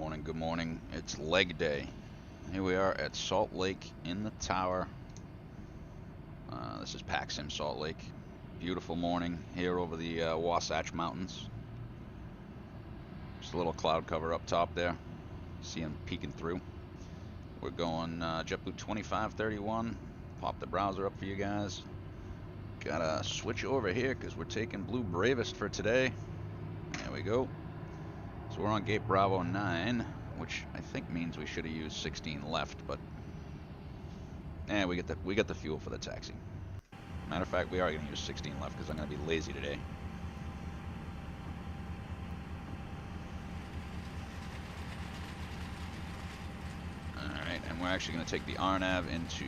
morning, good morning. It's leg day. Here we are at Salt Lake in the tower. This is PAC-SIM Salt Lake. Beautiful morning here over the Wasatch Mountains. Just a little cloud cover up top there. See them peeking through. We're going JetBlue 2531. Pop the browser up for you guys. Gotta switch over here because we're taking Blue Bravest for today. There we go. So we're on gate Bravo 9, which I think means we should have used 16 left, but we get the fuel for the taxi. Matter of fact, we are going to use 16 left because I'm going to be lazy today. Alright, and we're actually going to take the RNAV into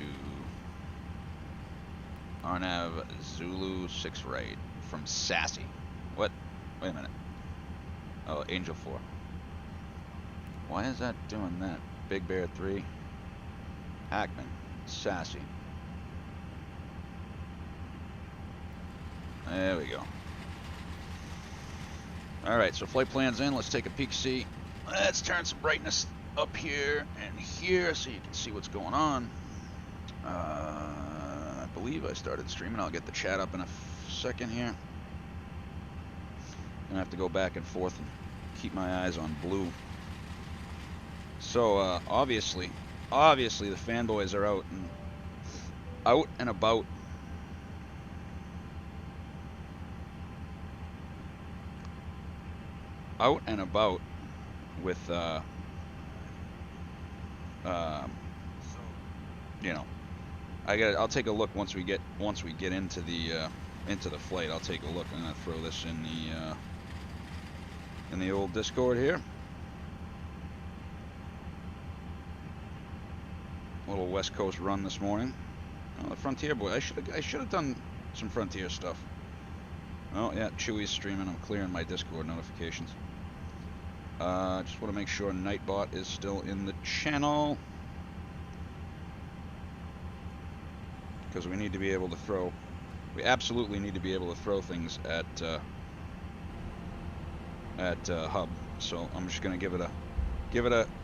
RNAV Zulu 6 right from Sassy. What? Wait a minute. Oh, Angel 4. Why is that doing that? Big Bear 3. Hackman. Sassy. There we go. Alright, so flight plan's in. Let's take a peek, see. Let's turn some brightness up here and here so you can see what's going on. I believe I started streaming. I'll get the chat up in a second here. Gonna have to go back and forth and keep my eyes on blue. So obviously the fanboys are out and about. Out and about with you know, I'll take a look once we get into the flight. I'll take a look. I'm gonna throw this in the old Discord here. A little West Coast run this morning. Oh, the Frontier boy. I should have done some Frontier stuff. Oh yeah, Chewy's streaming. I'm clearing my Discord notifications. Just want to make sure Nightbot is still in the channel, because we need to be able to throw. We absolutely need to be able to throw things at hub. So I'm just gonna give it a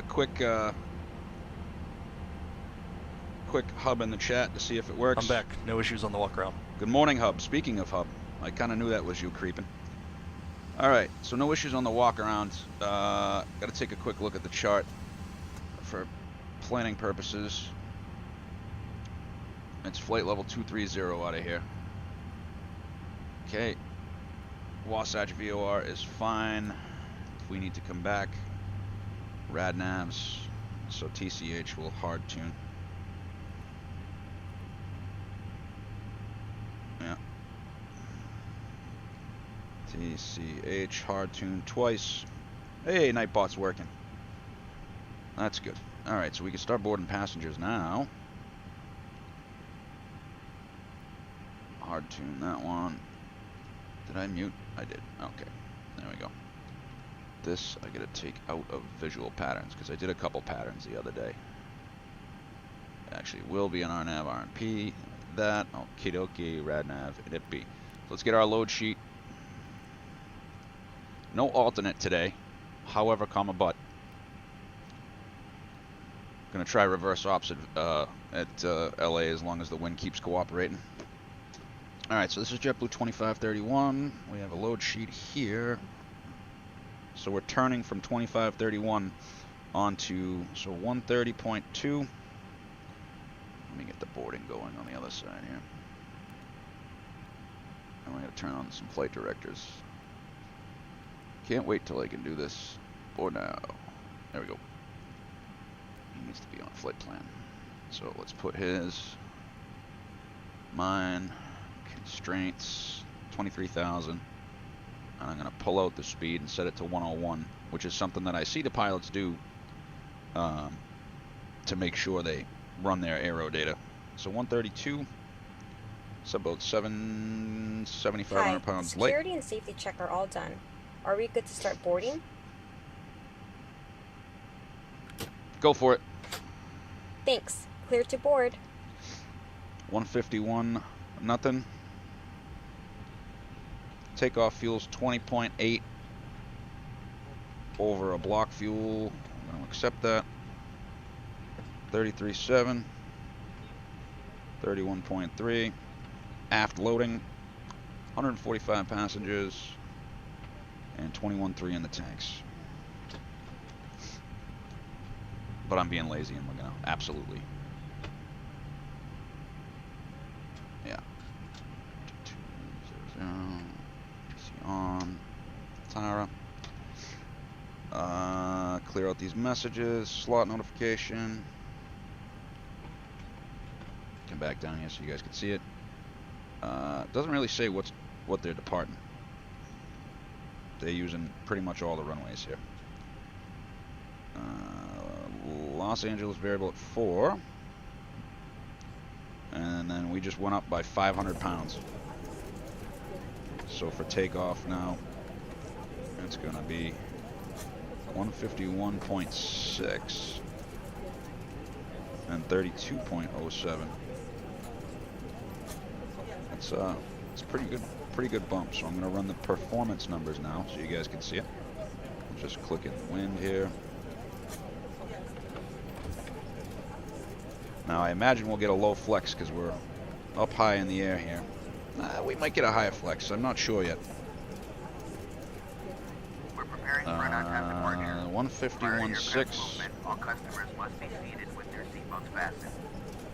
quick hub in the chat to see if it works. I'm back. No issues on the walk around. Good morning, hub. Speaking of hub, I kind of knew that was you creeping. All right, so no issues on the walk around. Got to take a quick look at the chart for planning purposes. It's flight level 230 out of here. Okay. Wasatch VOR is fine. If we need to come back, RadNavs, so TCH will hard tune. Yeah. TCH hard tune twice. Hey, Nightbot's working. That's good. Alright, so we can start boarding passengers now. Hard tune that one. Did I mute? I did. Okay. There we go. This I gotta take out of visual patterns because I did a couple patterns the other day. Actually, will be an RNAV RNP. That. Okie dokie. RadNav. It be. So let's get our load sheet. No alternate today. However, but. Gonna try reverse opposite at LA as long as the wind keeps cooperating. Alright, so this is JetBlue 2531. We have a load sheet here. So we're turning from 2531 onto 130.2. Let me get the boarding going on the other side here. And we're going to turn on some flight directors. Can't wait till I can do this. Board now. There we go. He needs to be on flight plan. So let's put his, mine, constraints, 23,000. And I'm going to pull out the speed and set it to 101, which is something that I see the pilots do to make sure they run their aero data. So 132, it's about 7,500 pounds light. Security and safety check are all done. Are we good to start boarding? Go for it. Thanks. Clear to board. 151, nothing. Takeoff fuel's 20.8 over a block fuel Gonna accept that. 33.7. 31.3. Aft loading. 145 passengers. And 21.3 in the tanks. But I'm being lazy and we're gonna absolutely. Yeah. 200. PC on. Tara. Clear out these messages. Slot notification. Come back down here so you guys can see it. Doesn't really say what they're departing. They're using pretty much all the runways here. Los Angeles variable at 4. And then we just went up by 500 pounds. So for takeoff now, it's going to be 151.6 and 32.07. It's pretty good bump. So I'm going to run the performance numbers now so you guys can see it. Just click in the wind here. Now I imagine we'll get a low flex because we're up high in the air here. We might get a higher flex. I'm not sure yet. We're preparing for an on-time departure. 151.6. All customers must be seated with their seatbelts fastened.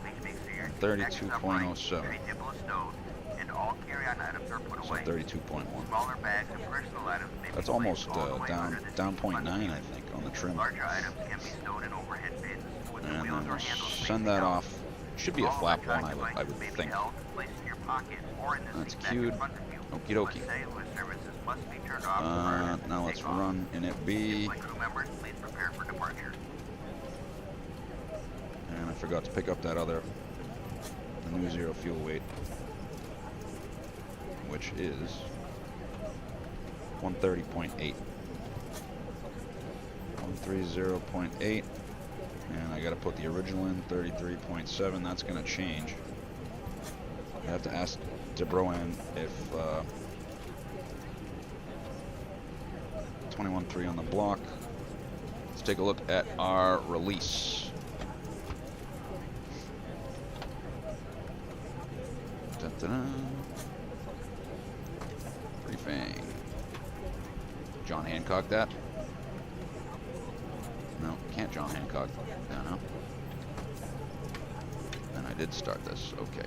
Please make sure your 32.07. tray table is stowed, and all carry-on items are put away. So 32.1. Smaller bags and personal items may That's be almost placed all the way under the down seat 0.9, button. I think, on the trim. Larger items can be stowed in overhead bins with the And wheels then or handles send facing that out. off. Should be a All flap one, electronic I would devices may be think. held, placed in your pocket, or in the That's seat back cued. in front of you. Okie dokie. Cellular services must be turned off prior to Now let's takeoff. run and it be. Flight crew members, please prepare for departure. And I forgot to pick up that the new zero fuel weight, which is 130.8. 130.8. And I got to put the original in, 33.7. That's going to change. I have to ask DeBroan if 21.3 on the block. Let's take a look at our release. Dun-dun-dun. Briefing. John Hancock that? No, can't John Hancock. No. And I did start this. Okay.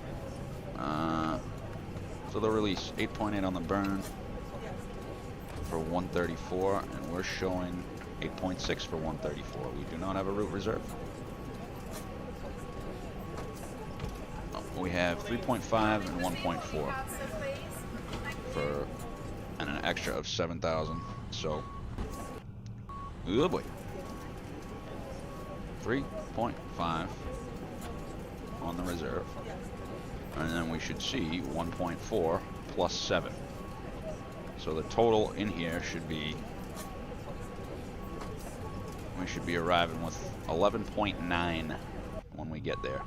So the release 8.8 on the burn for 134, and we're showing 8.6 for 134. We do not have a route reserve. We have 3.5 and 1.4 for and an extra of 7,000. So, oh boy. 3.5 on the reserve, and then we should see 1.4 plus 7. So the total in here should be, we should be arriving with 11.9 when we get there.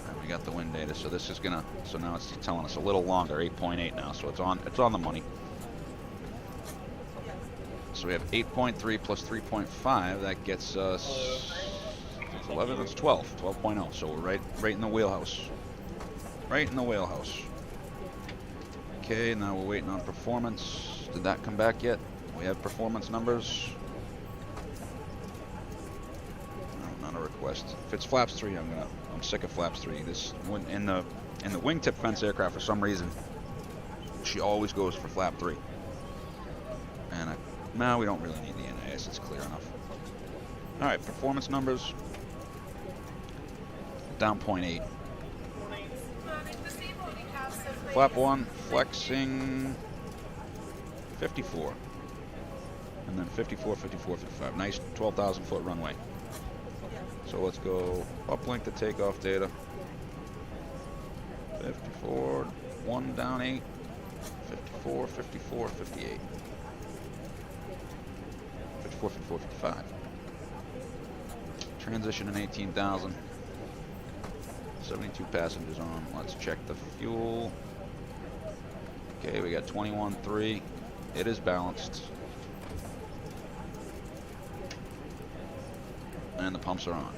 And we got the wind data, so this is gonna, so now it's telling us a little longer, 8.8 now, so it's on the money. So we have 8.3 plus 3.5. That gets us, that's 11. That's 12. 12.0. So we're right in the wheelhouse. Right in the wheelhouse. Okay, now we're waiting on performance. Did that come back yet? We have performance numbers. No, not a request. If it's flaps 3, I'm sick of flaps 3. This in the wingtip fence aircraft for some reason, she always goes for flap 3. And no, we don't really need the NAS, it's clear enough. Alright, performance numbers. Down 0.8. Flap 1, flexing 54. And then 54, 54, 55. Nice 12,000 foot runway. So let's go uplink the takeoff data. 54, 1 down 8. 54, 54, 58. 54, 54, 55. Transition in 18,000. 72 passengers on. Let's check the fuel. Okay, we got 21.3. It is balanced. And the pumps are on.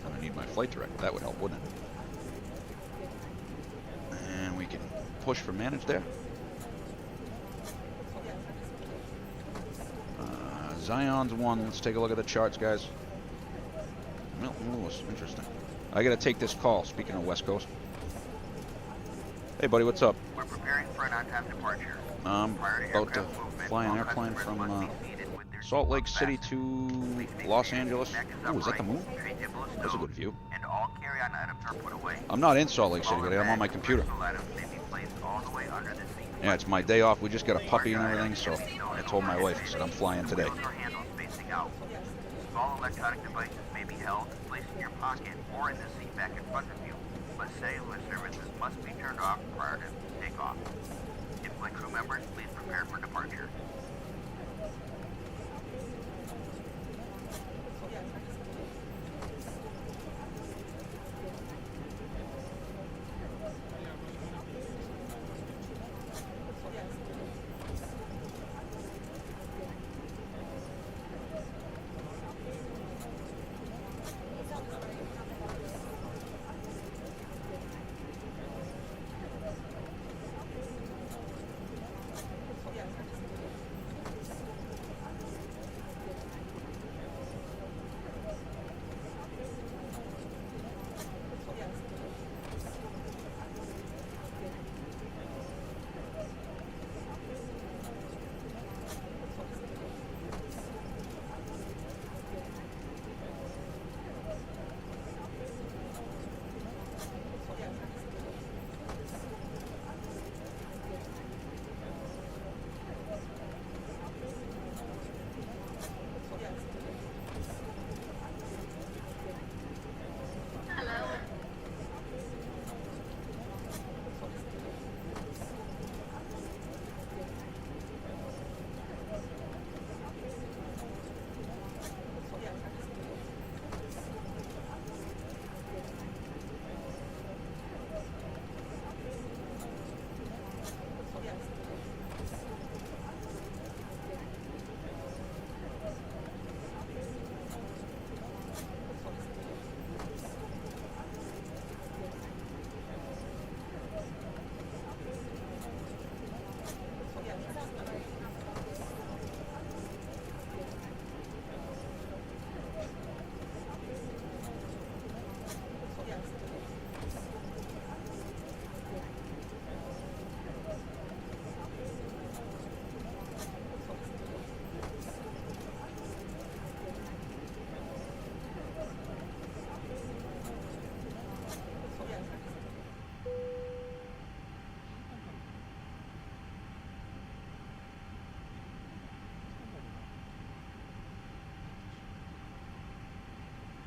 I'm gonna need my flight director. That would help, wouldn't it? And we can push for manage there. Zion's 1. Let's take a look at the charts, guys. Milton Lewis, interesting. I gotta take this call, speaking of West Coast. Hey buddy, what's up? We're preparing for an on-time departure. About to fly an airplane from Salt Lake City to Los Angeles. Oh, is that the moon? That's a good view. And all carry-on items are put away. I'm not in Salt Lake City, buddy. I'm on my computer. Yeah, it's my day off. We just got a puppy and everything, so I told my wife, I said, I'm flying today. Small electronic devices may be held, placed in your pocket, or in the seat back in front of you, but cellular services must be turned off prior to takeoff. In-flight crew members, please prepare for departure.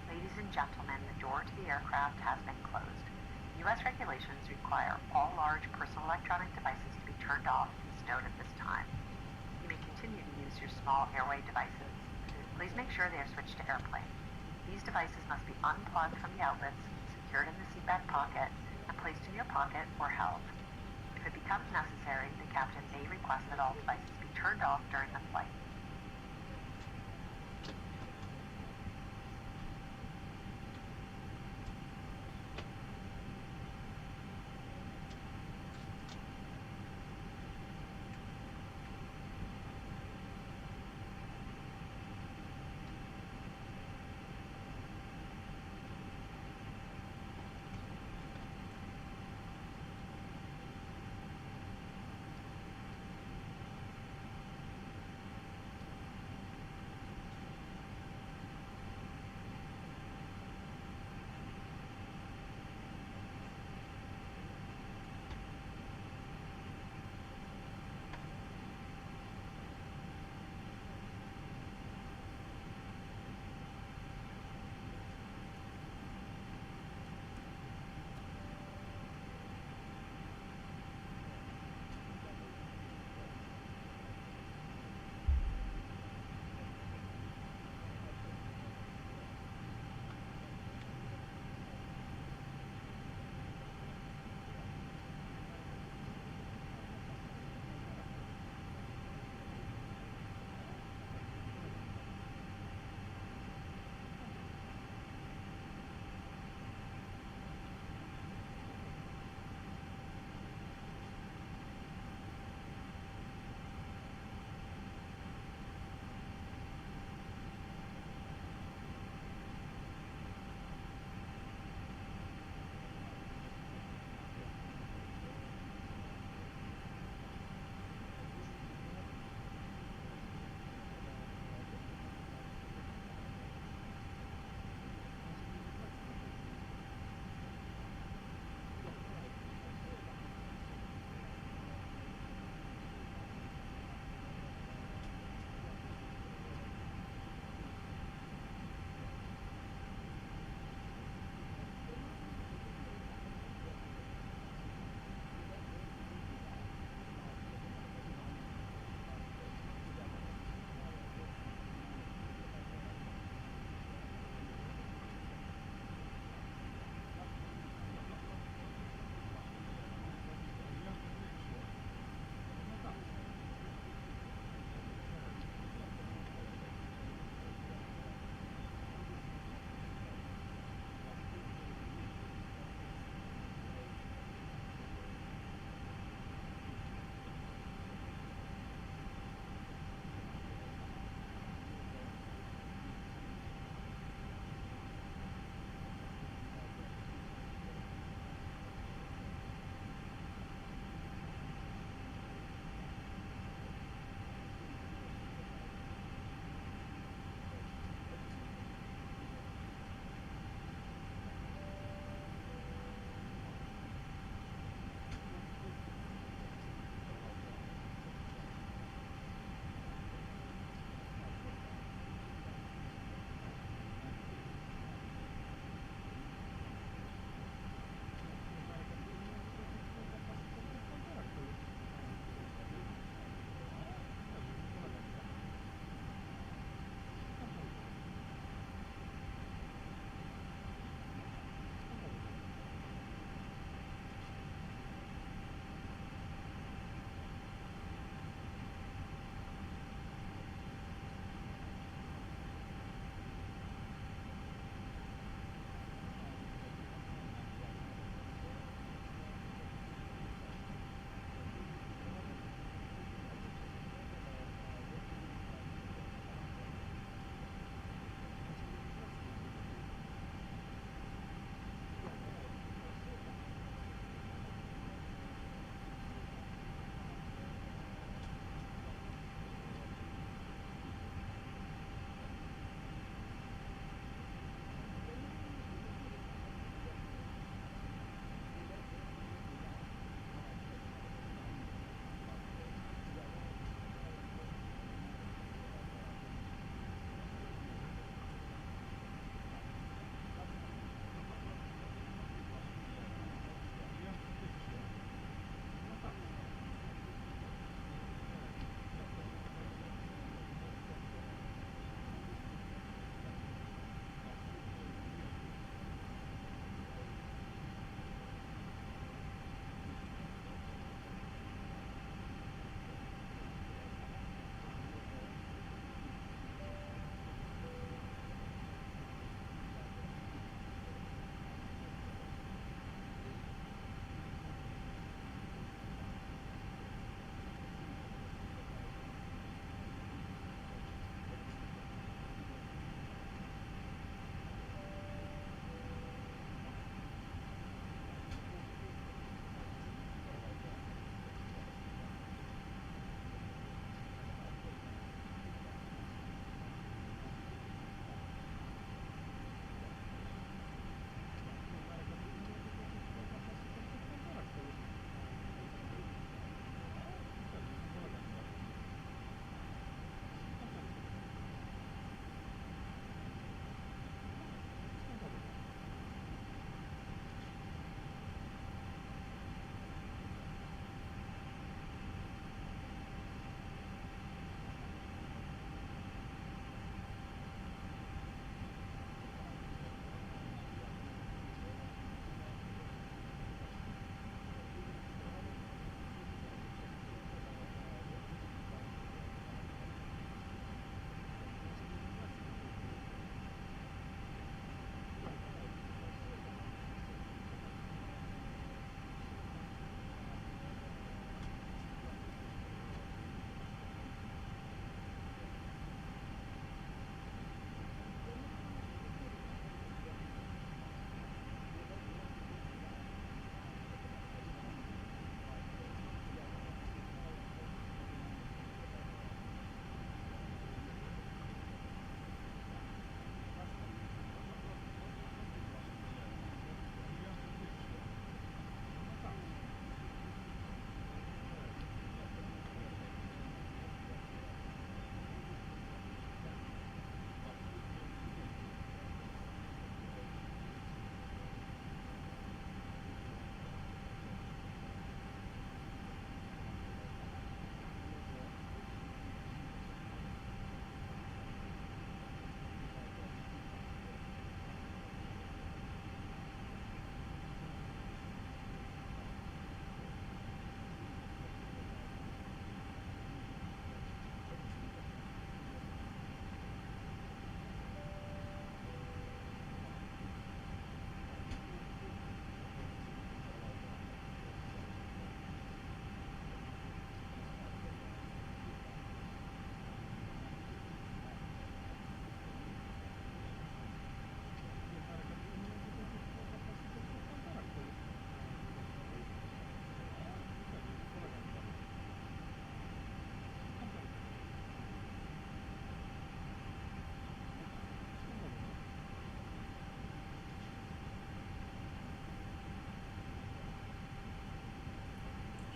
Ladies and gentlemen, the door to the aircraft has been closed. U.S. regulations require all large personal electronic devices to be turned off and stowed at this time. You may continue to use your small airway devices. Please make sure they are switched to airplane. These devices must be unplugged from the outlets, secured in the seatback pocket, and placed in your pocket or held. If it becomes necessary, the captain may request that all devices be turned off during the flight.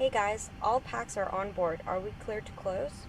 Hey guys, all packs are on board. Are we clear to close?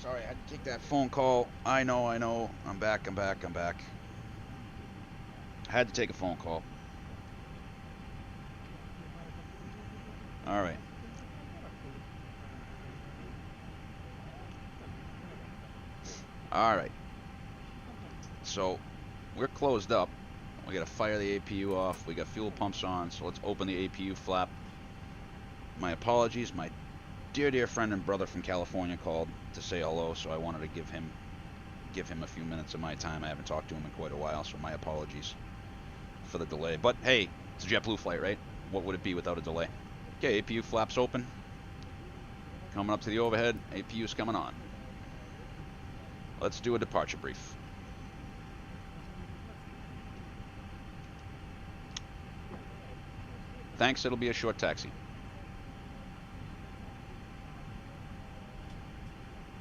Sorry, I had to take that phone call. I know. I'm back. I had to take a phone call. All right. All right. So we're closed up. We got to fire the APU off. We got fuel pumps on. So let's open the APU flap. My apologies. My dear friend and brother from California called to say hello, so I wanted to give him a few minutes of my time. I haven't talked to him in quite a while, so my apologies for the delay. But hey, it's a JetBlue flight, right? What would it be without a delay? Okay, APU flaps open. Coming up to the overhead. APU's coming on. Let's do a departure brief. Thanks, it'll be a short taxi.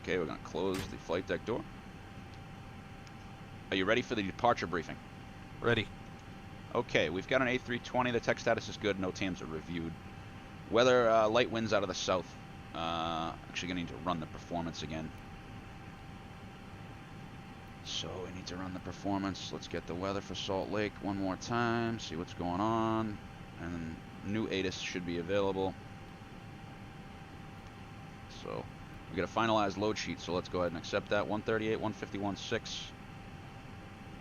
Okay, we're going to close the flight deck door. Are you ready for the departure briefing? Ready. Okay, we've got an A320. The tech status is good. No TAMs are reviewed. Weather, light winds out of the south. Actually going to need to run the performance again. So we need to run the performance. Let's get the weather for Salt Lake one more time. See what's going on. And then new ATIS should be available. So we got a finalized load sheet, so let's go ahead and accept that. 138, 151.6,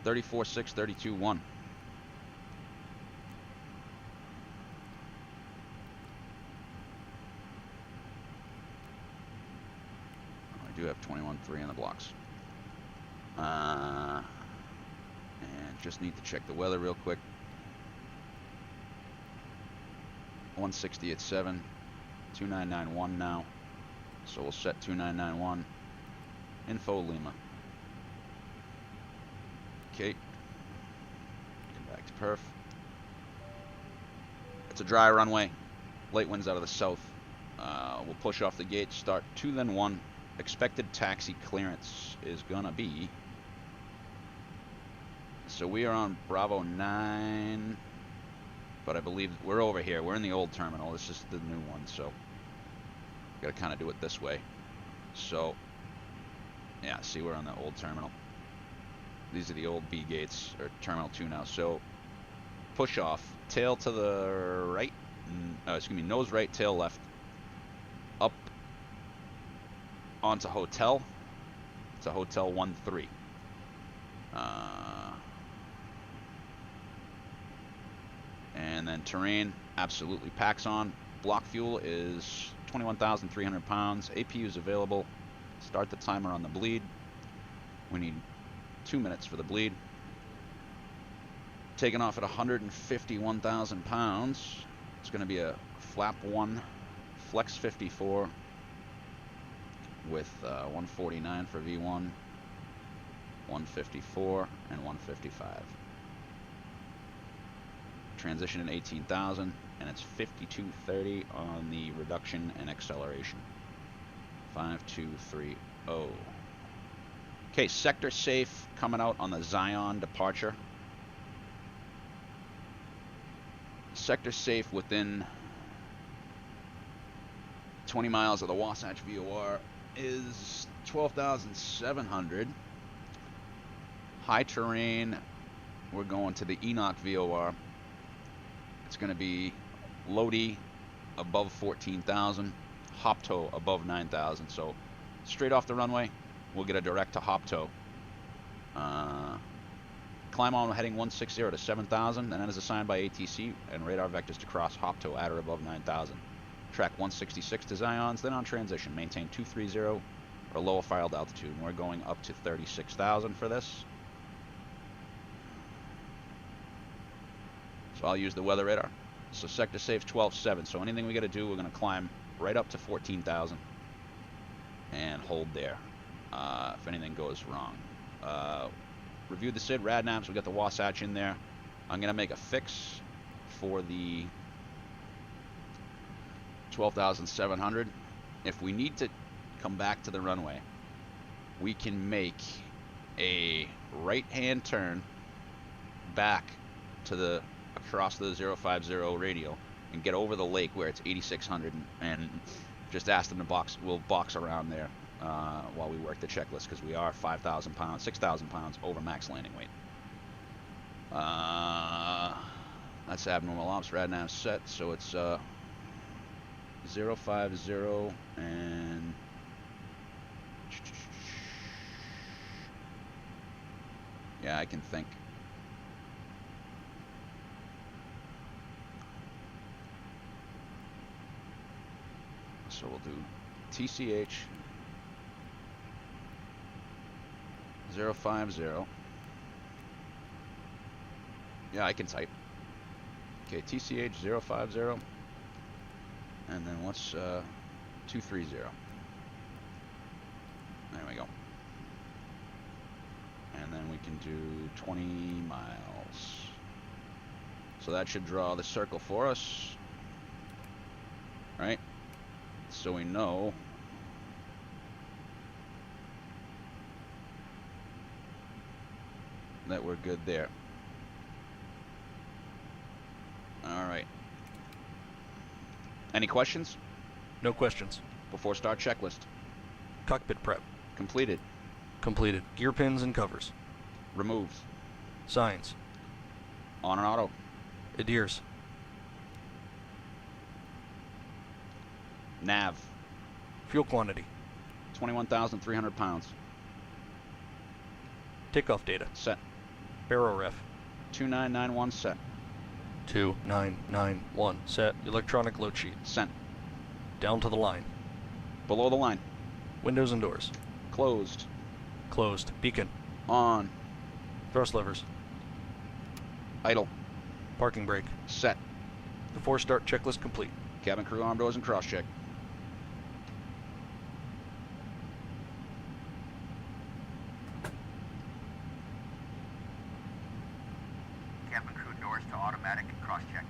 34.6, 32.1. I do have 21.3 in the blocks. And just need to check the weather real quick. 160 at 7, 2991 now. So we'll set 2991. Info Lima. Okay. Come back to perf. It's a dry runway. Light winds out of the south. We'll push off the gate. Start 2 then 1. Expected taxi clearance is gonna be. So we are on Bravo 9. But I believe we're over here. We're in the old terminal. This is the new one, so got to kind of do it this way. So yeah, see, we're on the old terminal. These are the old B gates, or terminal 2 now. So push off, tail to the right, excuse me, nose right, tail left, up onto hotel. It's a hotel 13. And then terrain absolutely packs on. Block fuel is 21,300 pounds. APU is available. Start the timer on the bleed. We need 2 minutes for the bleed. Taking off at 151,000 pounds. It's going to be a flap 1 flex 54 with 149 for V1, 154, and 155. Transition in 18,000, and it's 5230 on the reduction and acceleration. 5230. Okay, sector safe coming out on the Zion departure. Sector safe within 20 miles of the Wasatch VOR is 12,700. High terrain, we're going to the Enoch VOR. It's going to be Lodi above 14,000, Hopto above 9,000. So straight off the runway, we'll get a direct to Hopto. Climb on heading 160 to 7,000, and then is assigned by ATC and radar vectors to cross Hopto at or above 9,000. Track 166 to Zions, then on transition, maintain 230 or lower filed altitude. And we're going up to 36,000 for this. So I'll use the weather radar. So sector safe 12.7. So anything we got to do, we're going to climb right up to 14,000 and hold there if anything goes wrong. Review the SID RADNAVs. We got the Wasatch in there. I'm going to make a fix for the 12,700. If we need to come back to the runway, we can make a right-hand turn back to the across the 050 radial and get over the lake where it's 8,600 and just ask them to we'll box around there. while we work the checklist, because we are 5,000 pounds, 6,000 pounds over max landing weight. That's abnormal ops. Radnav set, so it's 050 and yeah, I can think. So we'll do TCH 050. Yeah, I can type. Okay, TCH 050. And then what's 230? There we go. And then we can do 20 miles. So that should draw the circle for us. Right? So we know that we're good there. All right. Any questions? No questions. Before start checklist. Cockpit prep. Completed. Completed. Gear pins and covers. Removed. Signs. On and auto. Adheres. Nav. Fuel quantity. 21,300 pounds. Takeoff data. Set. Baro ref. 2991 set. 2991. Set. Electronic load sheet. Sent. Down to the line. Below the line. Windows and doors. Closed. Closed. Beacon. On. Thrust levers. Idle. Parking brake. Set. Before start checklist complete. Cabin crew arm doors and cross check. Cabin crew doors to automatic and cross-check.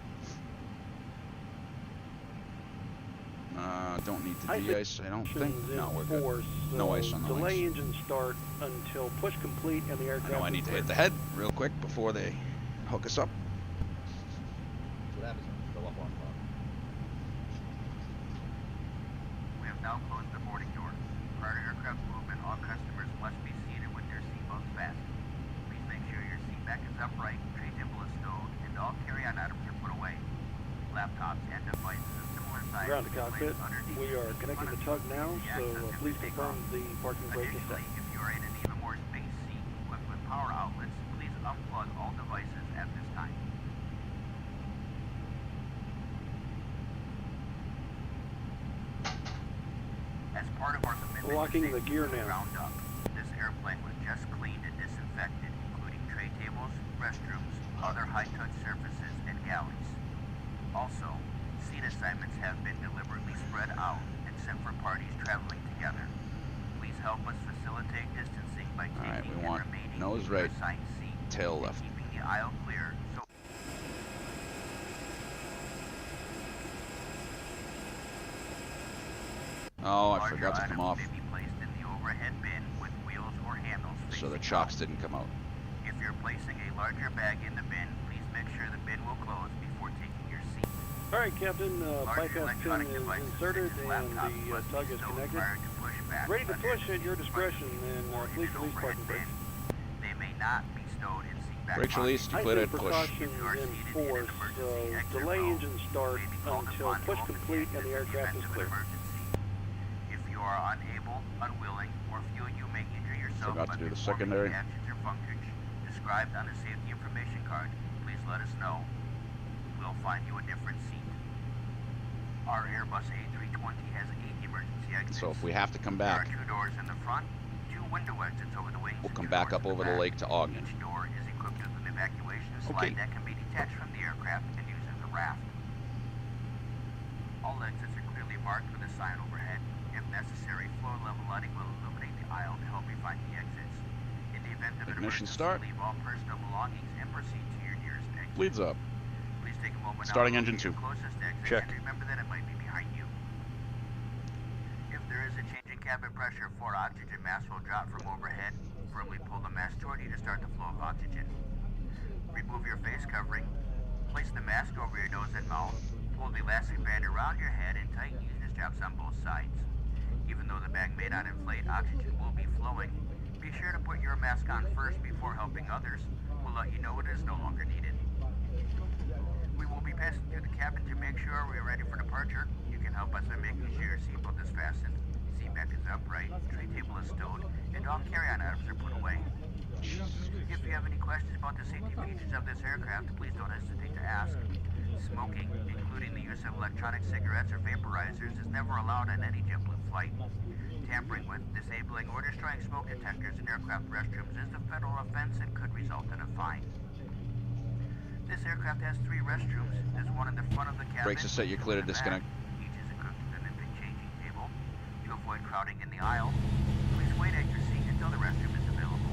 Don't need to de-ice, I don't think. No, we're good. Force, No ice on the delay wings. engine start until push complete and the I aircraft. know I need to hit the head real quick before they hook us up. We have now closed the boarding door. Prior to aircraft movement, all customers must be seated with their seatbelts fastened. Please make sure your seat back is upright, tray table is stowed, and all carry-on items are put away. Laptops and devices of similar size Ground to will be cockpit. placed underneath We are connecting the tug now, so please confirm the parking brake is set. Additionally, if you are in an even more space seat equipped with power outlets, please unplug all devices at this time. As part of our commitment to Locking the safety gear from the now. ground up, this airplane was just cleaned and disinfected, including tray tables, restrooms, other high-touch surfaces, and galleys. Also, seat assignments have been deliberately spread out except for parties traveling together. Please help us facilitate distancing by Alright, taking we and want remaining nose in your right, assigned seat tail and left. keeping the aisle clear so Oh, I larger forgot to come items off, may be placed in the overhead bin with wheels or handles so the facing chocks out. didn't come out. If you're placing a larger bag in the bin, please make sure the bin will close before taking your seat. All right, Captain. Larger Bypass pin electronic is devices inserted such as and laptops the must tug be is stowed connected. prior to pushback Ready to under push at your seat discretion, buttons and or please in an release overhead parking brakes. bin. They may not be stowed in seat back Brakes pockets. released, I declared think push. precautions If you are in seated in an force, emergency exit delay row, engine you start may be called until upon to push open the complete and exit the in aircraft event is of an clear. emergency. If you are unable, unwilling, or feel you may injure yourself Forgot by to do the performing secondary. the actions or functions described on the safety information card, please let us know. We'll find you a different seat. Our Airbus A320 has 8 emergency exits. So if we have to come There are back, 2 doors in the front, 2 window exits over the wings, we'll and come 2 back doors up in over the back. lake to Ogden. Each door is equipped with an evacuation slide Okay. that can be detached from the aircraft and used as a raft. All exits are clearly marked with a sign overhead. If necessary, floor level lighting will illuminate the aisle to help you find the exits. In the event of an Ignition emergency, start. leave all personal belongings and proceed to your nearest exit. Bleeds up. Please take a moment Starting now to engine locate your closest exit Check. and remember that it might be behind you. If there is a change in cabin pressure, 4 oxygen mask will drop from overhead. Firmly pull the mask toward you to start the flow of oxygen. Remove your face covering. Place the mask over your nose and mouth. Pull the elastic band around your head and tighten using the straps on both sides. Even though the bag may not inflate, oxygen will be flowing. Be sure to put your mask on first before helping others. We'll let you know it is no longer needed. We will be passing through the cabin to make sure we are ready for departure. You can help us by making sure your seatbelt is fastened, seat back is upright, tray table is stowed, and all carry-on items are put away. If you have any questions about the safety features of this aircraft, please don't hesitate to ask. Smoking, including the use of electronic cigarettes or vaporizers, is never allowed on any JetBlue flight. Tampering with, disabling, or destroying smoke detectors in aircraft restrooms is a federal offense and could result in a fine. This aircraft has 3 restrooms. There's one in the front of the cabin. Brakes are set, you're clear to disconnect. Each is equipped with an infant changing table. To avoid crowding in the aisle, please wait at your seat until the restroom is available.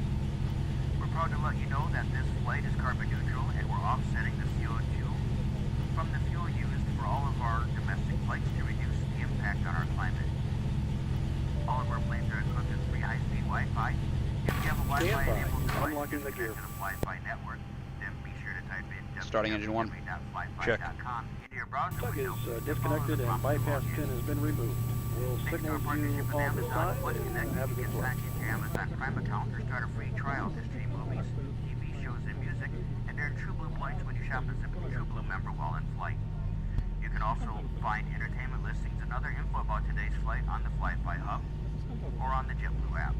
We're proud to let you know that this flight is carbon neutral and we're offsetting the CO2 from the fuel used for all of our domestic flights to reduce the impact on our climate. All of our planes are equipped with free high-speed Wi-Fi. If you have a Wi-Fi enabled device Unlocking the gear. to the Wi-Fi network, then be sure to type in Starting engine 1. Check. into your browser Plug window. is disconnected and bypass pin has been removed. We'll Thanks to signal our you partnership with on the Amazon, spot once and connected, have a you good can flight. sign into your Amazon Prime account or start a free trial to stream movies, TV shows, and music, and earn TrueBlue points when you shop as a TrueBlue member while in flight. You can also find entertainment listings and other info about today's flight on the Fly-Fi Hub or on the JetBlue app.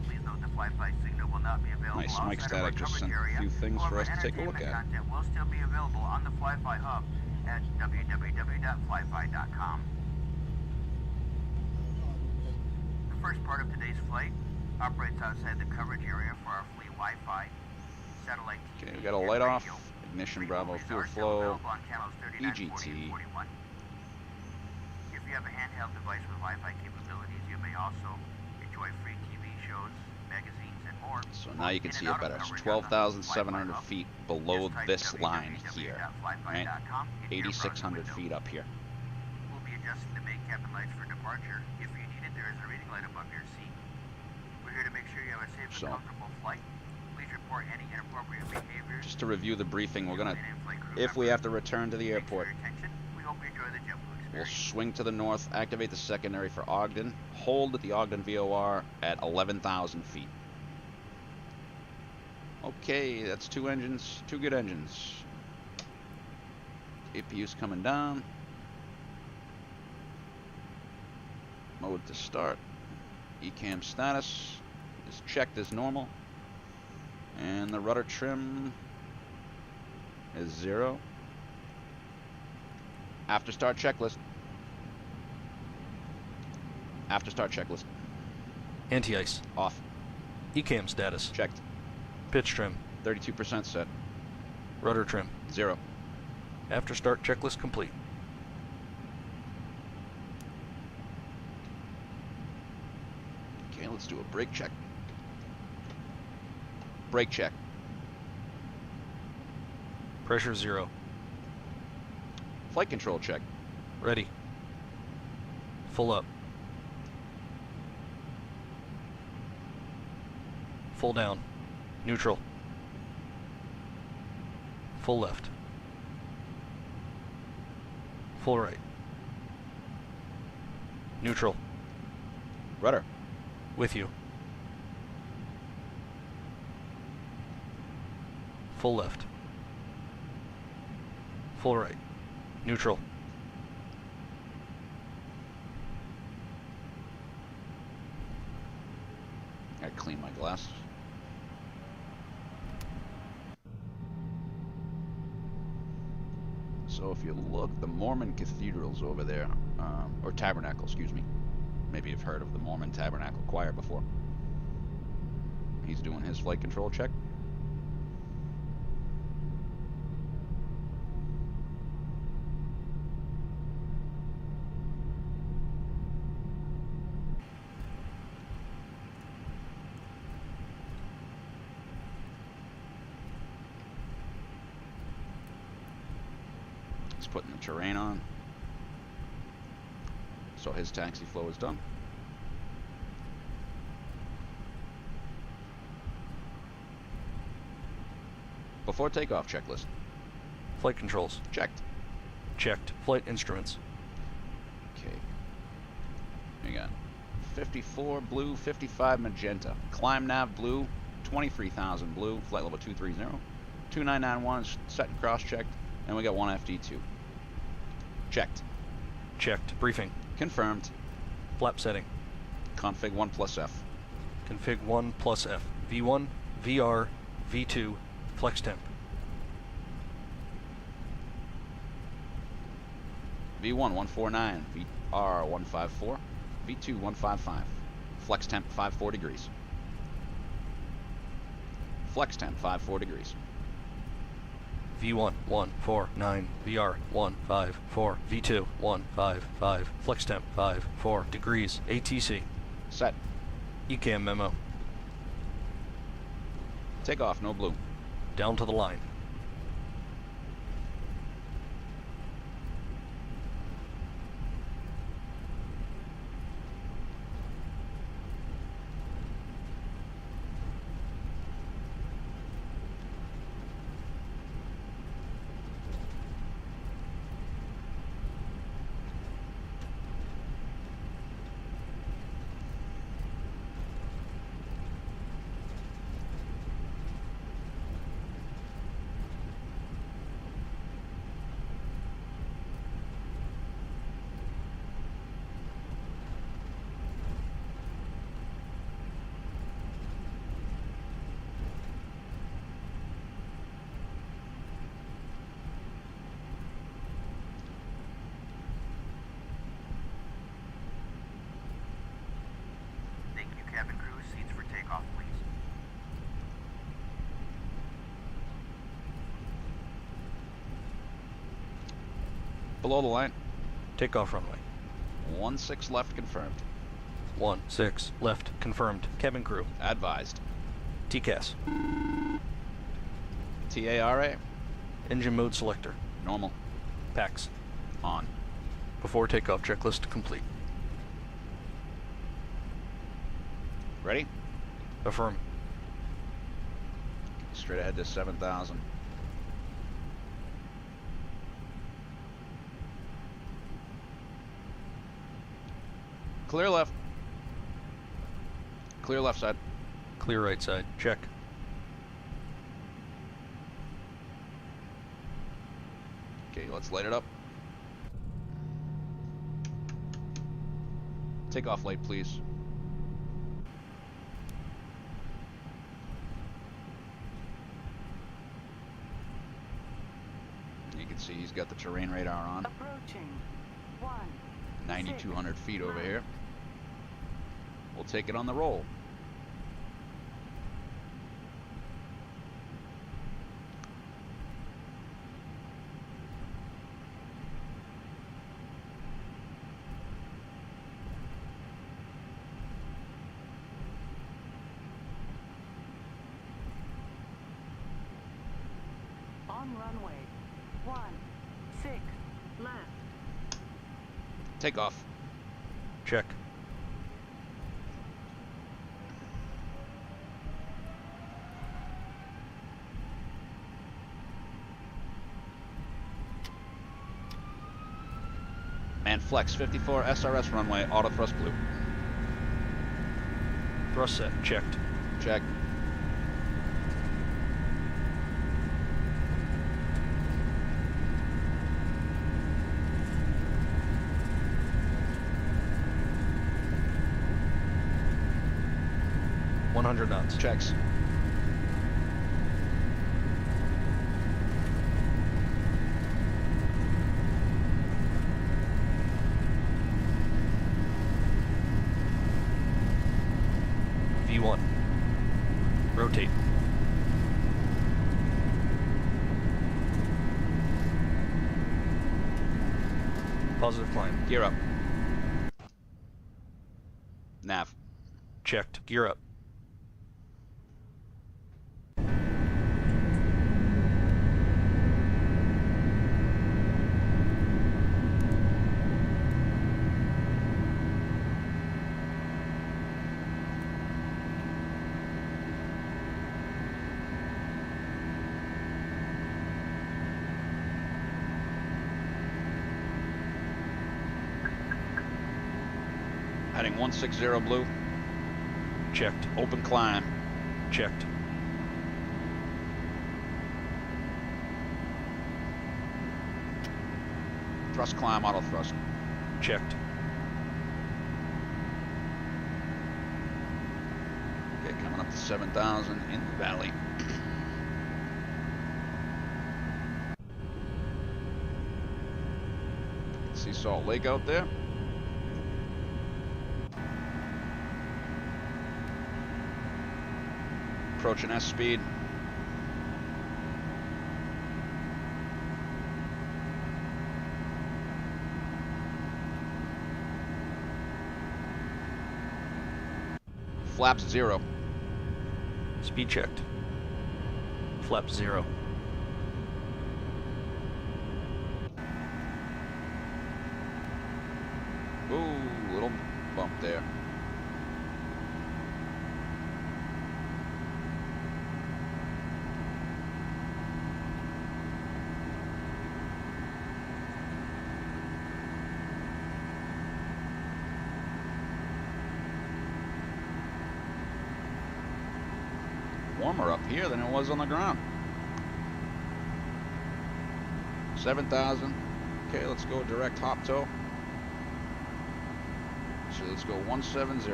Please note the Fly-Fi signal will not be available Nice mic outside of our static, just coverage sent a area. few things for us to take a look However, at. entertainment content will still be available on the Fly-Fi Hub at www.flyfi.com. The first part of today's flight operates outside the coverage area for our fleet Wi-Fi, satellite TV, Okay, we got a and light off. radio. Ignition Fleet Bravo movies fuel are still flow. available on channels 39, 40, EGT. and 41. If you have a handheld device with Wi-Fi capabilities, you may also enjoy free TV shows, magazines, and more. So now you can In see and it out of better. It's coverage on the 12,700 Wi-Fi hub. feet below Just type this line here, right? www.flyfi.com into your browser 8,600 window. feet up here. We'll be adjusting the main cabin lights for departure. If you need it, there is a reading light above your seat. We're here to make sure you have a safe So- and comfortable flight. Please report any inappropriate behavior. Just to review the briefing, we're gonna, and in-flight crew if we members. have to return to the Thanks for airport, your attention. We hope you enjoy the JetBlue we'll experience. swing to the north, activate the secondary for Ogden, hold at the Ogden VOR at 11,000 feet. Okay, that's 2 engines, 2 good engines. APU's coming down. Mode to start. ECAM status is checked as normal. And the rudder trim is 0. After start checklist. After start checklist. Anti-ice. Off. ECAM status. Checked. Pitch trim. 32% set. Rudder trim. 0. After start checklist complete. Okay, let's do a brake check. Brake check. Pressure 0. Flight control check. Ready. Full up. Full down. Neutral. Full left. Full right. Neutral. Rudder. With you. Full left. Full right. Neutral. Gotta clean my glasses. So if you look, the Mormon cathedral's over there, or tabernacle, excuse me. Maybe you've heard of the Mormon Tabernacle Choir before. He's doing his flight control check. He's putting the terrain on. So his taxi flow is done. Before takeoff checklist. Flight controls. Checked. Checked. Flight instruments. Okay. You got 54 blue, 55 magenta. Climb nav blue, 23,000 blue, flight level 230. 2991 is set and cross-checked, and we got one FD2. Checked. Checked. Briefing. Confirmed. Flap setting. Config 1 plus F. Config 1 plus F. V1, VR, V2, flex temp. V1 149, VR 154, V2 155. Flex temp 54 degrees. Flex temp 54 degrees. V1 149, VR 154, V2 155, flex temp 54 degrees, ATC. Set. ECAM memo. Takeoff, no blue. Down to the line. Thank you, cabin crew. Seats for takeoff, please. Below the line. Takeoff runway. 16 left confirmed. 16 left confirmed. Cabin crew. Advised. TCAS. TARA. Engine mode selector. Normal. PAX. On. Before takeoff checklist complete. Ready? Affirm. Straight ahead to 7,000. Clear left. Clear left side. Clear right side. Check. Okay, let's light it up. Takeoff light, please. You can see he's got the terrain radar on. Approaching. 9,200 feet over here. We'll take it on the roll. On runway. 16 left. Takeoff. Check. And flex 54 SRS runway, auto thrust blue. Thrust set. Checked. Check. knots. Checks. V1. Rotate. Positive climb. Gear up. Nav. Checked. Gear up. Heading 160 blue. Checked. Open climb. Checked. Thrust climb, auto thrust. Checked. Okay, coming up to 7,000 in the valley. See Salt Lake out there. Approaching S speed. Flaps 0. Speed checked. Flap 0. Ooh, little bump there. Warmer up here than it was on the ground. 7,000. Okay, let's go direct hop tow. So let's go 170.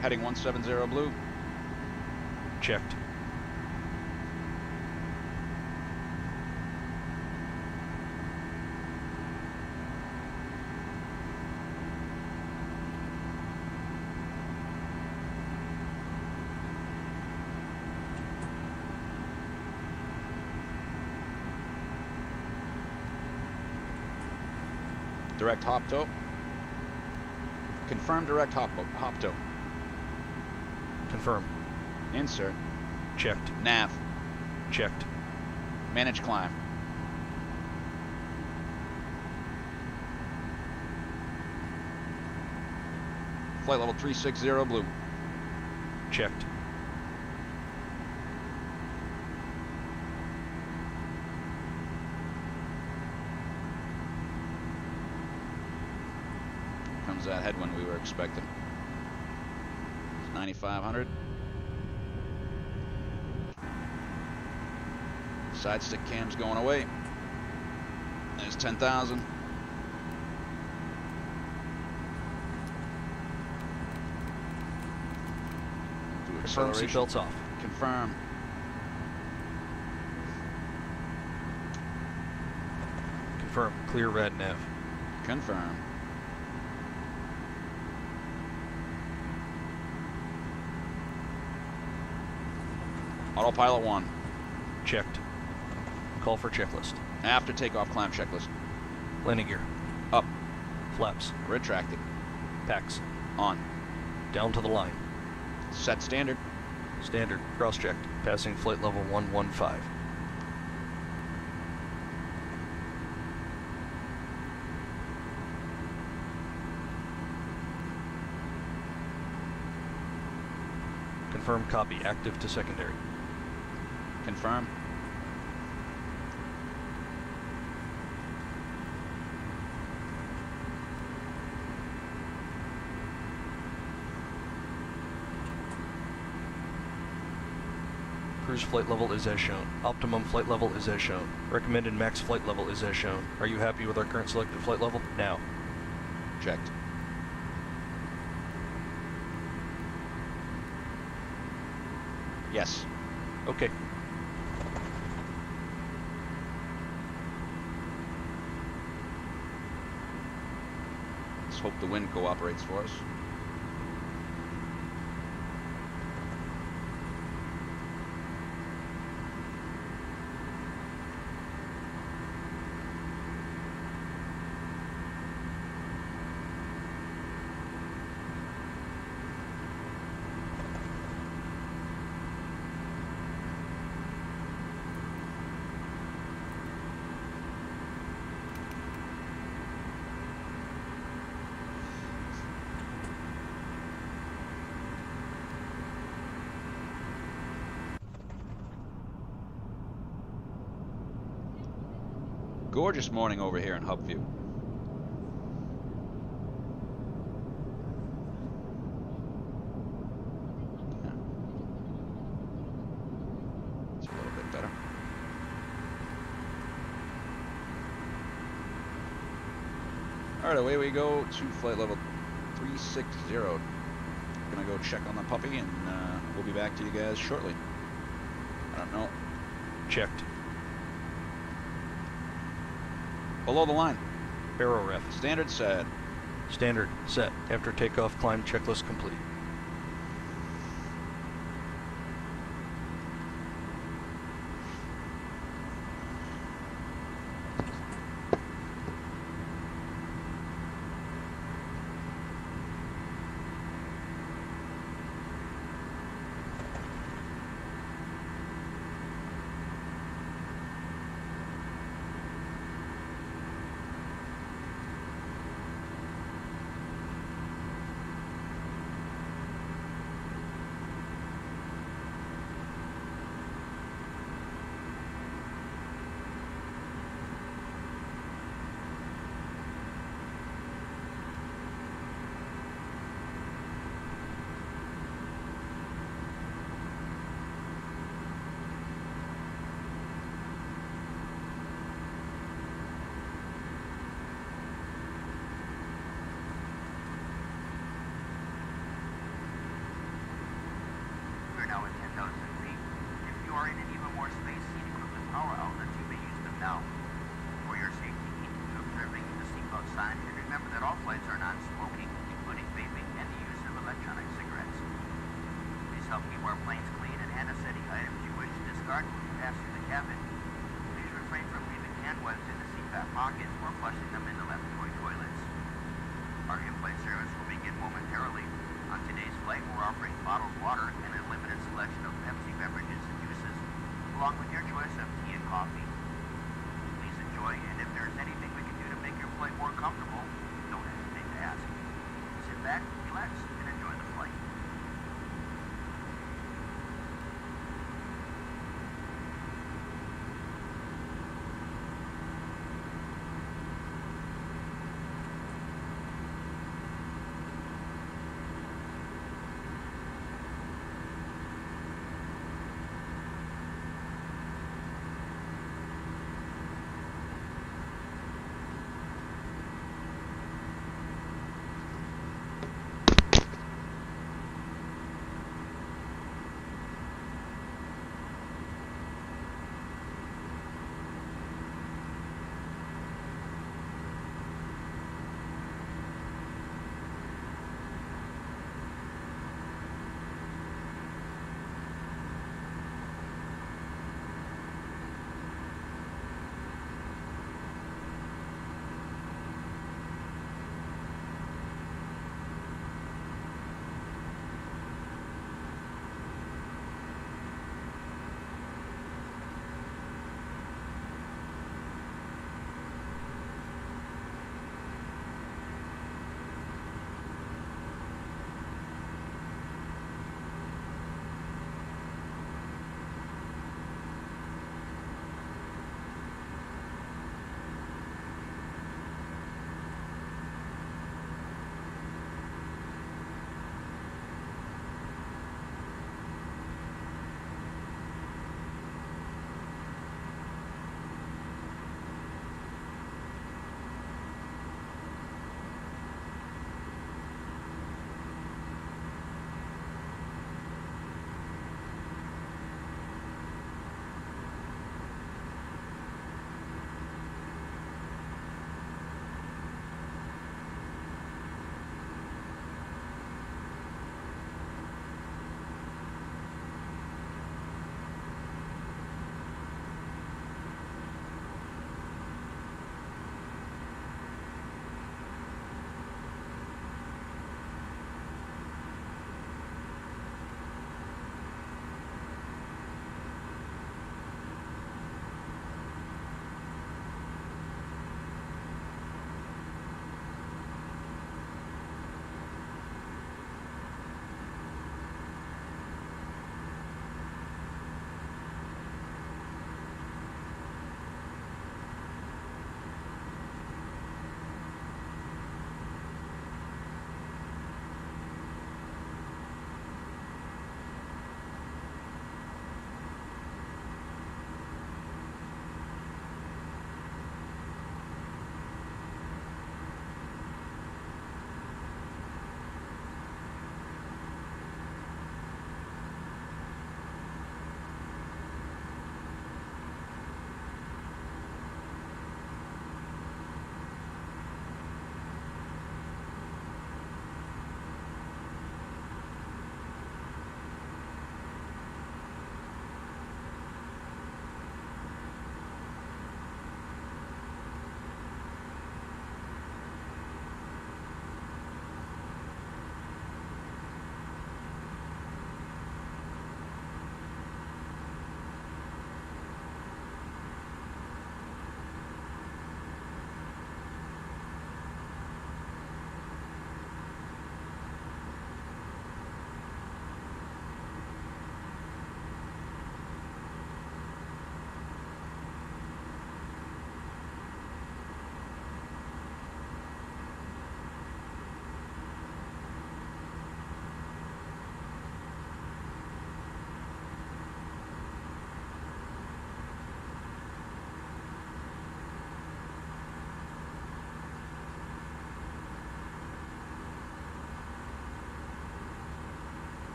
Heading 170 blue. Checked. Direct hop tow. Confirm direct hop tow. Confirm. Insert. Checked. Nav. Checked. Manage climb. Flight level 360 blue. Checked. Comes that headwind we were expecting. It's 9,500. Side stick cam's going away. There's 10,000. Confirm seatbelts off. Confirm. Confirm. Clear rad nav. Confirm. Autopilot 1. Checked. Call for checklist. After takeoff climb checklist. Landing gear. Up. Flaps. Retracted. Packs. On. Down to the line. Set standard. Standard. Cross-checked. Passing flight level 115. Confirm copy. Active to secondary. Confirm. Cruise flight level is as shown. Optimum flight level is as shown. Recommended max flight level is as shown. Are you happy with our current selected flight level? Now. Checked. Yes. Okay. Let's hope the wind cooperates for us. gorgeous morning over here in Hubview. Yeah. It's a little bit better. Alright, away we go to flight level 360. Gonna go check on the puppy, and we'll be back to you guys shortly. I don't know. Checked. Below the line. Barrow ref. Standard set. Standard set. After takeoff, climb checklist complete. We're now at 10,000 feet. If you are in an even more space-heat equivalent power outlets, you may use them now. For your safety, keep observing the seatbelt sign, and remember that all flights are non-smoking, including vaping and the use of electronic cigarettes. Please help keep our planes clean and hand us any items you wish to discard when you pass through the cabin. Please refrain from leaving hand wipes in the seatback pockets or flushing them in the lavatory toilets. Our in-flight service will begin momentarily. On today's flight, we're offering bottled water and a limited selection of Pepsi beverages and juices, along with your choice of tea and coffee. Please enjoy, and if there's anything we can do to make your flight more comfortable, don't hesitate to ask. Sit back, relax, and enjoy the flight.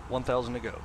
1,000 to go.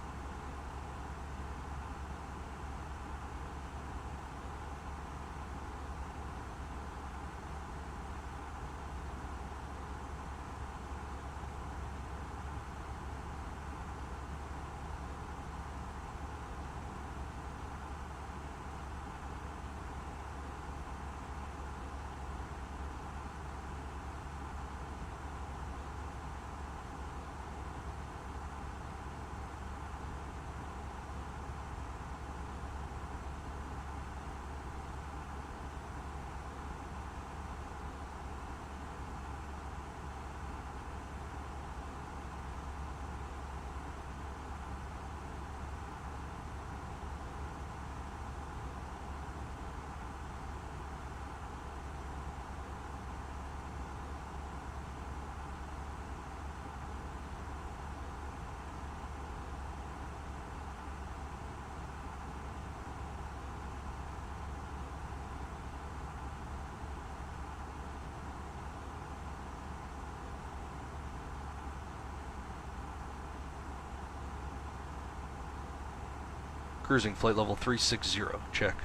Cruising flight level 360, check.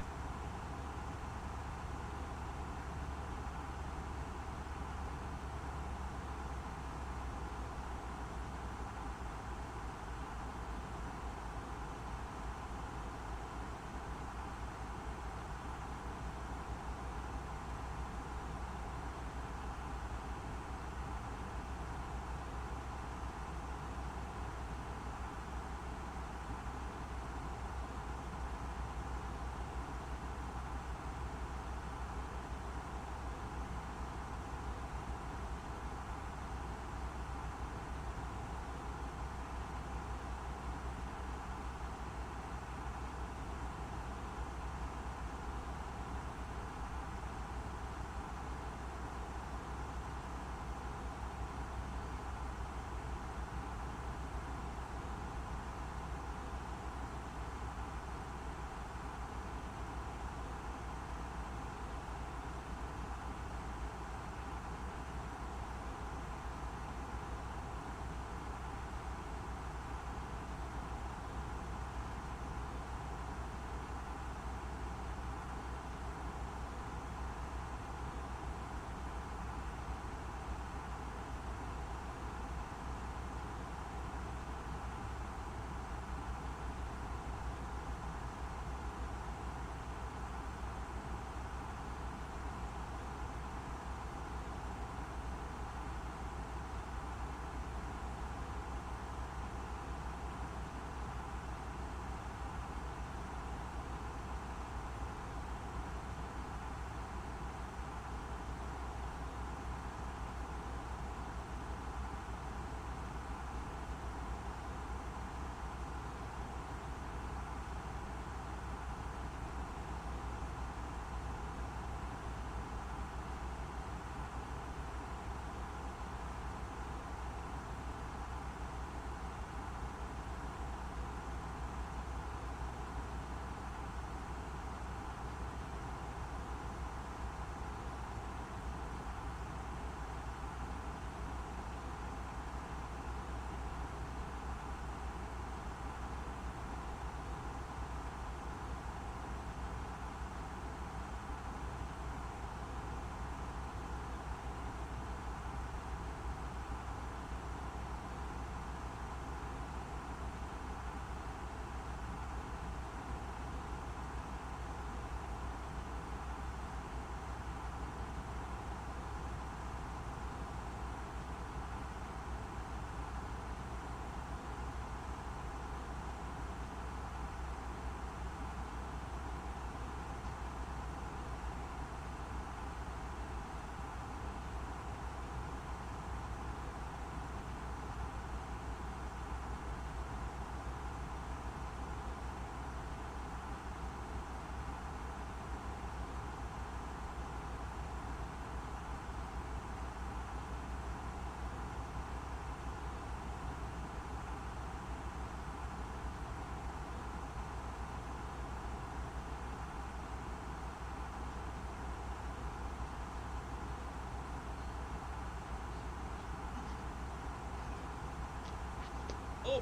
Oh,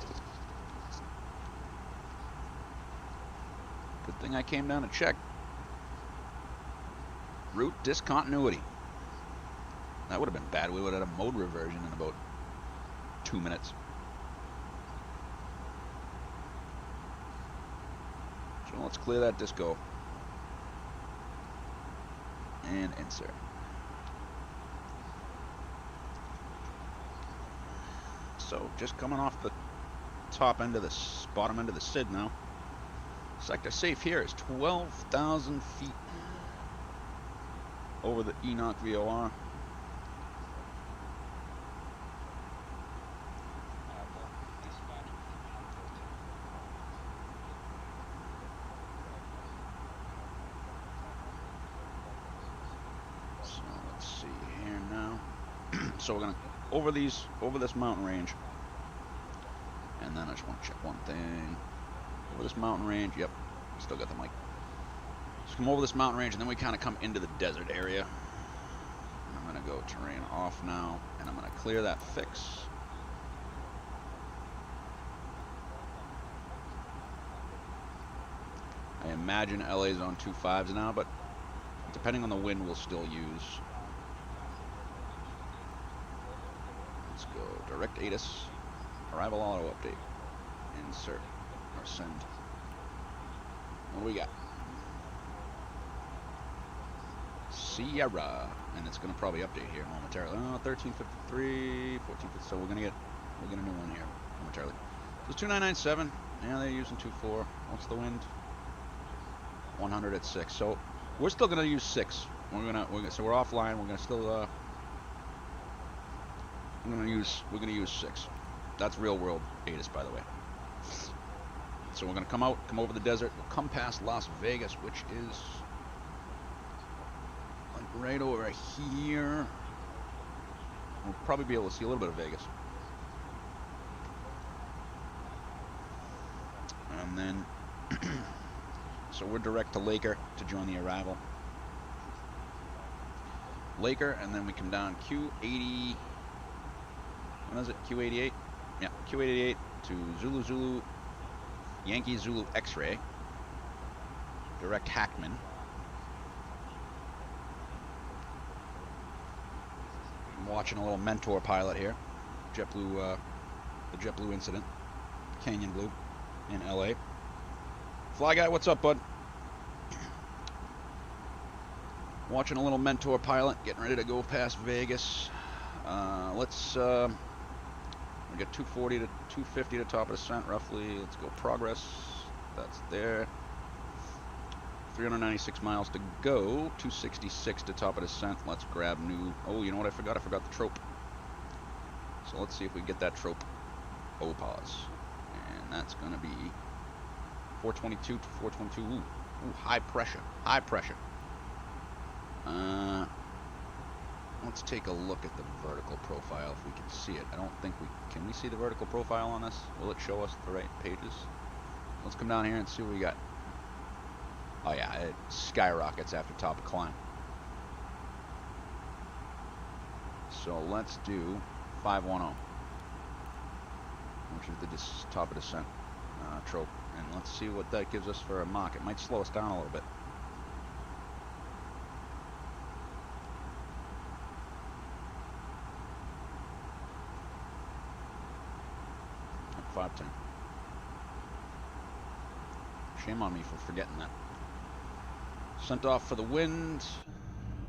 Good thing I came down to check. Route discontinuity. That would have been bad. We would have had a mode reversion in about 2 minutes. So let's clear that disco. And insert. So just coming off the top end of the bottom end of the SID now. Sector safe here is 12,000 feet over the Enoch VOR. So let's see here now. So we're gonna over this mountain range, and then I just want to check one thing. Over this mountain range, yep, still got the mic. Just come over this mountain range, and then we kind of come into the desert area. I'm gonna go terrain off now, and I'm gonna clear that fix. I imagine LA's on 2.5s now, but depending on the wind, we'll still use. Let's go direct ATIS, arrival auto update, insert or send. What do we got? Sierra, and it's going to probably update here momentarily. Oh, 1353, 1450. So we're gonna get a new one here momentarily. So it's 2997. Yeah, they're using 2.4. What's the wind? 100 at 6. So we're still gonna use 6. So we're offline. We're gonna still we're gonna use 6. That's real world ATIS, by the way. So we're gonna come over the desert. We'll come past Las Vegas, which is like right over here. We'll probably be able to see a little bit of Vegas. And then, so we're direct to Laker to join the arrival. Laker, and then we come down Q80. What is it? Q88? Yeah, Q88 to Zulu Zulu, Yankee Zulu X-ray. Direct Hackman. I'm watching a little mentor pilot here. JetBlue, the JetBlue incident. Canyon Blue in LA. Fly guy, what's up, bud? Watching a little mentor pilot, getting ready to go past Vegas. Let's we get 240 to 250 to top of descent roughly. Let's go progress. That's there. 396 miles to go. 266 to top of descent. Let's grab new. Oh, you know what I forgot? I forgot the trope. So let's see if we get that trope. Oh, pause. And that's gonna be 422 to 422. Ooh, high pressure. High pressure. Let's take a look at the vertical profile if we can see it. I don't think can we see the vertical profile on this? Will it show us the right pages? Let's come down here and see what we got. Oh yeah, it skyrockets after top of climb. So let's do 510, which is the top of descent trope, and let's see what that gives us for a Mach. It might slow us down a little bit. 510. Shame on me for forgetting that. Sent off for the wind.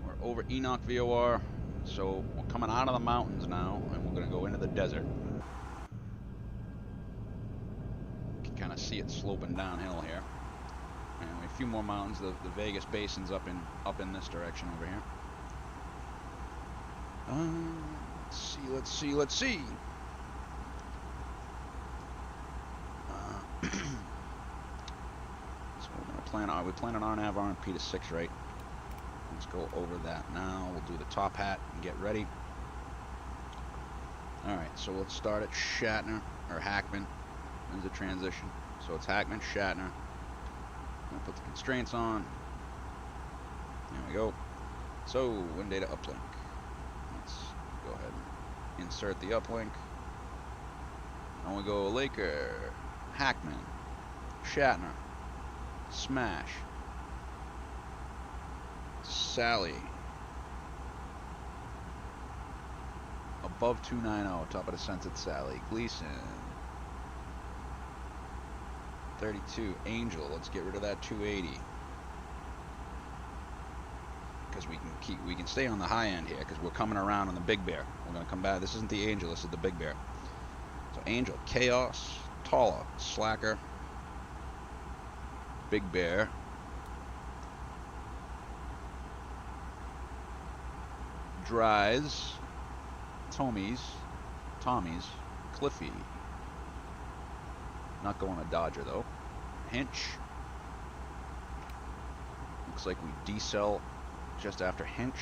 We're over Enoch VOR. So we're coming out of the mountains now, and we're going to go into the desert. You can kind of see it sloping downhill here. And a few more mountains. The Vegas Basin's up in this direction over here. Let's see. So we're gonna we plan on RNAV RMP to 6, right? Let's go over that now. We'll do the top hat and get ready. Alright, so let's start at Shatner, or Hackman. There's the transition. So it's Hackman, Shatner. I'm gonna put the constraints on. There we go. So, wind data uplink. Let's go ahead and insert the uplink. And we go Laker, Hackman, Shatner, Smash. Sally. Above 290, top of the scented Sally. Gleason. 32. Angel. Let's get rid of that 280. Because we can stay on the high end here because we're coming around on the Big Bear. We're gonna come back. This isn't the Angel, this is the Big Bear. So Angel, Chaos, Taller, Slacker, Big Bear, Dries, Tommy's, Cliffy. Not going to Dodger though. Hinch. Looks like we decel just after Hinch.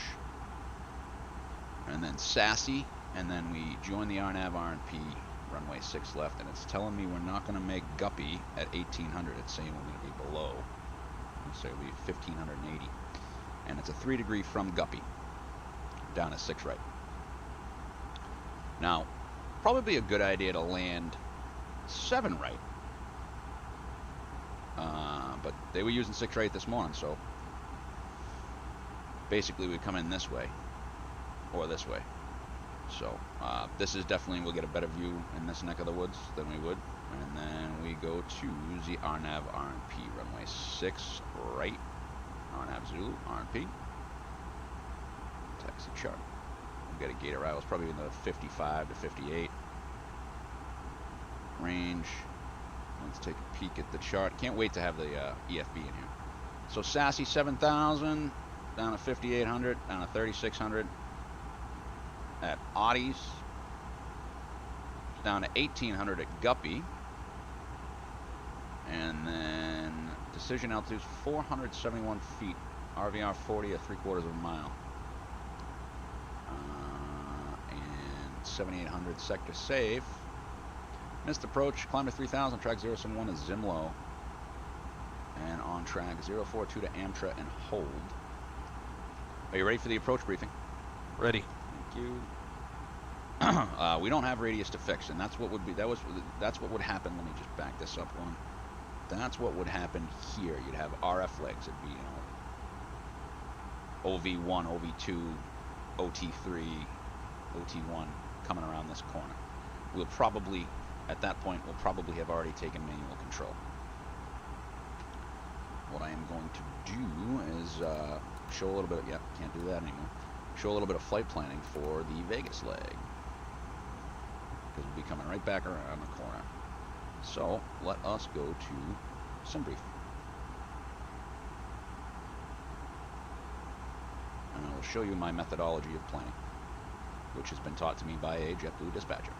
And then Sassy. And then we join the RNAV RNP runway 6 left. And it's telling me we're not going to make Guppy at 1800. It's saying we're going to be below. So it'll be 1580. And it's a 3 degree from Guppy. Down to 6 right. Now, probably a good idea to land 7 right. But they were using 6 right this morning, so basically we come in this way or this way. So this is definitely, we'll get a better view in this neck of the woods than we would. And then we go to the RNAV RNP runway 6 right. RNAV Zulu RNP. Taxi chart. We'll get a gate arrival. It's probably in the 55 to 58 range. Let's take a peek at the chart. Can't wait to have the EFB in here. So Sassy 7,000 down to 5,800, down to 3,600 at Audis, down to 1,800 at Guppy, and then decision altitude 471 feet, RVR 40 at 3/4 of a mile, and 7,800 sector safe. Missed approach, climb to 3,000, track 071 is Zimlow. And on track 042 to Amtra and hold. Are you ready for the approach briefing? Ready. Thank you. We don't have radius to fix, and that's what would be, that's what would happen. Let me just back this up one. That's what would happen here. You'd have RF legs. It'd be, OV1, OV2, OT3, OT1 coming around this corner. We'll probably, at that point, we'll probably have already taken manual control. What I am going to do is show a little bit of, can't do that anymore. Show a little bit of flight planning for the Vegas leg. Because we'll be coming right back around the corner. So, let us go to SimBrief. And I will show you my methodology of planning, which has been taught to me by a JetBlue dispatcher.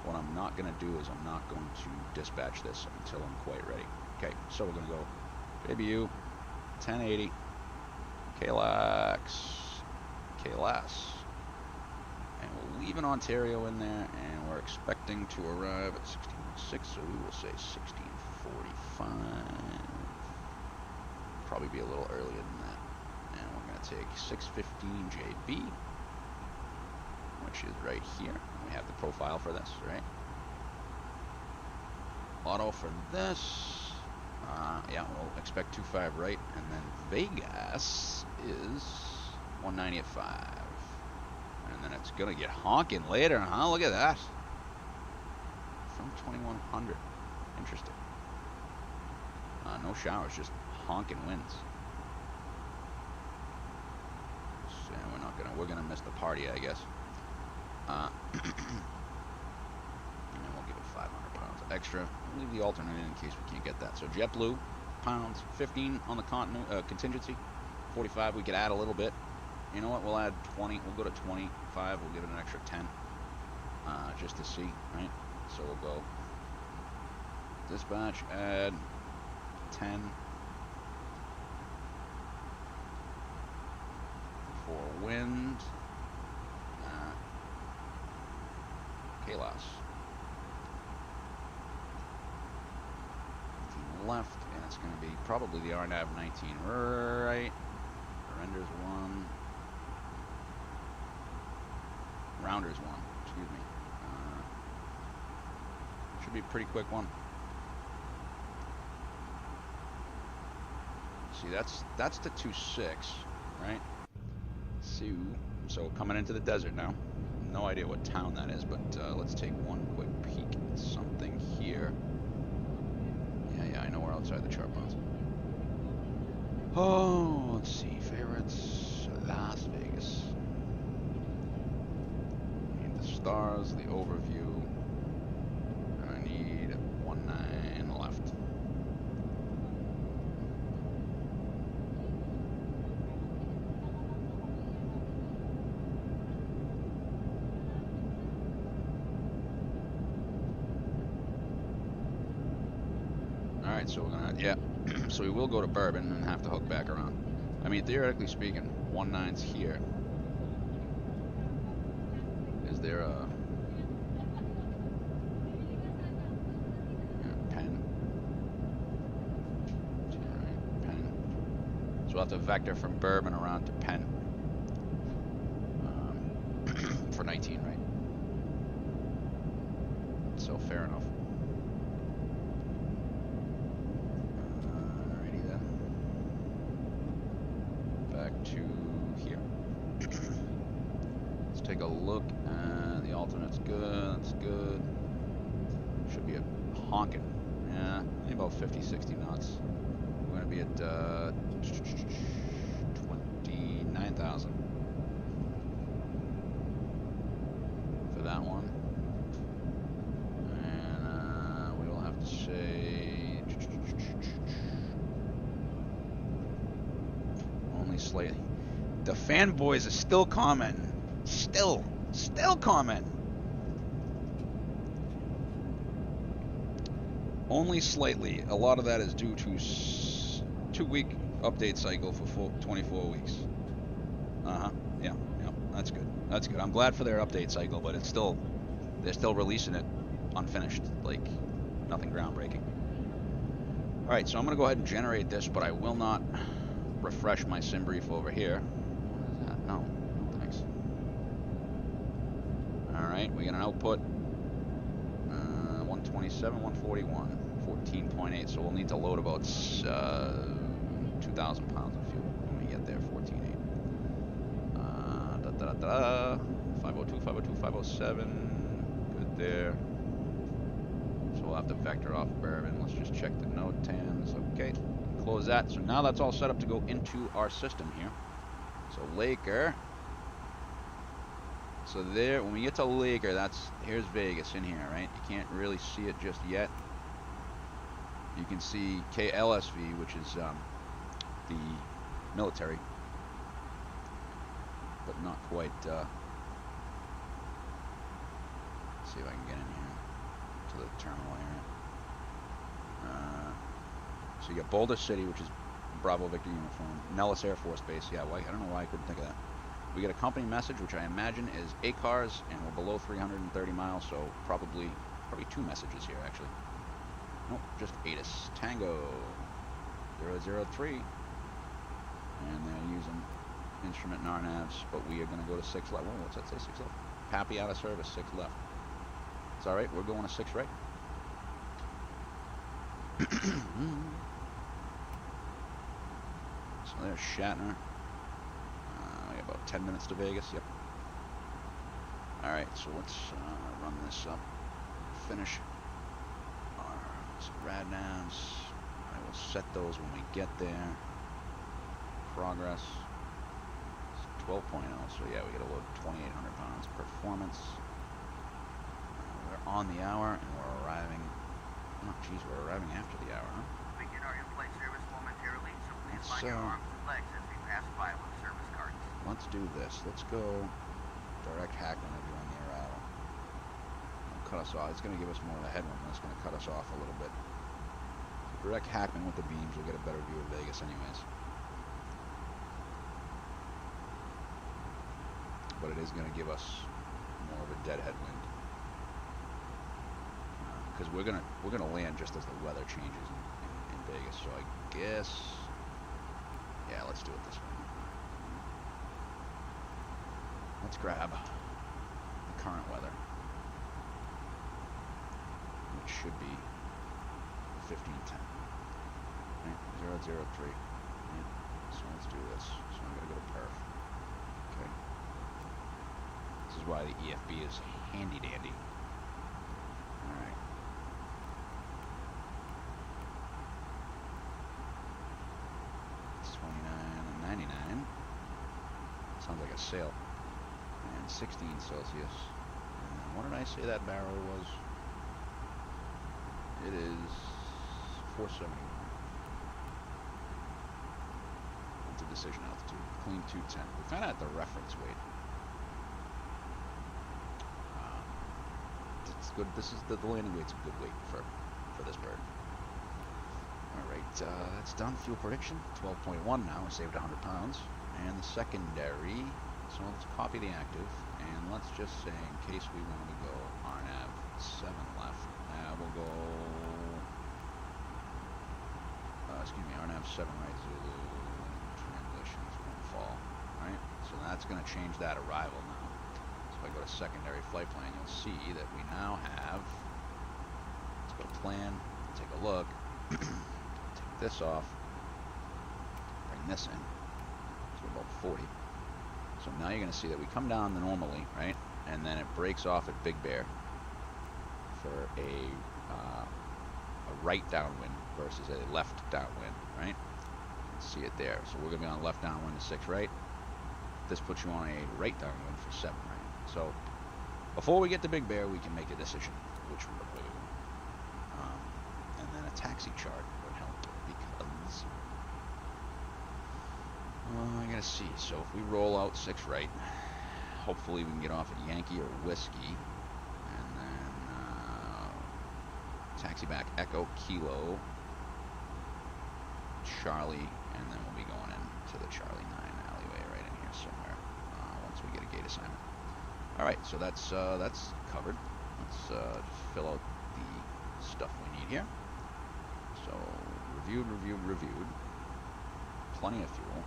What I'm not going to do is I'm not going to dispatch this until I'm quite ready. Okay, so we're going to go JBU 1080 KLAX-KLAS, and we'll leave an Ontario in there, and we're expecting to arrive at 1606, so we will say 1645. Probably be a little earlier than that. And we're going to take 615JB, which is right here. We have the profile for this, right? Auto for this. Yeah, we'll expect 25 right, and then Vegas is 190 at 5. And then it's gonna get honking later, huh? Look at that. From 2100. Interesting. No showers, just honking winds. So we're gonna miss the party, I guess. And then we'll give it 500 pounds extra. We'll leave the alternate in case we can't get that. So JetBlue, pounds, 15 on the contingency, 45. We could add a little bit. You know what? We'll add 20. We'll go to 25. We'll give it an extra 10, just to see, right? So we'll go dispatch, add 10 for wind. KLAS. Left, and it's going to be probably the RNAV 19 right. Renders 1. Rounders 1, excuse me. Should be a pretty quick one. see, that's the 26, right? So coming into the desert now. No idea what town that is, but let's take one quick peek at something here. Yeah, I know we're outside the chart box. Oh, let's see, favorites, Las Vegas. Need the stars, the overview. I need 19 left. Alright, so we're gonna, yeah, so we will go to Bourbon and have to hook back around. I mean, theoretically speaking, 19's here. Is there a Penn? Alright, Penn. So we'll have to vector from Bourbon around to Penn. For 19, right? So fair enough. To here. Let's take a look. The alternate's good. That's good. Should be a honking. Yeah, maybe about 50, 60 knots. We're going to be at 29,000 for that one. And we will have to say only slightly. The fanboys are still commenting. Still commenting. Only slightly. A lot of that is due to 2-week update cycle for 24 weeks. Yeah. That's good. That's good. I'm glad for their update cycle, but it's still, they're still releasing it unfinished. Like, nothing groundbreaking. All right, so I'm gonna go ahead and generate this, but I will not refresh my sim brief over here. What is that? No, thanks. Alright, we got an output 127, 141, 14.8, so we'll need to load about 2,000 pounds of fuel when we get there. 14.8. 502, 502, 507. Good there. So we'll have to vector off Bourbon. Let's just check the node TAMs. Okay. Close that. So now that's all set up to go into our system here. So Laker. So there, when we get to Laker, here's Vegas in here, right? You can't really see it just yet. You can see KLSV, which is the military, but not quite. Let's see if I can get in here to the terminal area. So you got Boulder City, which is Bravo Victor uniform. Nellis Air Force Base. Yeah, I don't know why I couldn't think of that. We get a company message, which I imagine is 8 cars, and we're below 330 miles, so probably 2 messages here, actually. Nope, just ATIS. Tango 003. And they're using instrument NARNAVs, but we are going to go to 6 left. Whoa, what's that say, 6 left? Pappy out of service, 6 left. It's alright, we're going to 6 right. So there's Shatner. We got about 10 minutes to Vegas. Yep. Alright, so let's run this up. Finish our radnavs. I will set those when we get there. Progress. It's 12.0, so yeah, we got to load 2,800 pounds. Performance. We're on the hour, and we're arriving. Oh, geez, we're arriving after the hour, huh? Begin our in-flight service momentarily, so please find your arms and legs as we pass by with service cards. Let's do this. Let's go direct hack whenever you're on the arrival. It'll cut us off. It's going to give us more of a headwind. That's going to cut us off a little bit. So direct hackman with the beams, we'll get a better view of Vegas anyways. But it is going to give us more of a dead headwind. Because we're gonna land just as the weather changes in Vegas. So I guess, yeah, let's do it this way. Let's grab the current weather, which should be 1510. Right, 003. So let's do this. So I'm going to go to perf. Okay. This is why the EFB is handy dandy. Alright. It's 29.99. Sounds like a sale. And 16 Celsius. And what did I say that barrel was? It is 471. What's the decision altitude? Clean 210. We found out the reference weight. It's good. This is the landing weight's a good weight for this bird. All right, that's done. Fuel prediction 12.1 now. We saved 100 pounds. And the secondary. So let's copy the active, and let's just say in case we want to go RNAV 7 left. We'll go. Excuse me, RNAV 7 right Zulu. Transitions won't fall. Right. So that's going to change that arrival now. If I go to secondary flight plan, you'll see that we now have, let's go to plan, take a look, take this off, bring this in, so about 40. So now you're going to see that we come down normally, right, and then it breaks off at Big Bear for a right downwind versus a left downwind, right? See it there. So we're going to be on left downwind to 6 right. This puts you on a right downwind for 7 right. So before we get to Big Bear, we can make a decision which one to do. And then a taxi chart would help because I gotta see. So if we roll out 6 right, hopefully we can get off at Yankee or Whiskey, and then taxi back Echo Kilo Charlie, and then we'll be going into the Charlie 9 alleyway right in here somewhere once we get a gate assignment. All right, so that's covered. Let's just fill out the stuff we need here. So reviewed. Plenty of fuel.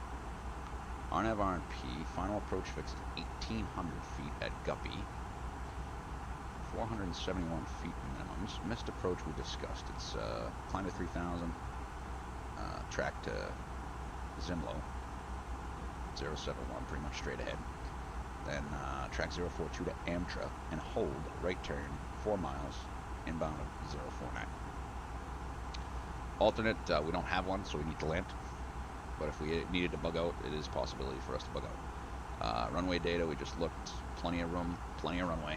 RNAV RNP. Final approach fix is 1,800 feet at Guppy. 471 feet minimums. Missed approach we discussed. It's climb to 3,000. Track to Zimlo. 071, pretty much straight ahead. Then track 042 to Amtra and hold right turn 4 miles inbound of 049. Alternate, we don't have one, so we need to land. But if we needed to bug out, it is a possibility for us to bug out. Runway data, we just looked. Plenty of room, plenty of runway.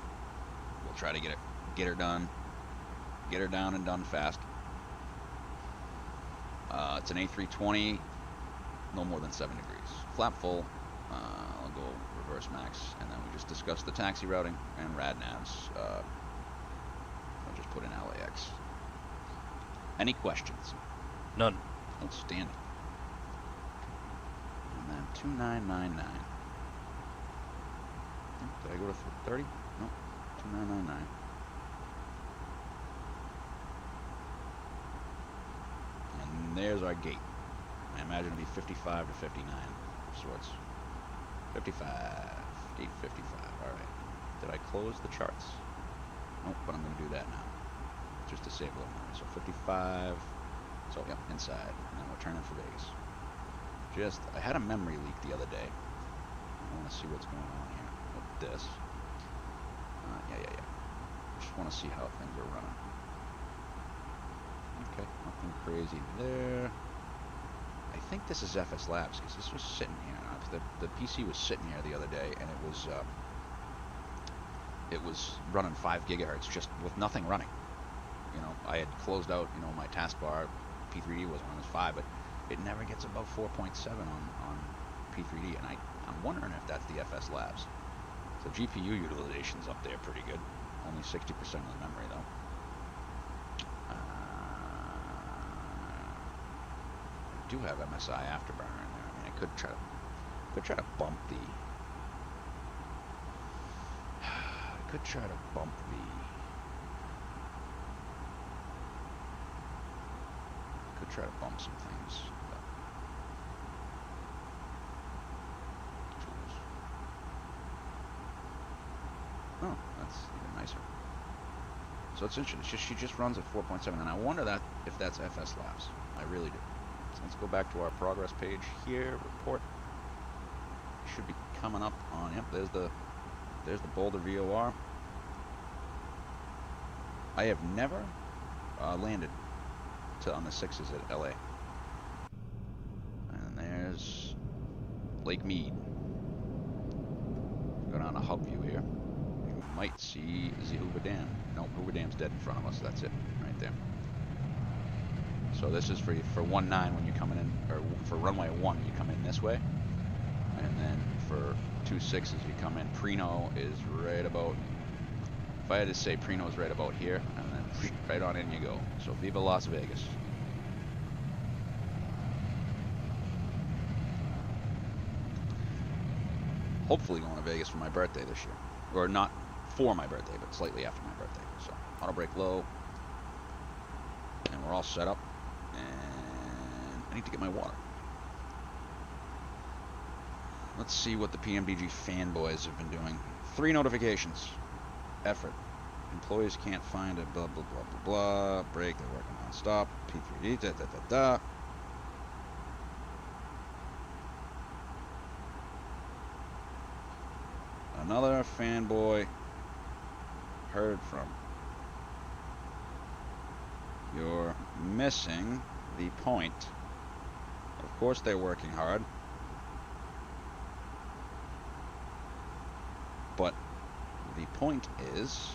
We'll try to get her done, get her down and done fast. It's an A320, no more than 7 degrees. Flap full. I'll go reverse max, and then we just discussed the taxi routing and rad navs. I'll just put in LAX. Any questions? None. Outstanding. And then 2999. Did I go to 30? No. 2999. And there's our gate. I imagine it'll be 55 to 59 of sorts. 55, 855. All right. Did I close the charts? Nope, but I'm going to do that now, just to save a little money. So 55. So yep, inside, and then we're turning for Vegas. I had a memory leak the other day. I want to see what's going on here with this. Yeah. Just want to see how things are running. Okay, nothing crazy there. I think this is FS Labs because this was sitting here. The PC was sitting here the other day, and it was running 5 gigahertz just with nothing running. You know, I had closed out, my taskbar. P3D was on as 5, but it never gets above 4.7 on P3D, and I'm wondering if that's the FS Labs. So GPU utilization's up there pretty good. Only 60% of the memory though. I do have MSI Afterburner in there. I mean, I could try to bump the. Try to bump some things. Tools. Oh, that's even nicer. So it's interesting. She just runs at 4.7, and I wonder if that's FS Labs. I really do. So let's go back to our progress page here. Report should be coming up on. Yep, there's the Boulder VOR. I have never landed on the 6s at LA. And there's Lake Mead. Go down to hub view here. You might see the Hoover Dam. No, Hoover Dam's dead in front of us. That's it, right there. So this is for 19 when you're coming in, or for runway 1 you come in this way, and then for 26s you come in. Preno is right about. If I had to say, Preno is right about here, and then right on in you go. So Viva Las Vegas. Hopefully going to Vegas for my birthday this year. Or not for my birthday, but slightly after my birthday. So, auto brake low. And we're all set up. And I need to get my water. Let's see what the PMDG fanboys have been doing. 3 notifications. Effort. Employees can't find a blah, blah, blah, blah, blah. Break, they're working non-stop. P3D, da, da, da, da. Another fanboy heard from. You're missing the point. Of course they're working hard. But the point is,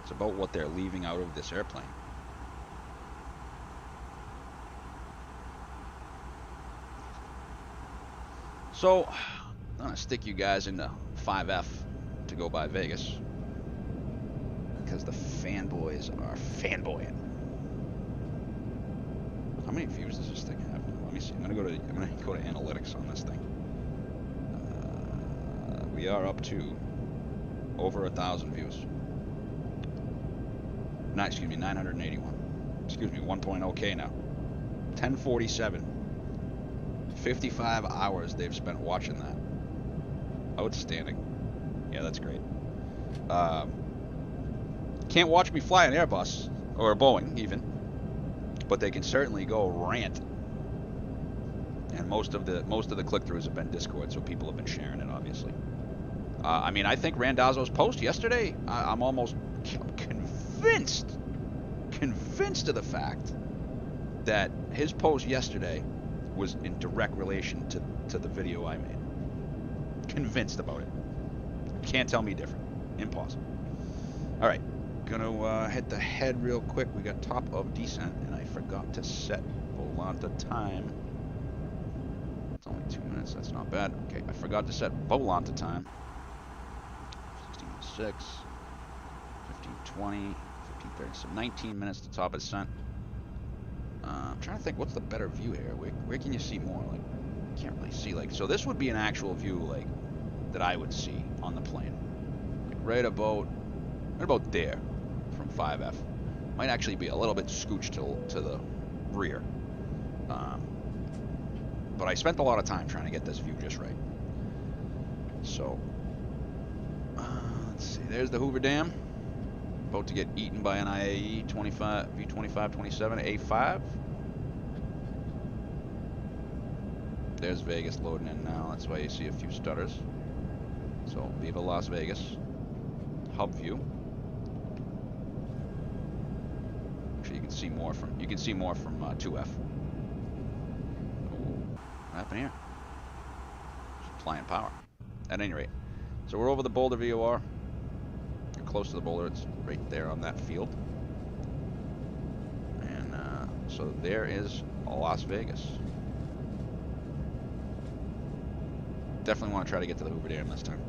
it's about what they're leaving out of this airplane. So, I'm going to stick you guys into 5F to go by Vegas. Because the fanboys are fanboying. How many views does this thing have? Let me see. I'm going to go to analytics on this thing. We are up to over 1,000 views. No, excuse me, 981. Excuse me, 1.0K now. 1047. 55 hours they've spent watching that. Outstanding. Yeah, that's great. Can't watch me fly an Airbus or a Boeing even, but they can certainly go rant. And most of the click-throughs have been Discord, so people have been sharing it, obviously. I mean, I think Randazzo's post yesterday, I'm almost convinced of the fact that his post yesterday was in direct relation to the video I made. Convinced about it. Can't tell me different. Impossible. Alright, gonna hit the head real quick. We got top of descent, and I forgot to set Volanta time. It's only 2 minutes, that's not bad. Okay, I forgot to set Volanta time. 16:06, 15:20, 15:30, so 19 minutes to top of descent. I'm trying to think, what's the better view here? Where can you see more? Like, can't really see. Like, so this would be an actual view, like, that I would see on the plane. Like, right about there from 5F. Might actually be a little bit scooched to the rear. But I spent a lot of time trying to get this view just right. So, let's see. There's the Hoover Dam. About to get eaten by an IAE V2527 A5. There's Vegas loading in now. That's why you see a few stutters. So Viva Las Vegas. Hub view. Actually, you can see more from 2F. What happened here? Just applying power. At any rate, so we're over the Boulder VOR. Close to the Boulder, it's right there on that field. And so there is Las Vegas. Definitely want to try to get to the Hoover Dam this time.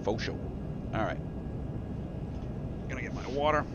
Faux show. Alright. Gonna get my water.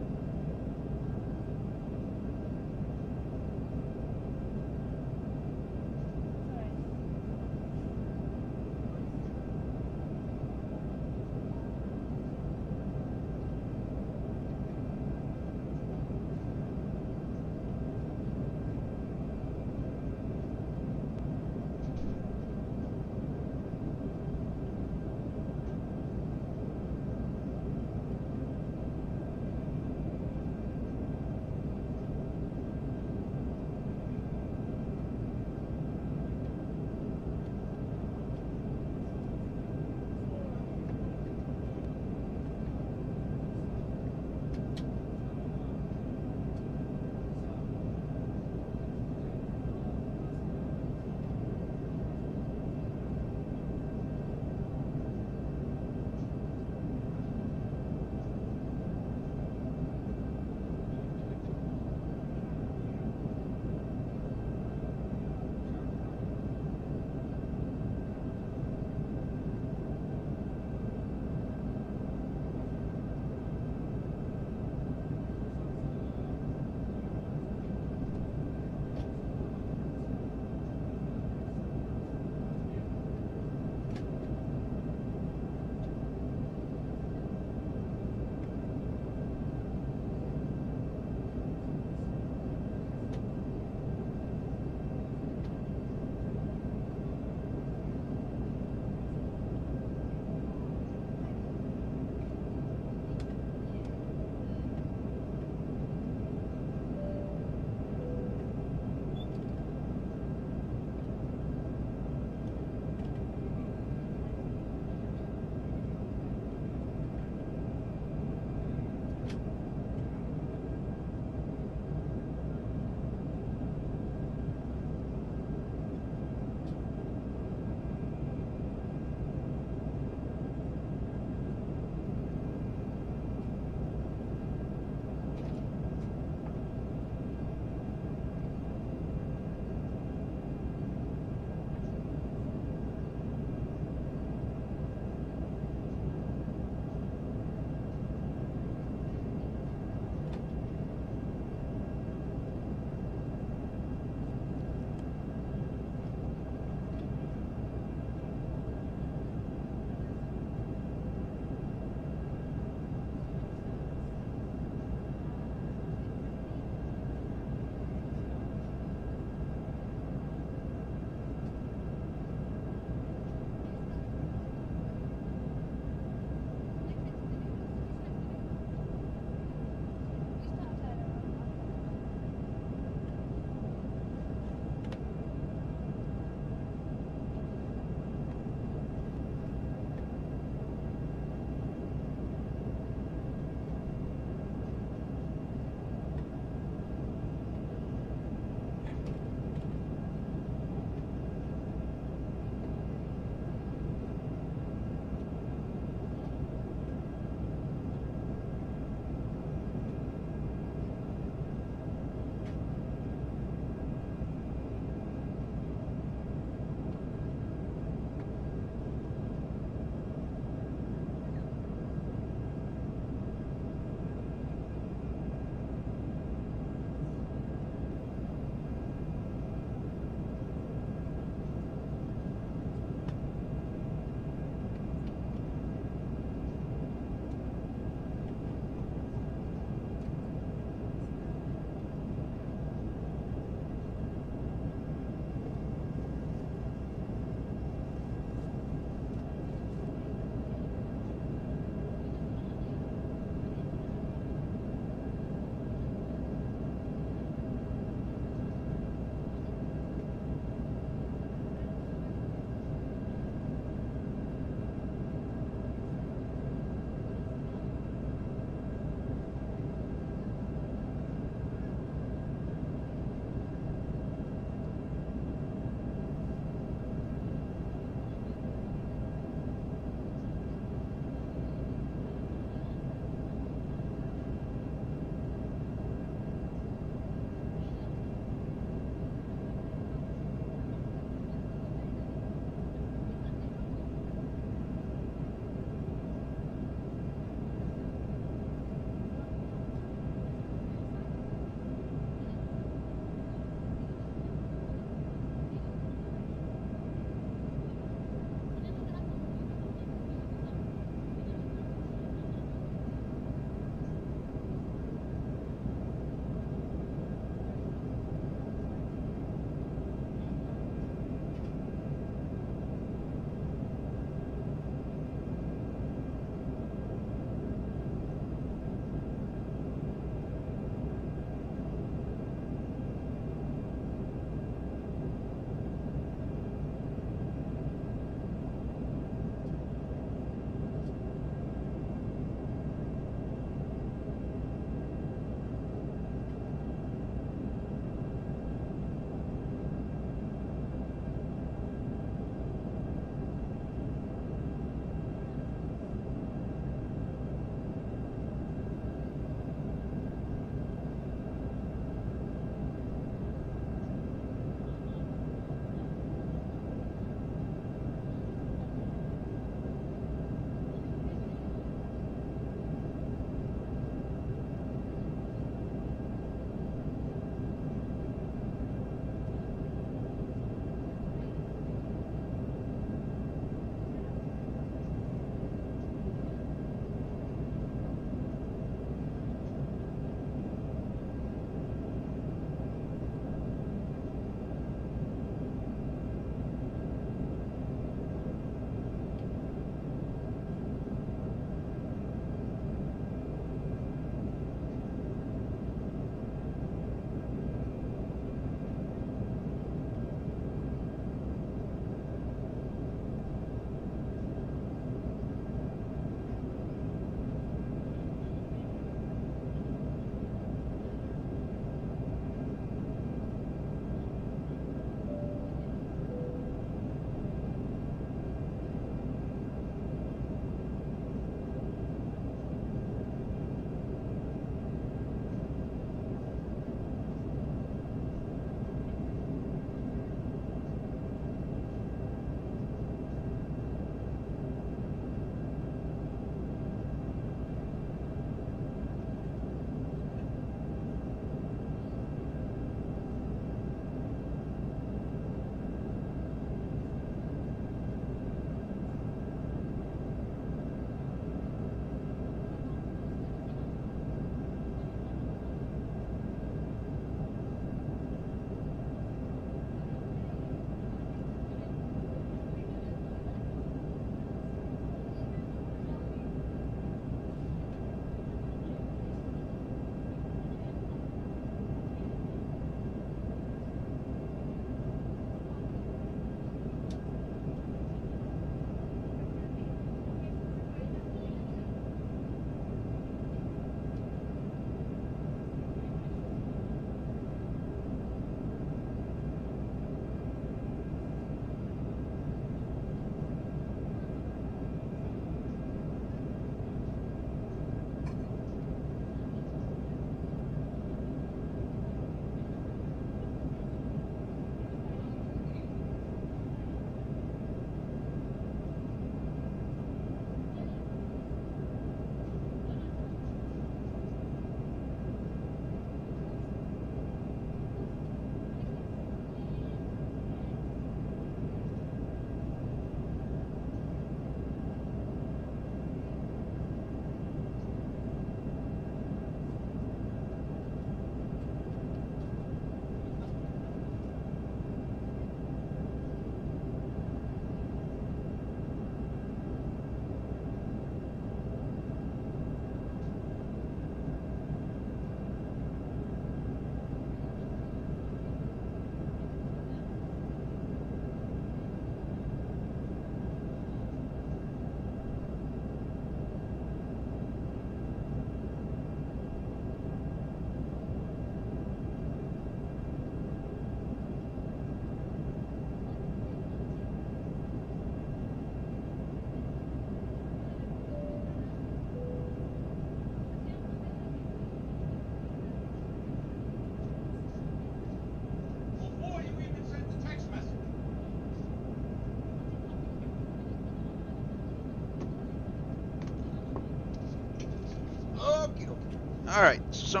All right, so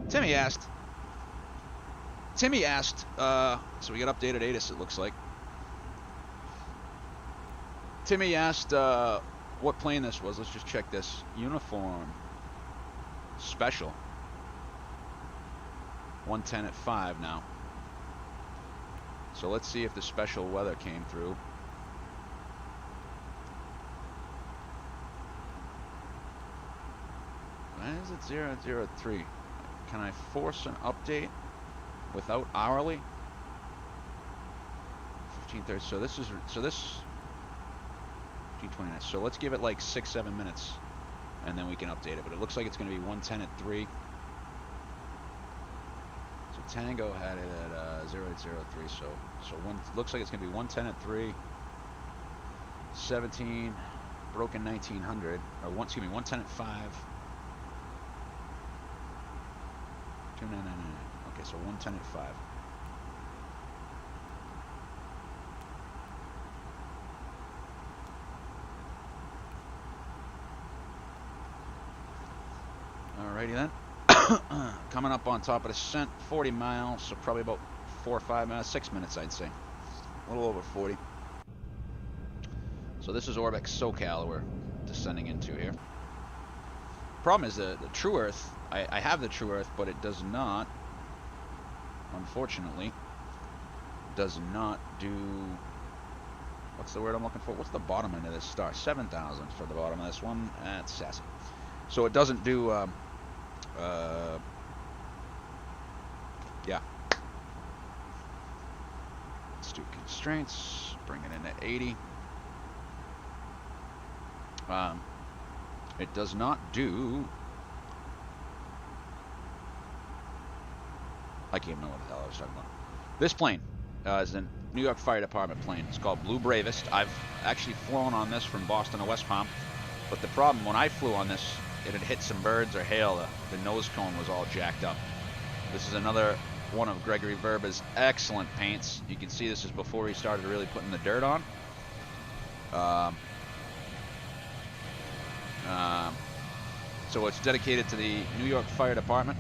Timmy asked, so we got updated ATIS, it looks like. Timmy asked what plane this was. Let's just check this. Uniform. Special. 110 at 5 now. So let's see if the special weather came through. Why is it 003? Can I force an update without hourly? 15:30. So this 15:29. So let's give it like 6-7 minutes, and then we can update it. But it looks like it's going to be 110 at 3. So Tango had it at 0803. So looks like it's going to be 110 at 3. 17 broken 1900 or 110 at 5. 2999. Okay, so 110 at 5. Alrighty then. Coming up on top of the descent, 40 miles, so probably about 4 or 5 minutes, 6 minutes I'd say. A little over 40. So this is Orbex SoCal we're descending into here. Problem is the True Earth, I have the True Earth, but it does not, unfortunately, does not do, what's the word I'm looking for? What's the bottom end of this star? 7,000 for the bottom of this one. That's sassy. So it doesn't do, yeah. Let's do constraints, bring it in at 80. It does not do, I can't even know what the hell I was talking about. This plane is a New York Fire Department plane. It's called Blue Bravest. I've actually flown on this from Boston to West Palm, but the problem when I flew on this, it had hit some birds or hail. The nose cone was all jacked up. This is another one of Gregory Verba's excellent paints. You can see this is before he started really putting the dirt on. So it's dedicated to the New York Fire Department.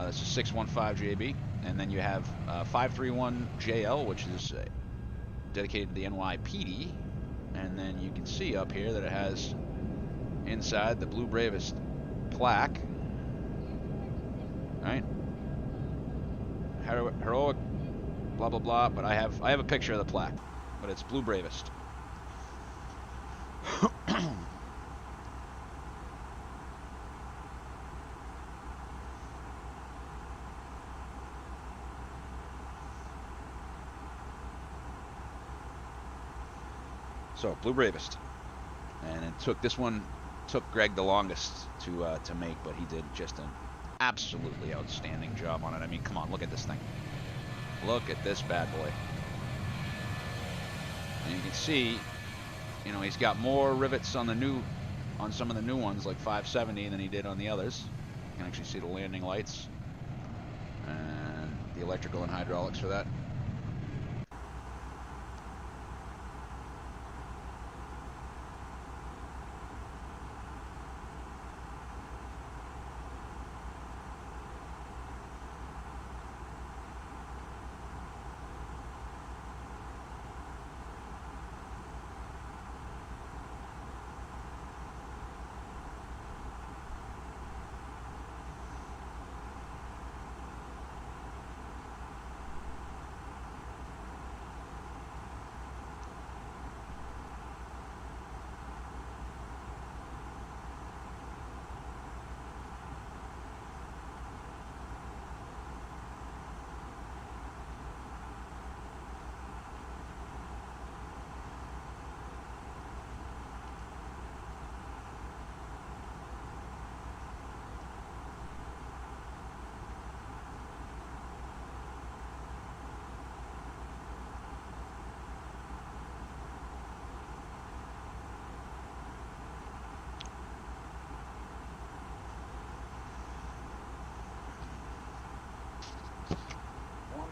This is 615JB, and then you have 531JL, which is dedicated to the NYPD, and then you can see up here that it has inside the Blue Bravest plaque, right? Heroic, blah blah blah. But I have a picture of the plaque, but it's Blue Bravest. So Blue Bravest, and it took Greg the longest to make, but he did just an absolutely outstanding job on it. I mean, come on, look at this thing. Look at this bad boy. And you can see, you know, he's got more rivets on some of the new ones, like 570, than he did on the others. You can actually see the landing lights and the electrical and hydraulics for that.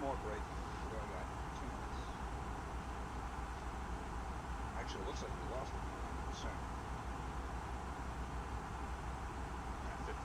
More break. We only got 2 minutes. Actually, it looks like we lost it 100%. Yeah,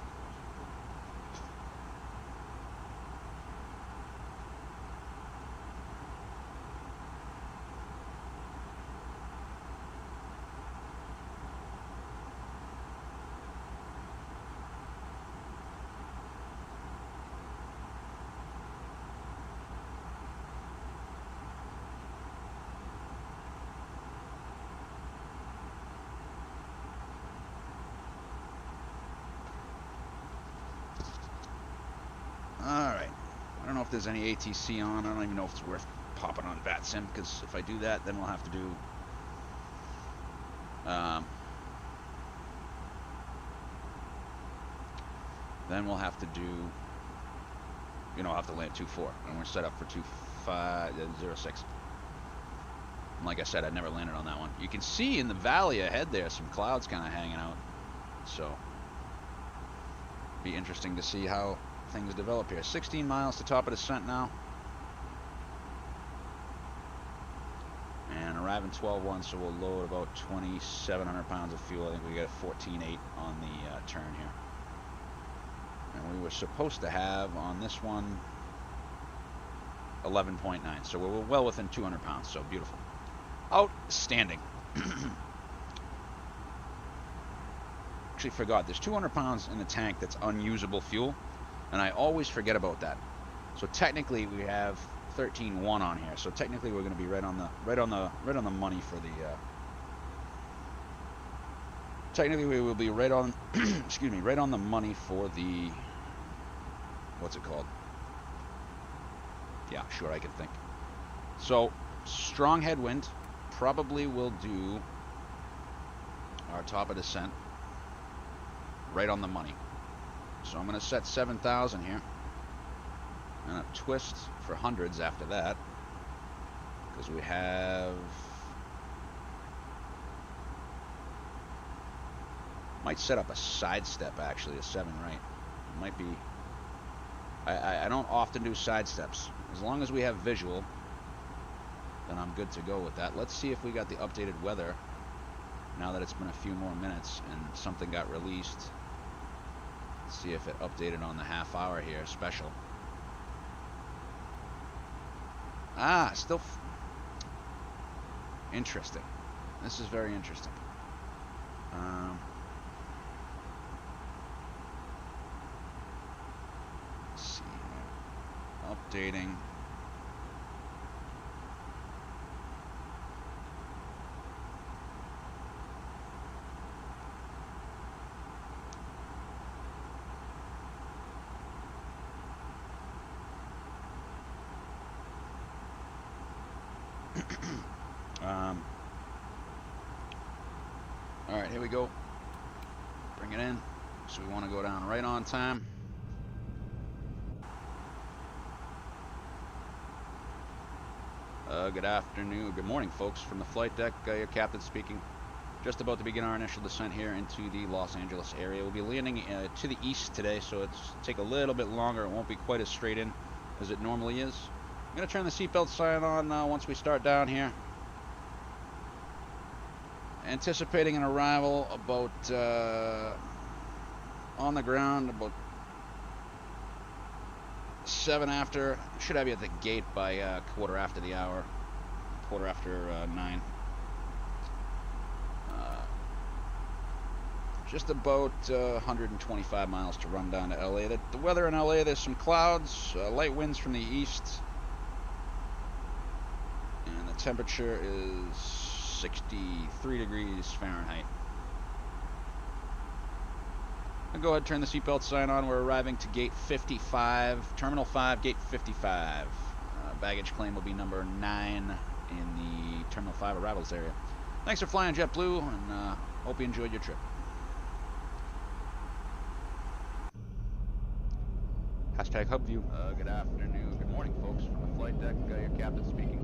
know if there's any ATC on. I don't even know if it's worth popping on VATSIM, because if I do that, then we'll have to do you know, I'll have to land 2-4, and we're set up for 2506. And like I said, I'd never landed on that one. You can see in the valley ahead there some clouds kind of hanging out, so be interesting to see how things develop here. 16 miles to top of descent now, and arriving 12-1, so we'll load about 2,700 pounds of fuel. I think we got a 14.8 on the turn here. And we were supposed to have on this one 11.9, so we're well within 200 pounds, so beautiful. Outstanding. Actually forgot, there's 200 pounds in the tank that's unusable fuel, and I always forget about that. So technically we have 13.1 on here, so technically we're going to be right on the money for the technically we will be right on excuse me, right on the money for the, what's it called? Yeah, sure, I can think. So strong headwind probably will do our top of descent right on the money. So I'm going to set 7,000 here and a twist for hundreds after that, because we have, might set up a side step, actually, a 7 right. It might be, I don't often do side steps. As long as we have visual, then I'm good to go with that. Let's see if we got the updated weather now that it's been a few more minutes and something got released. Let's see if it updated on the half hour here, special. Ah, still interesting. This is very interesting. Let's see here. Updating. All right, here we go. Bring it in. So we want to go down right on time. Good afternoon, good morning, folks, from the flight deck. Your captain speaking. Just about to begin our initial descent here into the Los Angeles area. We'll be landing to the east today, so it's take a little bit longer. It won't be quite as straight in as it normally is. I'm going to turn the seatbelt sign on once we start down here. Anticipating an arrival about on the ground about 7 after. Should have you at the gate by quarter after the hour, quarter after 9. Just about 125 miles to run down to LA. The weather in LA, there's some clouds, light winds from the east, and the temperature is 63 degrees Fahrenheit. I'll go ahead and turn the seatbelt sign on. We're arriving to gate 55, Terminal 5, gate 55. Baggage claim will be number 9 in the Terminal 5 arrivals area. Thanks for flying JetBlue, and hope you enjoyed your trip. Hashtag HubView. Good afternoon, good morning, folks, from the flight deck. Your captain speaking.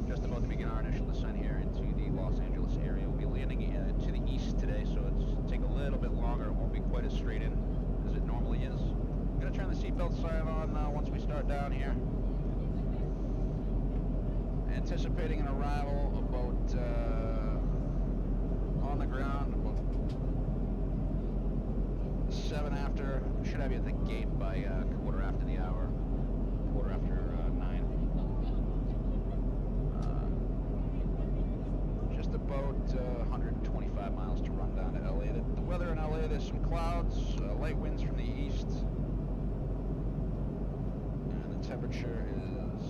Just about to begin our initial descent here into the Los Angeles area. We'll be landing to the east today, so it's take a little bit longer. It won't be quite as straight in as it normally is. I'm going to turn the seatbelt sign on once we start down here. Anticipating an arrival about on the ground about 7 after. Should have you at the gate by quarter after the hour, quarter after 9. Just about 125 miles to run down to LA. The weather in LA, there's some clouds, light winds from the east, and the temperature is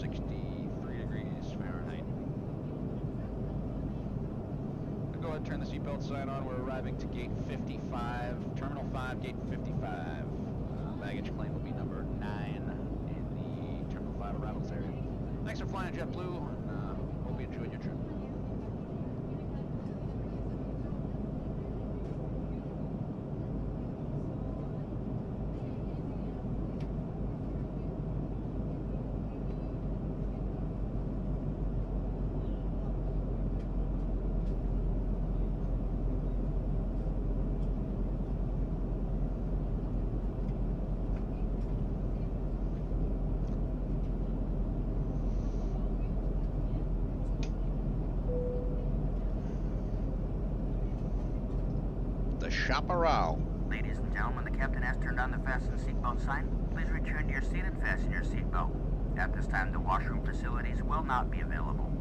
63 degrees Fahrenheit. I'll go ahead and turn the seatbelt sign on. We're arriving to gate 55, Terminal 5, gate 55. Baggage claim will be number 9 in flying JetBlue, and hope you enjoyed your trip. Chaparral. Ladies and gentlemen, the captain has turned on the fasten seatbelt sign. Please return to your seat and fasten your seatbelt. At this time, the washroom facilities will not be available.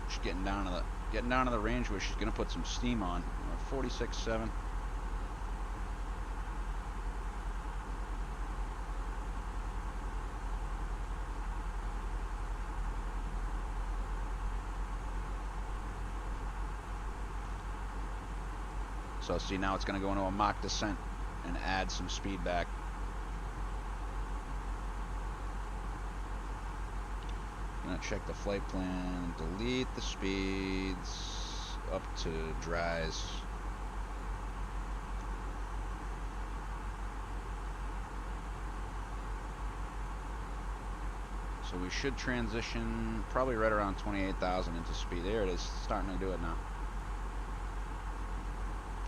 She's getting down to the range where she's gonna put some steam on. 46.7. So see, now it's going to go into a mock descent and add some speed back. I'm going to check the flight plan, delete the speeds up to dries. So we should transition probably right around 28,000 into speed. There it is, starting to do it now.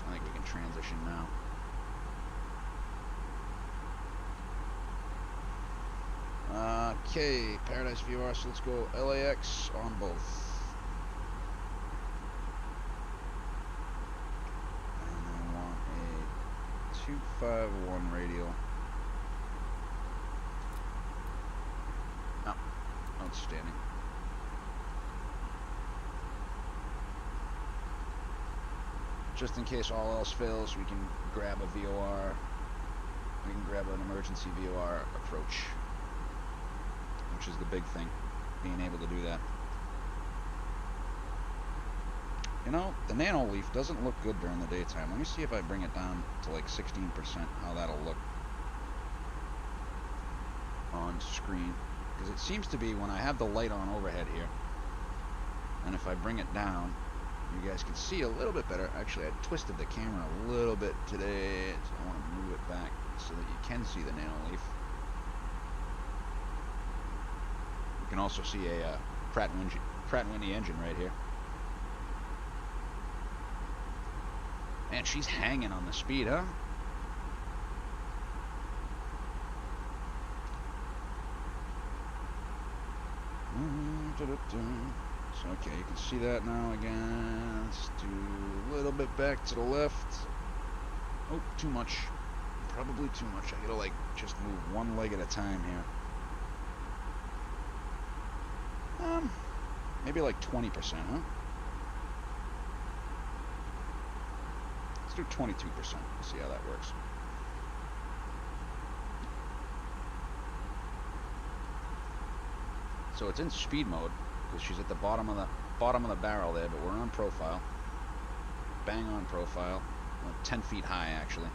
I think we can transition now. Okay, Paradise VR, so let's go LAX on both. And I want a 251 radial. Oh, outstanding. Just in case all else fails, we can grab a VOR. We can grab an emergency VOR approach, which is the big thing, being able to do that. You know, the nano leaf doesn't look good during the daytime. Let me see if I bring it down to like 16%, how that'll look on screen. Because it seems to be when I have the light on overhead here, and if I bring it down, you guys can see a little bit better. Actually, I twisted the camera a little bit today, so I want to move it back so that you can see the nano leaf. You can also see a Pratt & Whitney engine right here. Man, she's hanging on the speed, huh? So, okay, you can see that now again. Let's do a little bit back to the left. Oh, too much. Probably too much. I gotta, like, just move one leg at a time here. Maybe like 20%, huh? Let's do 22%. See how that works. So it's in speed mode because she's at the bottom of the barrel there, but we're on profile. Bang on profile. 10 feet high actually.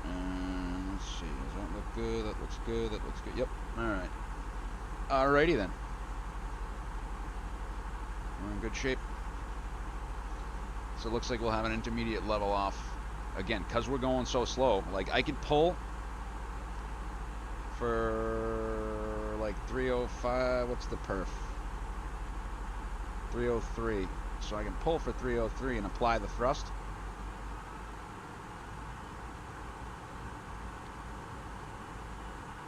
And let's see. Does that look good? That looks good. That looks good. Yep. All right. Alrighty then. We're in good shape. So it looks like we'll have an intermediate level off. Again, because we're going so slow, like I could pull for like 305, what's the perf? 303. So I can pull for 303 and apply the thrust.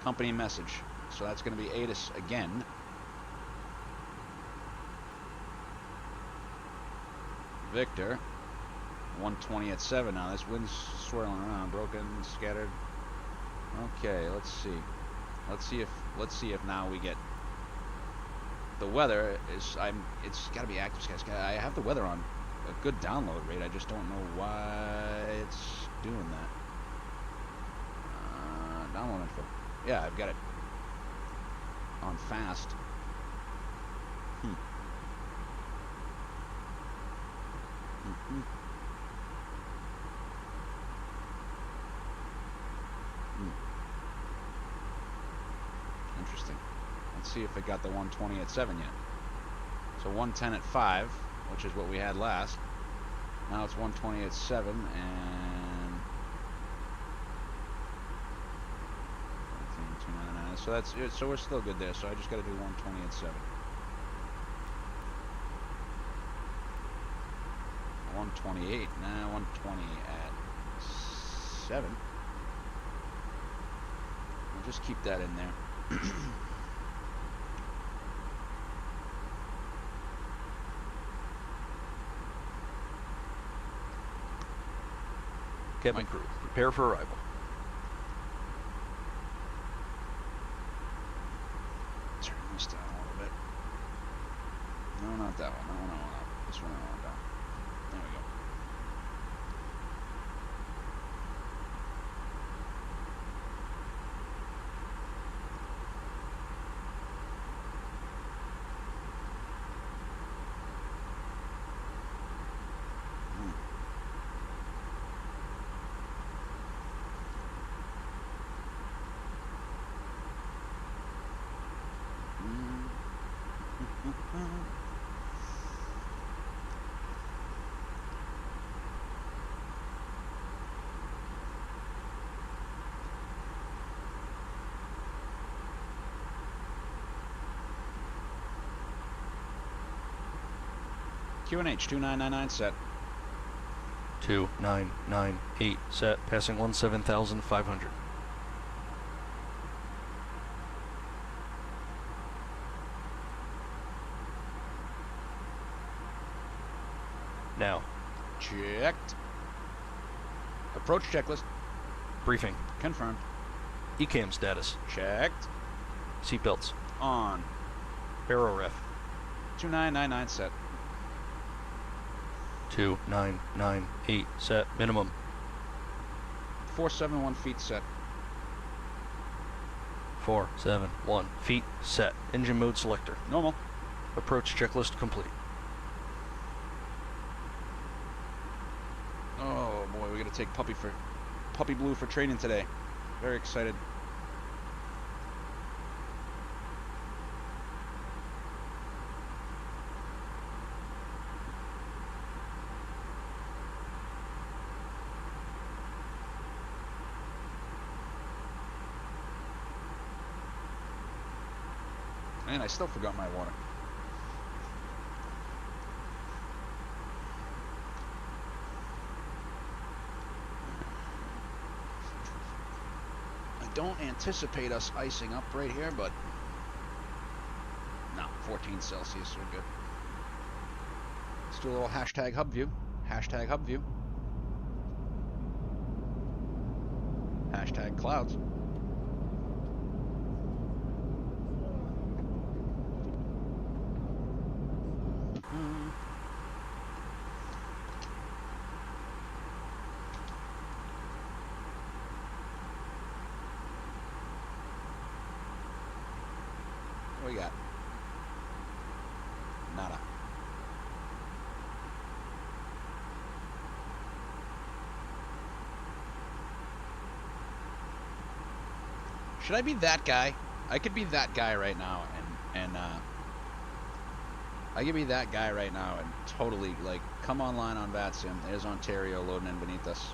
Company message. So that's going to be ATIS again. Victor. 120 at 7 now. This wind's swirling around, broken, scattered. Okay, let's see. Let's see if now we get the weather is it's got to be active skies. I have the weather on a good download rate. I just don't know why it's doing that. Download info. Yeah, I've got it on fast. Mm-hmm. Interesting. Let's see if it got the 120 at 7 yet. So 110 at 5, which is what we had last. Now it's 120 at 7, and 299. So that's it. So we're still good there. So I just got to do 120 at 7. 128. Nah, 120 at 7. We'll just keep that in there. Cabin crew, prepare for arrival. Turn this down a little bit. No, not that one. No, this one I want down. There we go. QNH 2999 set. 2998 set, passing 17,500. Now. Checked. Approach checklist. Briefing. Confirmed. ECAM status. Checked. Seatbelts. On. Aero ref. 2999 set. 2998 set, minimum. 471 feet set. 471 feet set. Engine mode selector. Normal. Approach checklist complete. Oh boy, we gotta take Puppy Blue for training today. Very excited. Man, I still forgot my water. I don't anticipate us icing up right here, but no, 14 Celsius, we're good. Let's do a little hashtag hub view. Hashtag hub view. Hashtag clouds. What we got? Nada. Should I be that guy? I could be that guy right now, and I could be that guy right now and totally like come online on VATSIM. There's Ontario loading in beneath us.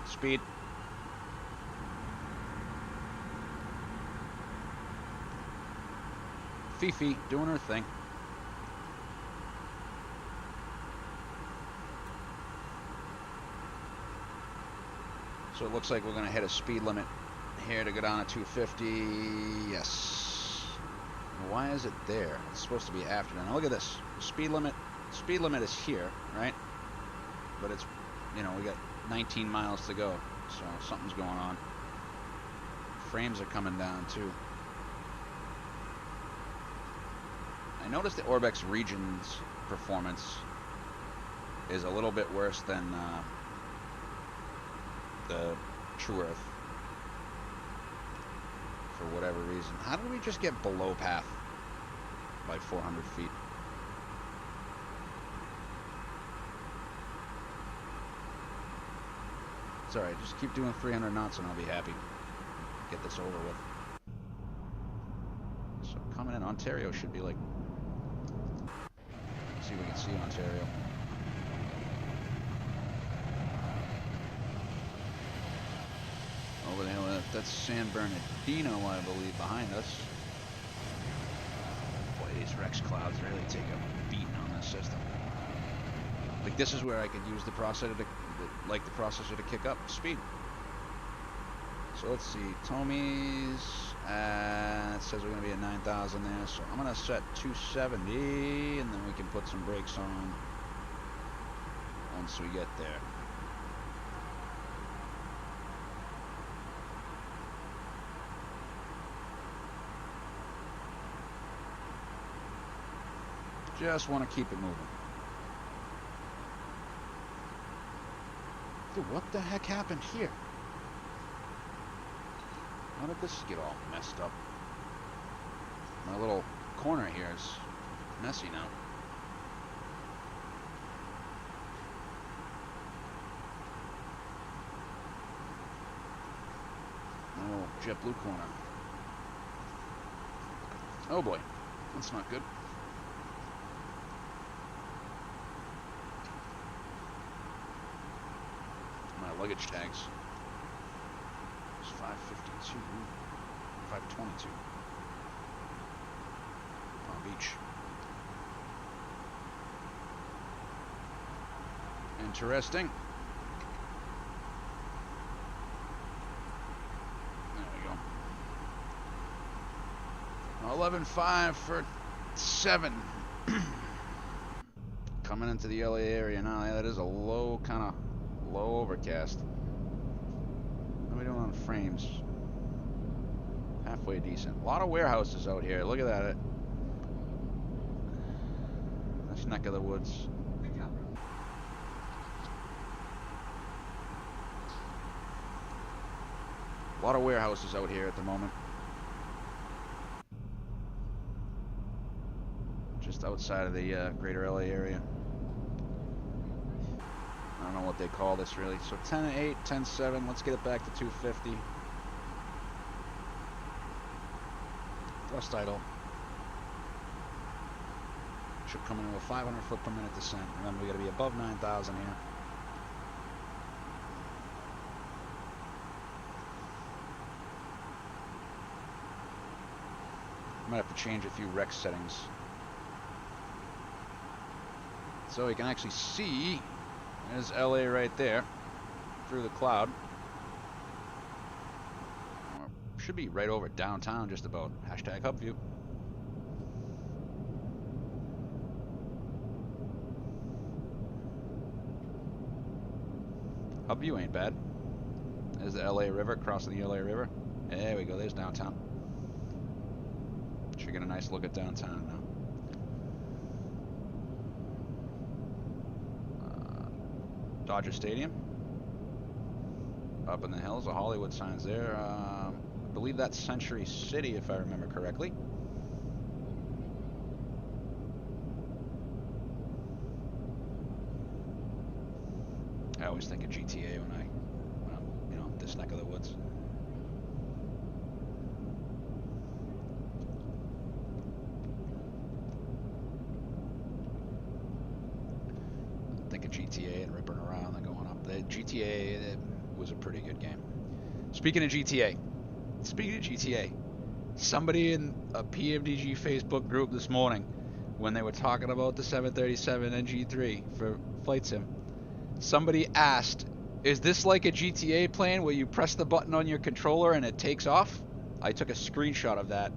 Speed. Fifi doing her thing. So it looks like we're going to hit a speed limit here to go down to 250. Yes. Why is it there? It's supposed to be after. Now look at this. Speed limit is here, right? But it's, you know, we got 19 miles to go, so something's going on. Frames are coming down too. I noticed the Orbex regions performance is a little bit worse than the True Earth. For whatever reason. How did we just get below path by 400 feet? It's alright, just keep doing 300 knots and I'll be happy. Get this over with. So coming in, Ontario should be like... Let's see if we can see Ontario. Over there, that's San Bernardino, I believe, behind us. Boy, these Rex clouds really take a beating on this system. Like, this is where I could use the processor to kick up speed. So let's see, Tomies, it says we're going to be at 9,000 there, so I'm going to set 270, and then we can put some brakes on once we get there. Just want to keep it moving. Dude, what the heck happened here? How did this get all messed up? My little corner here is messy now. Oh, JetBlue corner. Oh boy, that's not good. My luggage tags. It's 552, 522. Palm Beach. Interesting. There we go. 11.5 for 7. Coming into the LA area now. Yeah, that is a low, kind of low overcast. What are we doing on frames? Halfway decent. A lot of warehouses out here. Look at that. Nice neck of the woods. A lot of warehouses out here at the moment. Just outside of the greater LA area. I don't know what they call this really. So 10.8, 10.7. Let's get it back to 250. Thrust idle. Should come into a 500 foot per minute descent. Remember, we got to be above 9,000 here. Might have to change a few Rex settings. So you can actually see, there's LA right there, through the cloud. Or should be right over downtown, just about. Hashtag hub view. Hub view ain't bad. There's the LA River, crossing the LA River. There we go, there's downtown. Should get a nice look at downtown now. Dodger Stadium. Up in the hills, the Hollywood signs there. I believe that's Century City, if I remember correctly. I always think of GTA when I'm, you know, this neck of the woods. Think of GTA and ripping around and going up. The GTA, it was a pretty good game. Speaking of GTA, somebody in a PMDG Facebook group this morning, when they were talking about the 737 NG3 for Flight Sim, somebody asked, is this like a GTA plane where you press the button on your controller and it takes off? I took a screenshot of that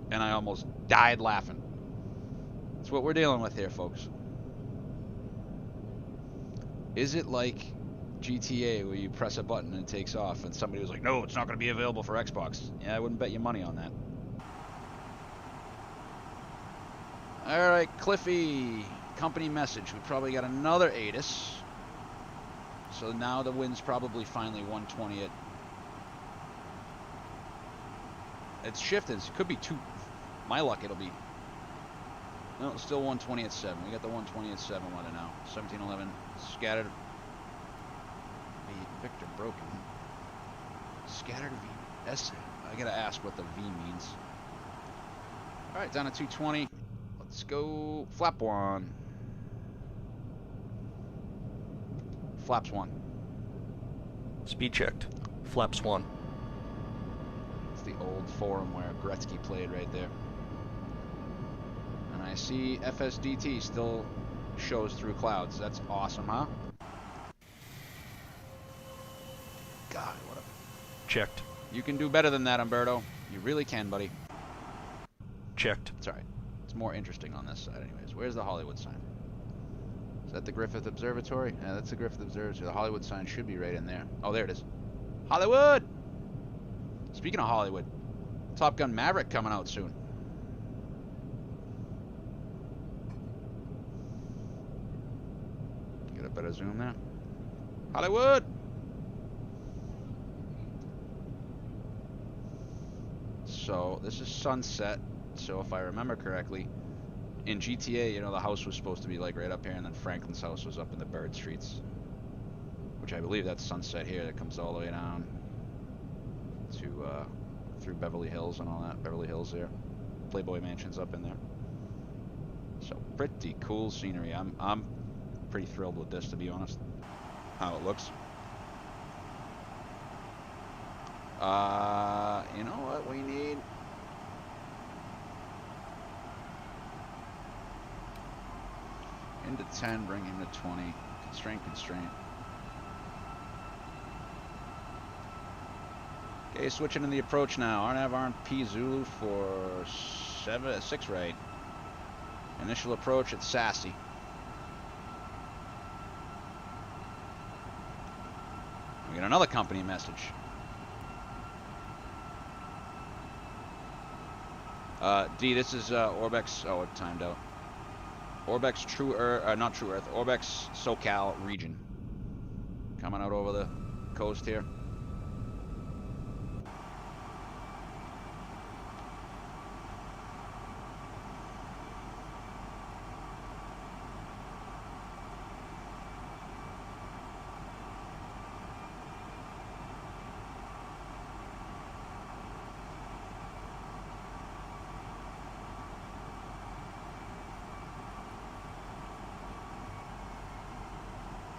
and I almost died laughing. That's what we're dealing with here, folks. Is it like GTA where you press a button and it takes off? And somebody was like, no, it's not going to be available for Xbox. Yeah, I wouldn't bet you money on that. Alright, Cliffy. company message. We probably got another ATIS. So now the wind's probably finally 120 at... It's shifted. It could be 2. My luck, it'll be... No, it's still 120 at 7. We got the 120 at 7 weather now. 1711. Scattered... Victor broken. Scattered V. S. I gotta ask what the V means. Alright, down at 220. Let's go. Flap 1. Flaps 1. Speed checked. Flaps 1. It's the old forum where Gretzky played right there. And I see FSDT still shows through clouds. That's awesome, huh? God, what a... Checked. You can do better than that, Umberto. You really can, buddy. Checked. It's alright. It's more interesting on this side anyways. Where's the Hollywood sign? Is that the Griffith Observatory? Yeah, that's the Griffith Observatory. The Hollywood sign should be right in there. Oh, there it is. Hollywood! Speaking of Hollywood, Top Gun Maverick coming out soon. Get a better zoom there. Hollywood! So, this is sunset. So, if I remember correctly, in GTA, you know, the house was supposed to be like right up here, and then Franklin's house was up in the Bird Streets. Which I believe that's sunset here. That comes all the way down to, through Beverly Hills and all that. Beverly Hills there. Playboy Mansion's up in there. So, pretty cool scenery. I'm pretty thrilled with this, to be honest. How it looks. You know what we need? Into 10, bring him to 20. Constraint. Okay, switching to the approach now. RNAV RNP Zulu for 6 right. Initial approach at Sassy. We got another company message. D, this is Orbex. Oh, it timed out. Orbex True Earth, not True Earth. Orbex SoCal region. Coming out over the coast here.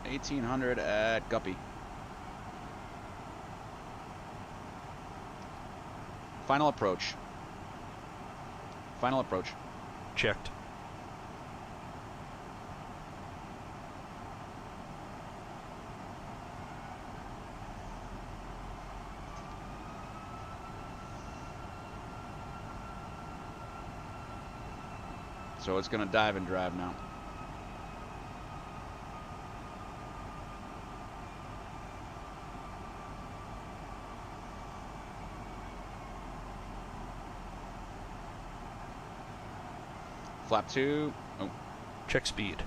$1,800 at Guppy. Final approach. Final approach. Checked. So it's going to dive and drive now. Flap 2. Oh. Check speed.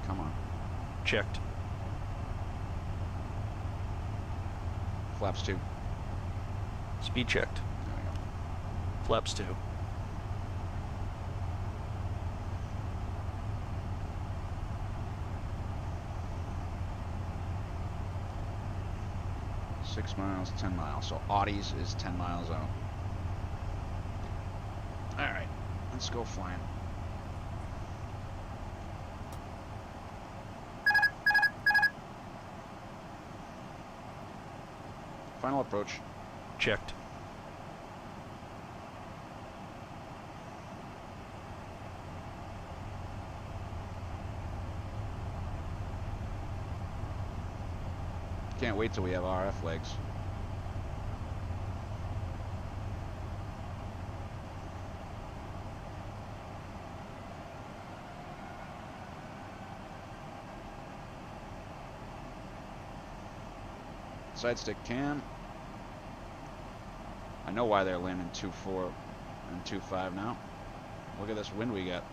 Come on. Checked. Flaps 2. Speed checked. There we go. Flaps 2. Six miles, 10 miles. So Audis is 10 miles out. Alright, let's go flying. Final approach. Checked. Can't wait till we have RF legs. Side stick cam. I know why they're landing 2.4 and 2.5 now. Look at this wind we got.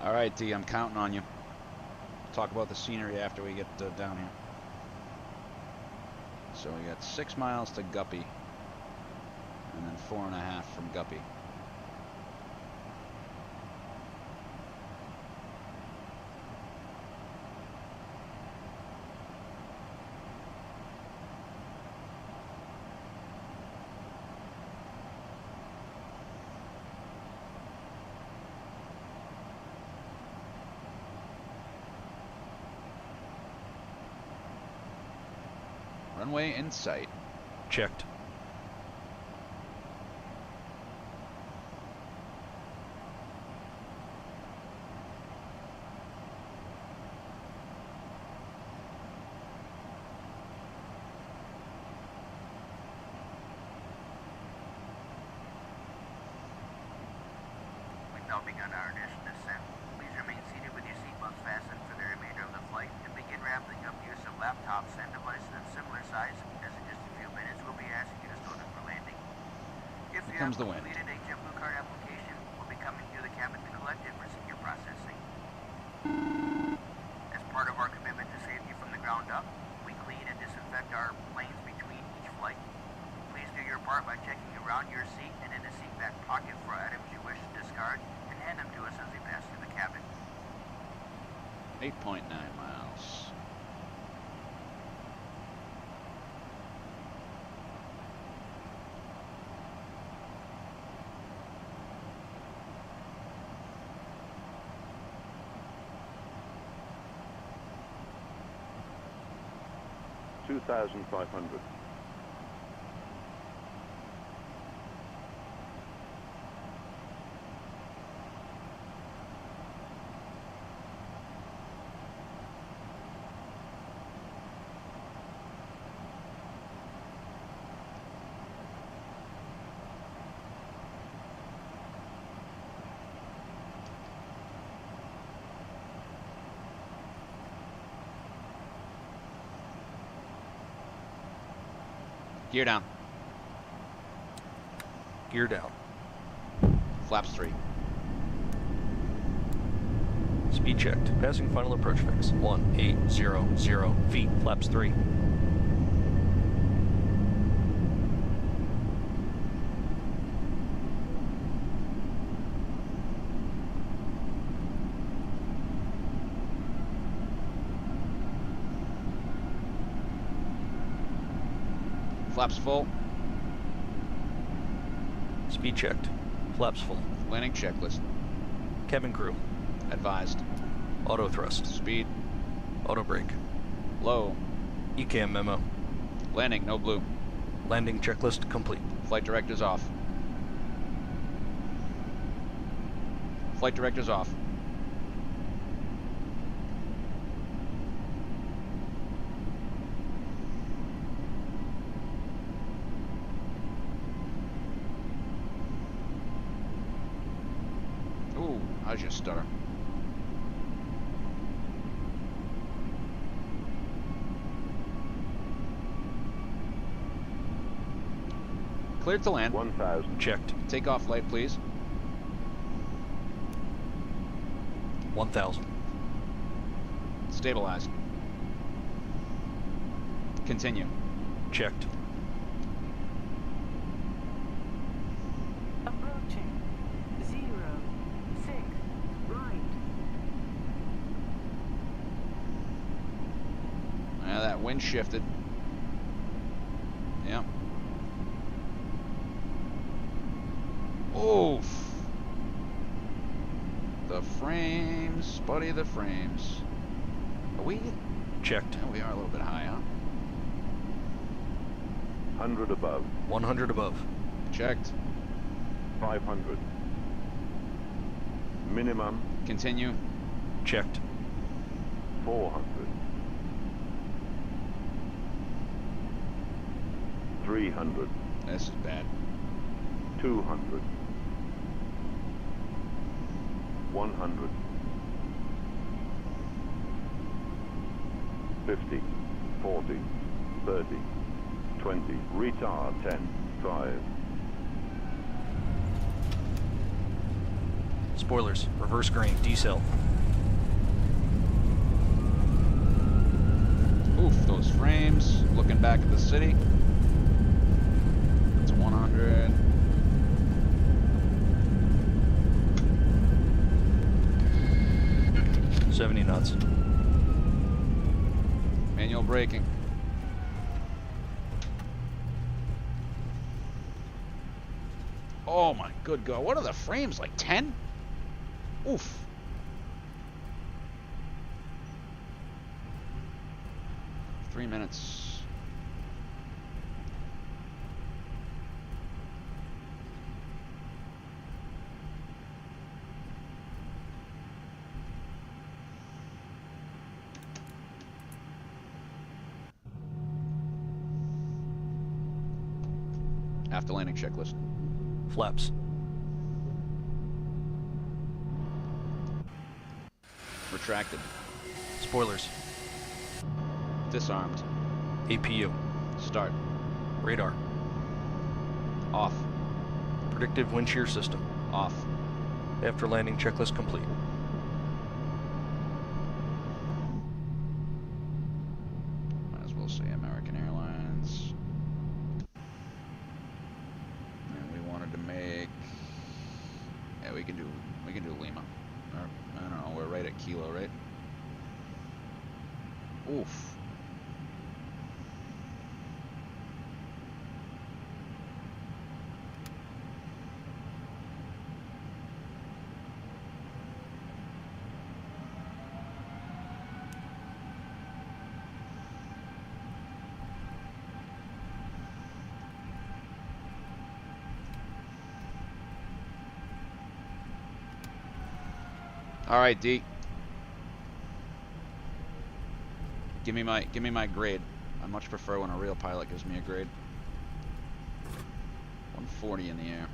All right, D, I'm counting on you. Talk about the scenery after we get down here. So we got 6 miles to Guppy, and then 4.5 from Guppy. Runway in sight. Checked. We've now begun our initial descent. Please remain seated with your seatbelts fastened for the remainder of the flight and begin ramping up use of laptops and devices of similar size, as in just a few minutes we'll be asking you to store them for landing. If you have completed a JetBlue card application, we'll be coming to the cabin to collect it for senior processing. As part of our commitment to safety from the ground up, we clean and disinfect our planes between each flight. Please do your part by checking around your seat and in the seat back pocket for items you wish to discard, and hand them to us as we pass through the cabin. 8.9 miles. $2,500. Gear down. Gear down. Flaps 3. Speed checked. Passing final approach fix. 1800 feet. Flaps 3. Flaps full. Speed checked. Flaps full. Landing checklist. Cabin crew. Advised. Auto thrust. Speed. Auto brake. Low. ECAM memo. Landing, no blue. Landing checklist complete. Flight directors off. Flight directors off. Ooh, how's your stutter? Cleared to land. 1,000. Checked. Takeoff light, please. 1000. Stabilized. Continue. Checked. Approaching 0, 6, Wind shifted. Yep. Oof. The frames, buddy, the frames. Are we? Checked. Yeah, we are a little bit high, huh? 100 above. 100 above. Checked. 500. Minimum. Continue. Checked. 400. 300. This is bad. 200. 100. 50. 40. 30. 20. Retard 10. 5. Spoilers. Reverse grain. Decel. Oof, those frames. Looking back at the city. It's 100. $70 knots. Manual braking. Oh my good God. What are the frames? Like 10? Oof. Three minutes. After landing checklist. Flaps. Retracted. Spoilers. Disarmed. APU. Start. Radar. Off. Predictive wind shear system. Off. After landing checklist complete. Might as well say American Airlines. And we wanted to make. Yeah, we can do Lima. Or, I don't know. We're right at Kilo, right? Oof. All right, D. Give me my grade. I much prefer when a real pilot gives me a grade. 140 in the air.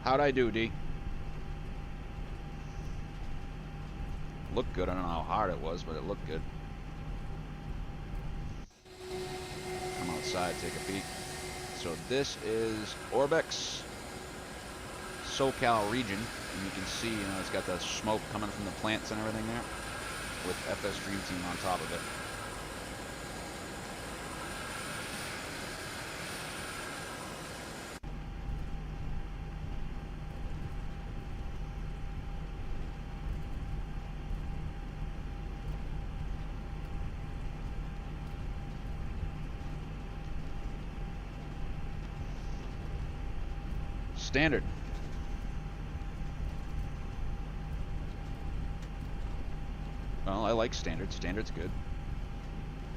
How'd I do, D? Looked good. I don't know how hard it was, but it looked good. Come outside, take a peek. So this is Orbex SoCal region, and you can see, it's got the smoke coming from the plants and everything there, with FS Dream Team on top of it. Standard. Well, I like standard. Standard's good.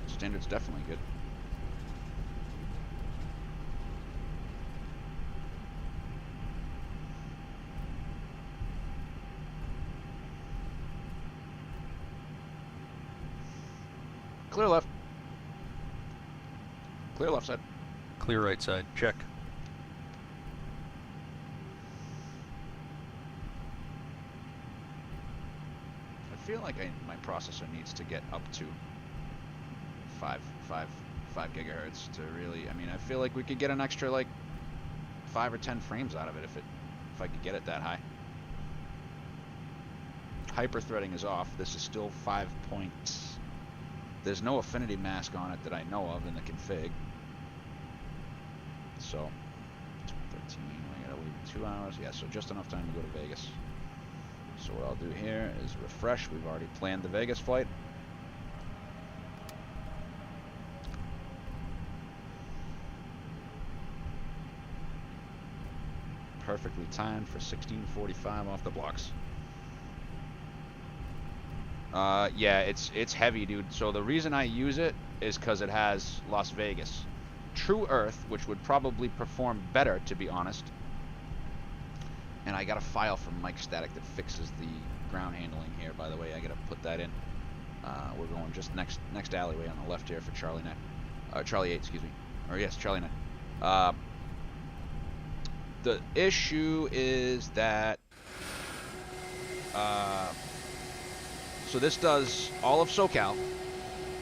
Standard's definitely good. Clear left. Clear left side. Clear right side. Check. I feel like my processor needs to get up to 5 gigahertz to really. I mean, I feel like we could get an extra like 5 or 10 frames out of it if I could get it that high. Hyper-threading is off. This is still 5 points. There's no affinity mask on it that I know of in the config. So 13. We gotta leave 2 hours. Yeah, so just enough time to go to Vegas. So what I'll do here is refresh. We've already planned the Vegas flight. Perfectly timed for 16:45 off the blocks. Yeah, it's heavy, dude. So the reason I use it is because it has Las Vegas. True Earth, which would probably perform better, to be honest. And I got a file from Mike Static that fixes the ground handling here, by the way. I gotta put that in. We're going just next alleyway on the left here for Charlie 9. Charlie 8, excuse me. Or yes, Charlie 9. The issue is that so this does all of SoCal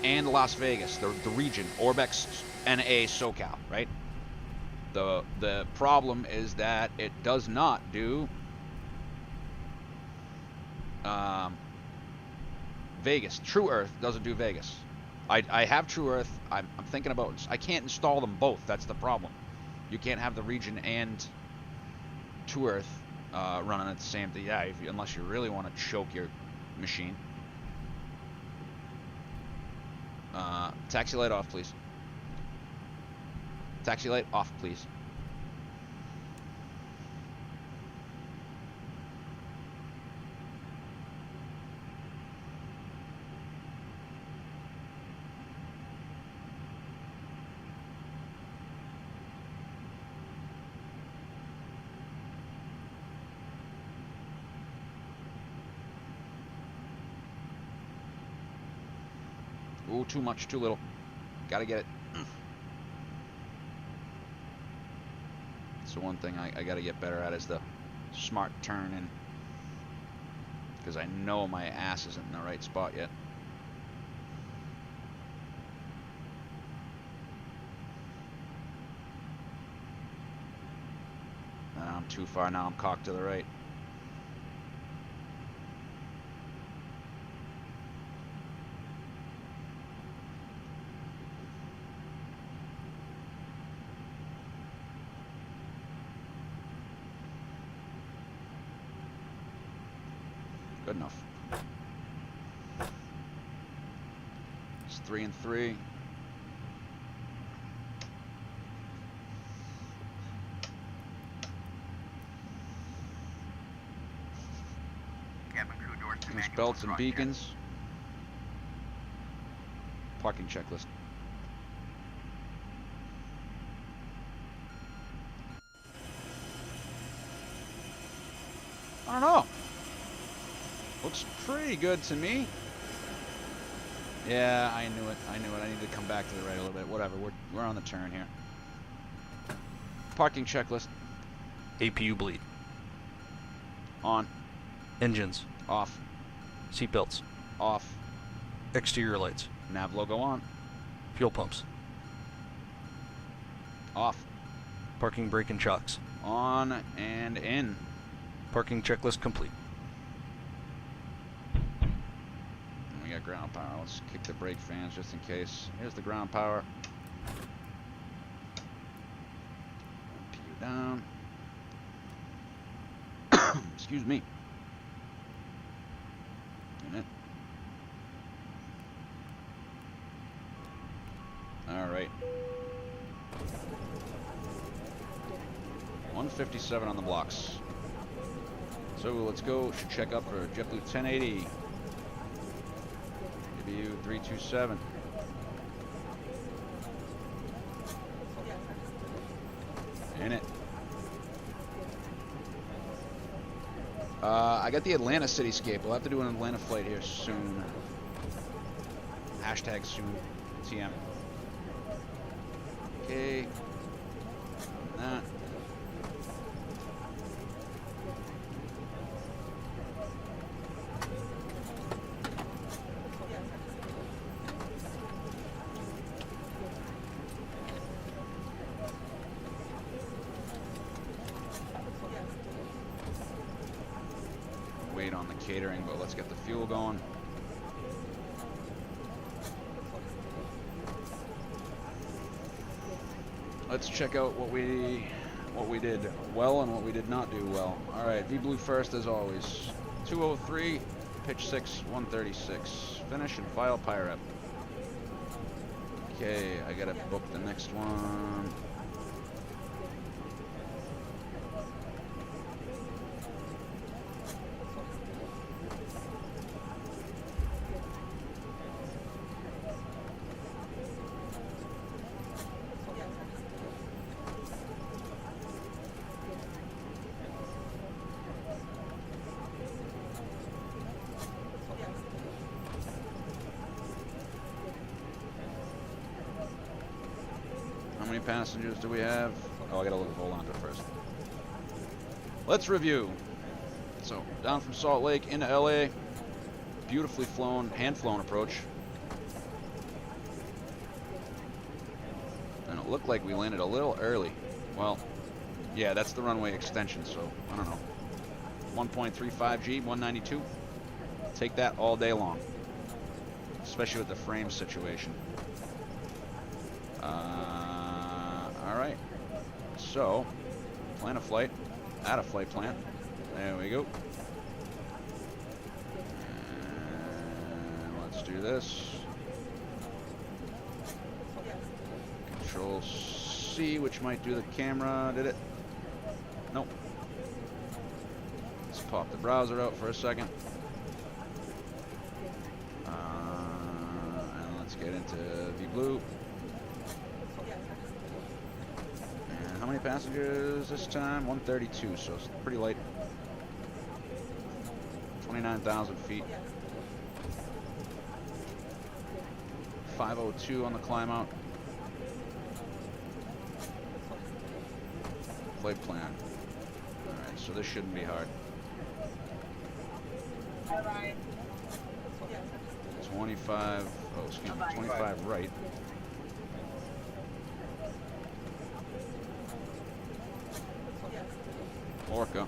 and Las Vegas, the region, Orbex NA SoCal, right? The problem is that it does not do Vegas. True Earth doesn't do Vegas. I have True Earth. I'm thinking about, I can't install them both. That's the problem. You can't have the region and True Earth running at the same thing. Yeah, unless you really want to choke your machine. Taxi light off, please. Taxi light off, please. Ooh, too much, too little. Gotta get it. So one thing I gotta get better at is the smart turn in, because I know my ass isn't in the right spot yet. I'm too far now. I'm cocked to the right. Good enough. It's 3 and 3. Cabin crew doors to Use manual belts and cross beacons. Parking checklist. I don't know. Looks pretty good to me. Yeah, I knew it. I need to come back to the right a little bit. Whatever. We're on the turn here. Parking checklist. APU bleed. On. Engines. Off. Seatbelts. Off. Exterior lights. Nav logo on. Fuel pumps. Off. Parking brake and shocks. On and in. Parking checklist complete. We got ground power. Let's kick the brake fans just in case. Here's the ground power. PU down. Excuse me. Unit. All right. 157 on the blocks. So let's go. Should check up for JetBlue 1080. JBU327. In it. I got the Atlanta cityscape. We'll have to do an Atlanta flight here soon. Hashtag soon. TM. Okay. That. Wait on the catering, but let's get the fuel going. Let's check out what we did well and what we did not do well. All right, V Blue first as always. 203, pitch 6, 136. Finish and file pirate. Okay, I gotta book the next one. How many passengers do we have? Oh, I gotta hold on to it first. Let's review. So, down from Salt Lake into LA. Beautifully flown, hand-flown approach. And it looked like we landed a little early. Well, yeah, that's the runway extension, so I don't know. 1.35G, 192. Take that all day long. Especially with the frame situation. Alright. So, plan a flight. Add a flight plan. There we go. And let's do this. Control C, which might do the camera. Did it? Nope. Let's pop the browser out for a second. And let's get into VBlue. And how many passengers this time? 132, so it's pretty light. 29,000 feet. 502 on the climb out. Flight plan. Alright, so this shouldn't be hard. 25, oh, excuse me, 25 right. Orca.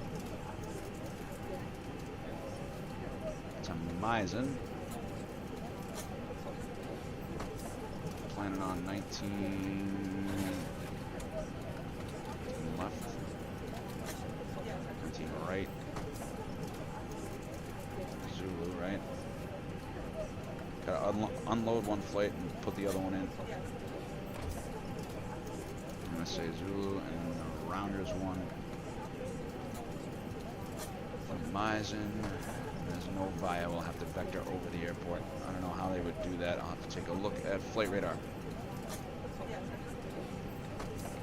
To Meissen. Planning on 19 left. 19 right. Zulu, right? Gotta unload one flight and put the other one in. I'm gonna say Zulu and Rounders one. From Meissen, there's no via. We'll have to vector over the airport. I don't know how they would do that. I'll have to take a look at flight radar.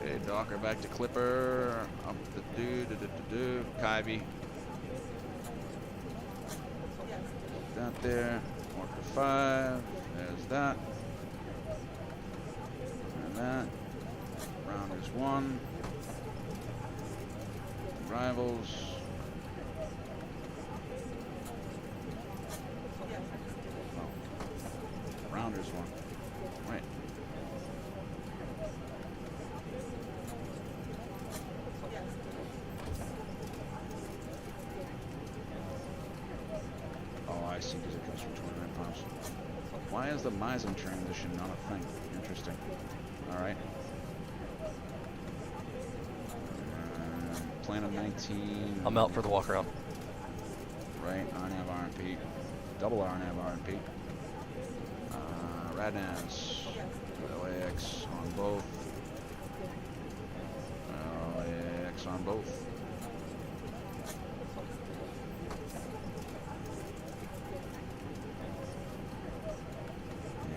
Okay, Docker back to Clipper. Up the Kaibi. That there. Orca 5. There's that. And that. Rounders 1. Rivals. Oh. Rounders 1. Right. Oh, I see, because it goes from 29 pounds. Why is the Meissen transition not a thing? Interesting. Alright. Plan of 19. I'm out for the walk around. Right, RNAV RNP. Double RNAV RNP. Radnavs. LAX on both. LAX on both.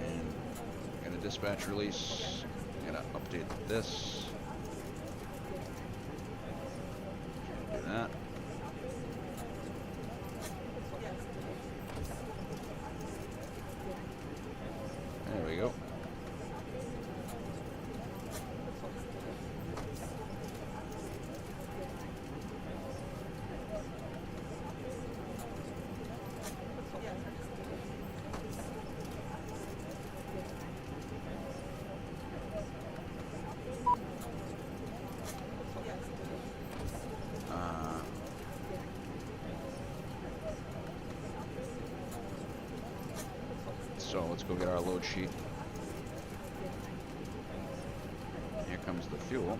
And got a dispatch release. Gotta update this. Do that. There we go. So let's go get our load sheet. Here comes the fuel.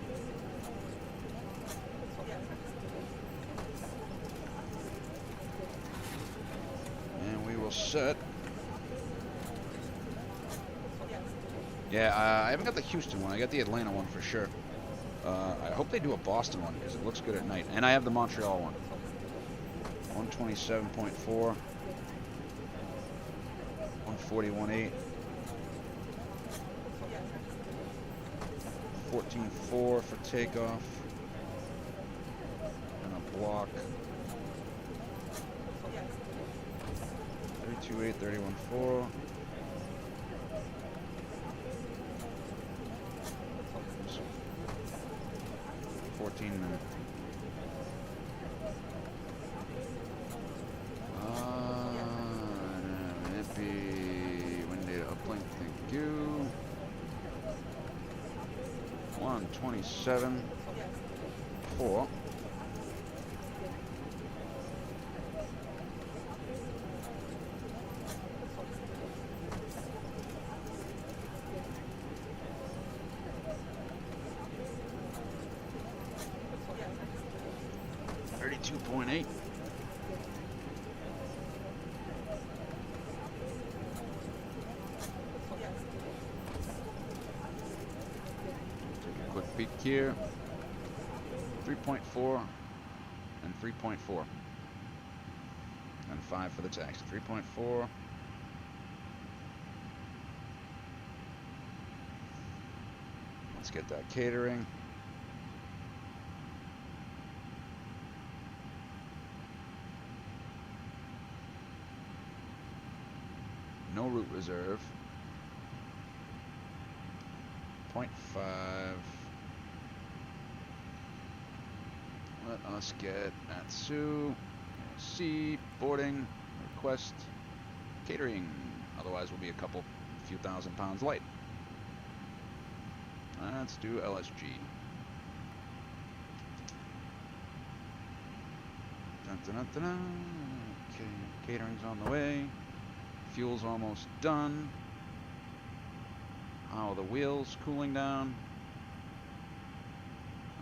all set. Yeah, I haven't got the Houston one. I got the Atlanta one for sure. I hope they do a Boston one because it looks good at night. And I have the Montreal one. 127.4. 141.8. 14.4 for takeoff. And a block. 32.8, 31.4. 14 minutes. Wind data uplink, thank you. 127.4. .8. Take a quick peek here. 3.4 and 3.4. And 5 for the taxi. 3.4. Let's get that catering. No route reserve. 0.5. Let us get Atsu. C. Boarding. Request. Catering. Otherwise we'll be a few thousand pounds light. Let's do LSG. Dun, dun, dun, dun, dun. Okay, catering's on the way. Fuel's almost done. How are the wheels cooling down?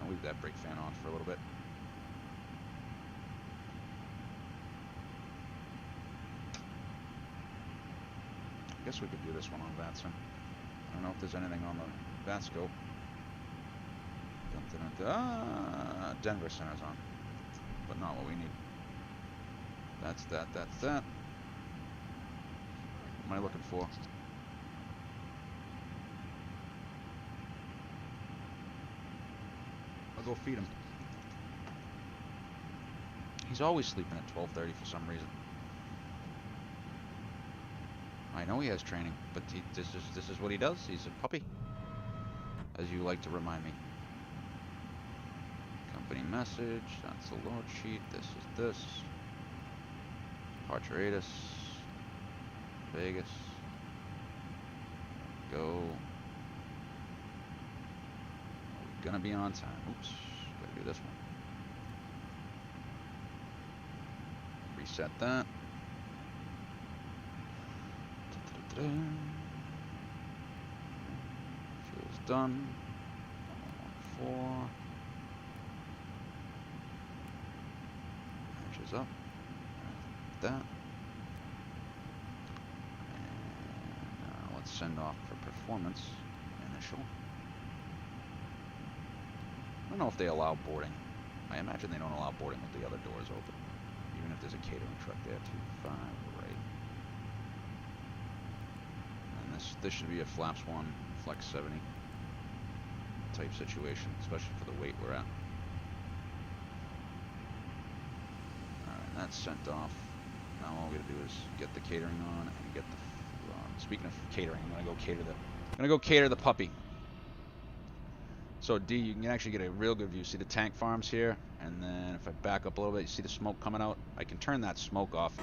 I'll leave that brake fan on for a little bit. I guess we could do this one on VATSIM. I don't know if there's anything on the VATScope. Dun, dun, dun, dun. Denver Center's on, but not what we need. That's that, that's that. What am I looking for? I'll go feed him. He's always sleeping at 12:30 for some reason. I know he has training, but this is what he does. He's a puppy, as you like to remind me. Company message. That's the load sheet. This is this. Departure ATIS. Vegas. Go. We're gonna be on time. Oops. Gotta do this one. Reset that. Fuel's done. 114. Matches up. That. Send off for performance initial. I don't know if they allow boarding. I imagine they don't allow boarding with the other doors open, even if there's a catering truck there too. 5, right? And this should be a flaps 1, flex 70 type situation, especially for the weight we're at. All right, that's sent off. Now all we gotta do is get the catering on and get the. Speaking of catering, I'm gonna go cater the puppy. So D, you can actually get a real good view. See the tank farms here, and then if I back up a little bit, you see the smoke coming out. I can turn that smoke off.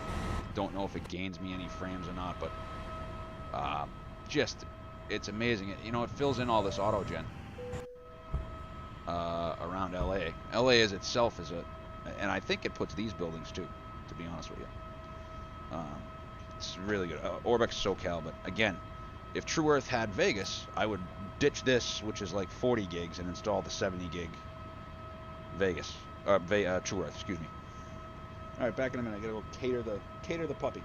Don't know if it gains me any frames or not, but it's amazing. It fills in all this autogen around LA. LA is itself and I think it puts these buildings too, to be honest with you. It's really good. Orbex SoCal, but again, if True Earth had Vegas, I would ditch this, which is like 40 gigs, and install the 70 gig Vegas. True Earth, excuse me. Alright, back in a minute. I gotta go cater the puppy.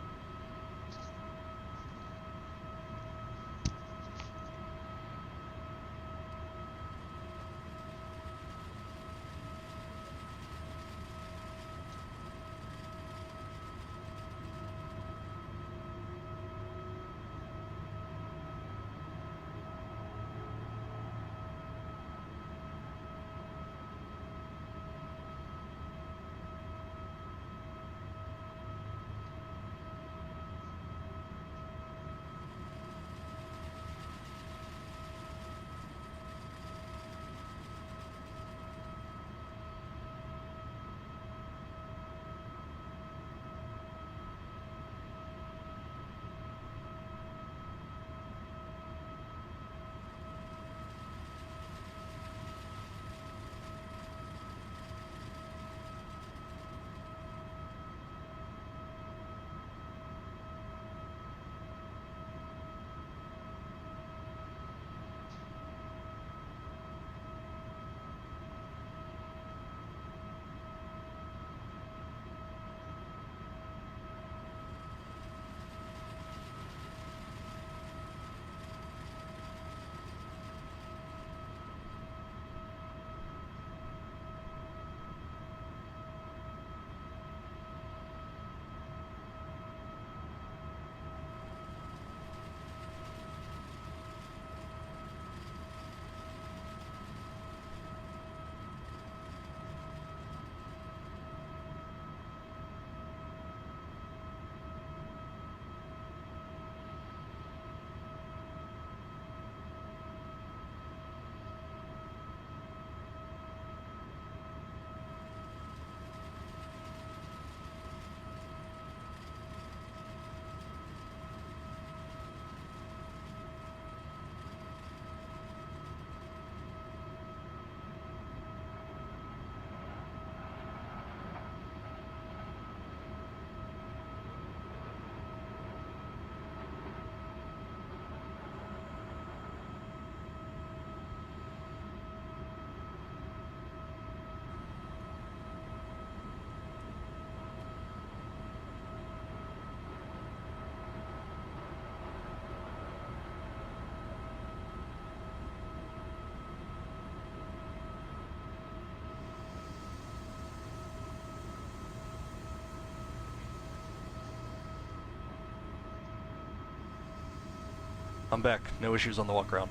I'm back. No issues on the walk around.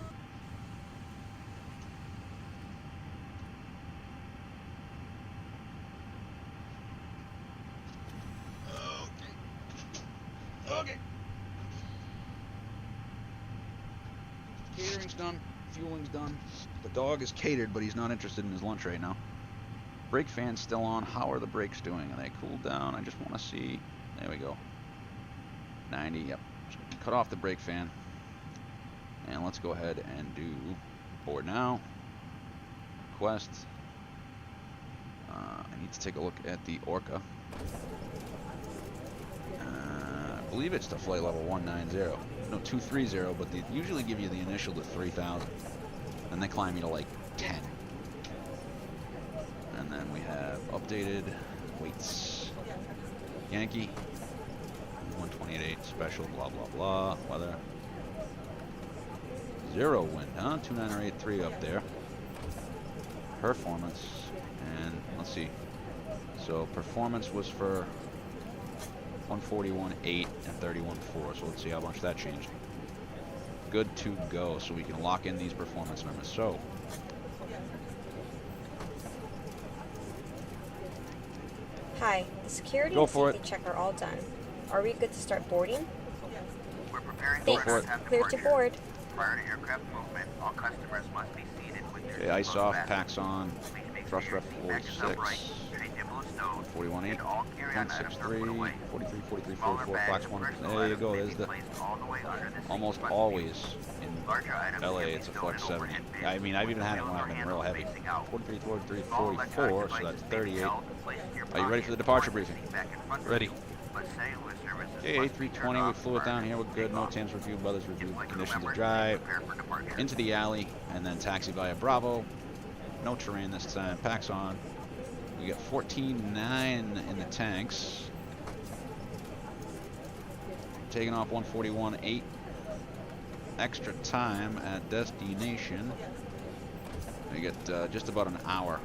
Okay. Catering's done. Fueling's done. The dog is catered, but he's not interested in his lunch right now. Brake fan's still on. How are the brakes doing? Are they cooled down? I just want to see. There we go. 90, yep. Cut off the brake fan. And let's go ahead and do board now. Request. I need to take a look at the Orca. I believe it's to flight level 190. No, 230, but they usually give you the initial to 3,000. And they climb you to like 10. And then we have updated weights. Yankee. 128.8 special, blah, blah, blah. Weather. 0 wind, huh? 29083 up there. Performance. And let's see. So performance was for 141.8 and 31.4. So let's see how much that changed. Good to go. So we can lock in these performance numbers. So Hi, the security Go and for safety check are all done. Are we good to start boarding? We're preparing Go Thanks. for it. aircraft Clear to departure. board. Prior to aircraft movement, all customers must be seated with their okay, ice seatbelts off, fastened. packs on, Please make thrust sure rep your seat back is 46, upright, tray table is stowed, 41.8, and all carry-on items are put 163, away. 43, 43, Smaller 44, bags flax and 1. personal There you items go, may there's be the placed all the way under the seat almost must be always in larger items LA, can be it's a stowed in flex 70. overhead bins I mean, I've even had it when with I've been wheels or real heavy. handles facing out. 43, 43, Small electronic 44, so that's devices may be 38. held and placed in your Are you ready for the pocket departure or in the briefing? seat back in front of Ready. you, but cellular services Okay, must be turned A320, we off flew it down prior here, to we're good, no takeoff. TAMS reviewed, weather's reviewed, Flight crew conditions of members, drive, prepare for departure. into the alley, and then taxi via Bravo. No terrain this time, packs on. We got 14.9 in the tanks. Taking off 141.8. Extra time at destination. We get just about an hour.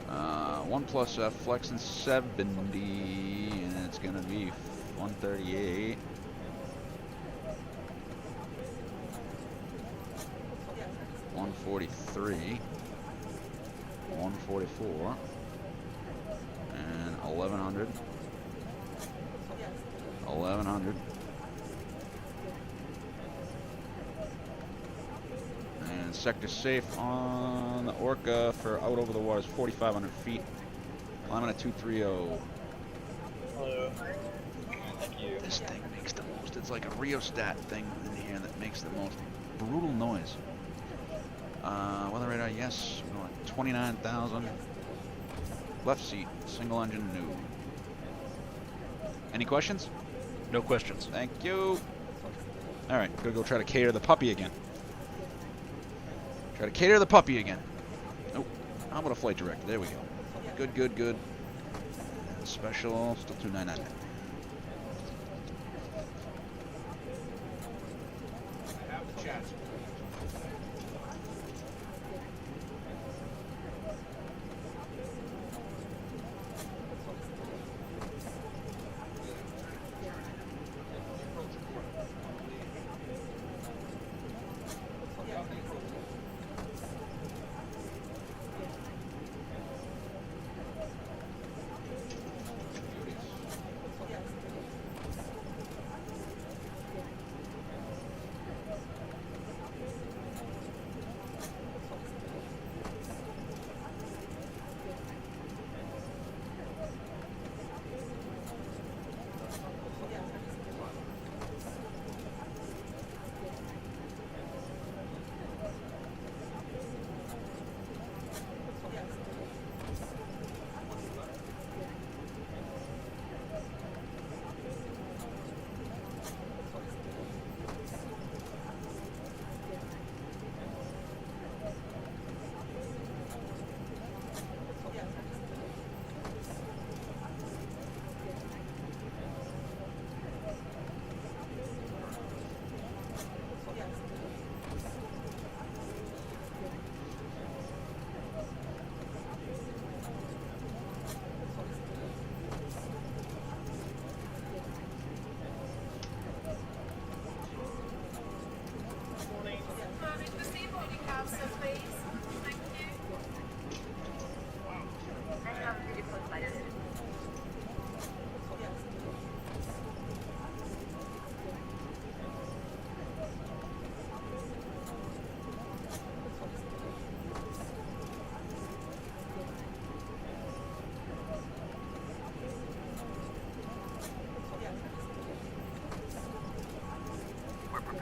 1 plus F, flexing 70, and it's gonna be 138. $143, 144, and 1100, 1100, and sector safe on the Orca for out over the water is 4,500 feet. Climbing at 230. Hello. Thank you. This thing makes the most. It's like a rheostat thing in here that makes the most brutal noise. Weather radar, yes. We're going at 29,000. Left seat, single engine, no. Any questions? No questions. Thank you. All right, gonna go try to cater the puppy again. Try to cater the puppy again. Nope. How about a flight director? There we go. Good, good, good. Special, still 299.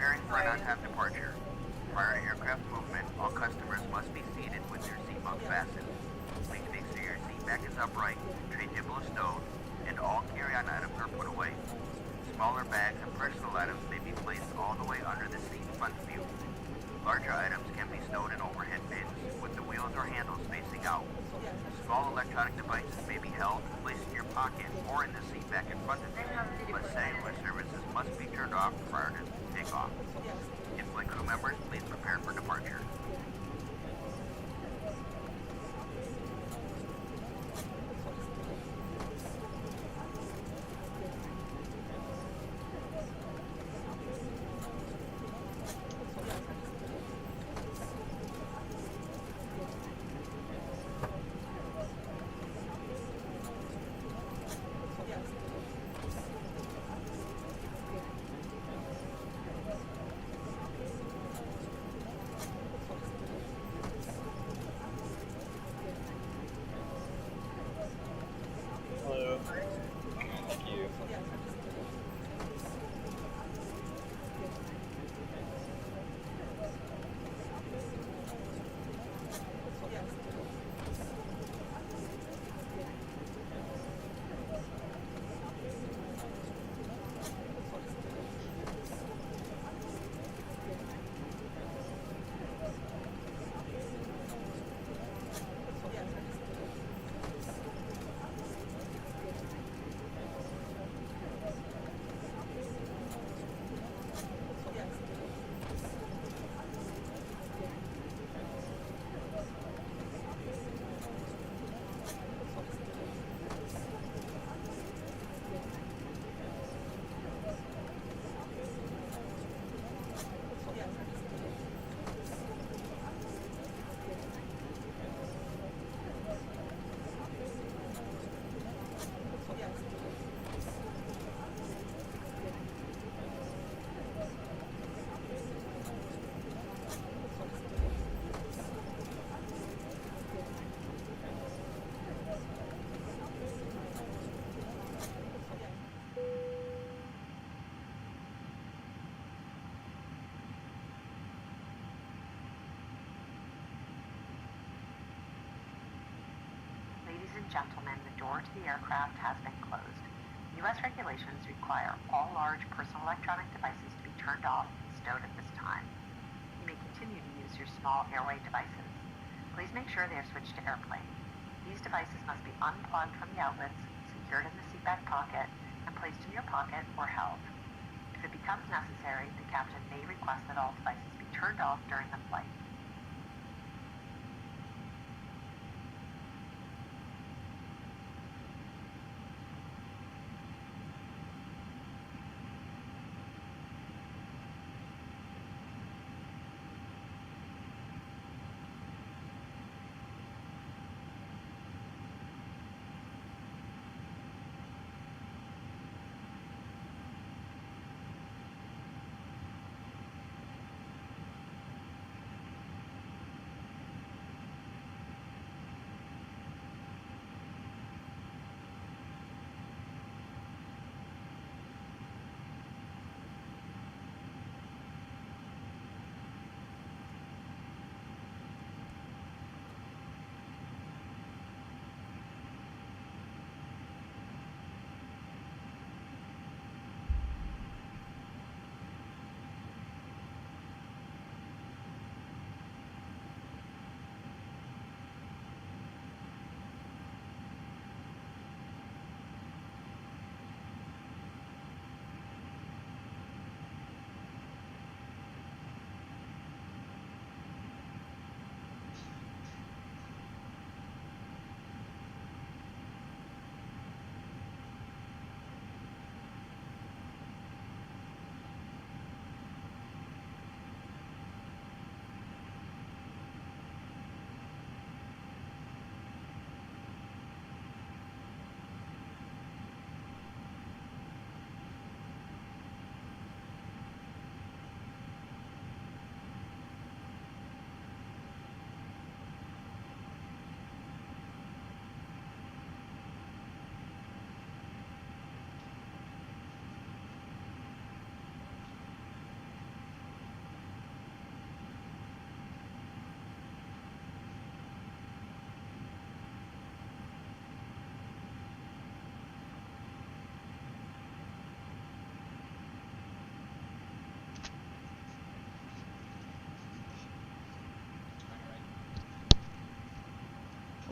preparing for an on-time departure. Prior to aircraft movement, all customers must be seated with their seatbelt fastened. Please make sure your seat back is upright, tray table is stowed, and all carry-on items are put away. Smaller bags and personal items may be placed all the way under the seat in front of you. Larger items can be stowed in overhead bins with the wheels or handles facing out. Small electronic devices may be held, placed in your pocket, or in the seat back in front of you, but cellular services must be turned off prior to takeoff. In-flight crew members, please prepare for departure. Hello. Thank you. Ladies and gentlemen, the door to the aircraft has been closed. U.S. regulations require all large personal electronic devices to be turned off and stowed at this time. You may continue to use your small airway devices. Please make sure they are switched to airplane. These devices must be unplugged from the outlets, secured in the seatback pocket, and placed in your pocket or held. If it becomes necessary, the captain may request that all devices be turned off during the flight.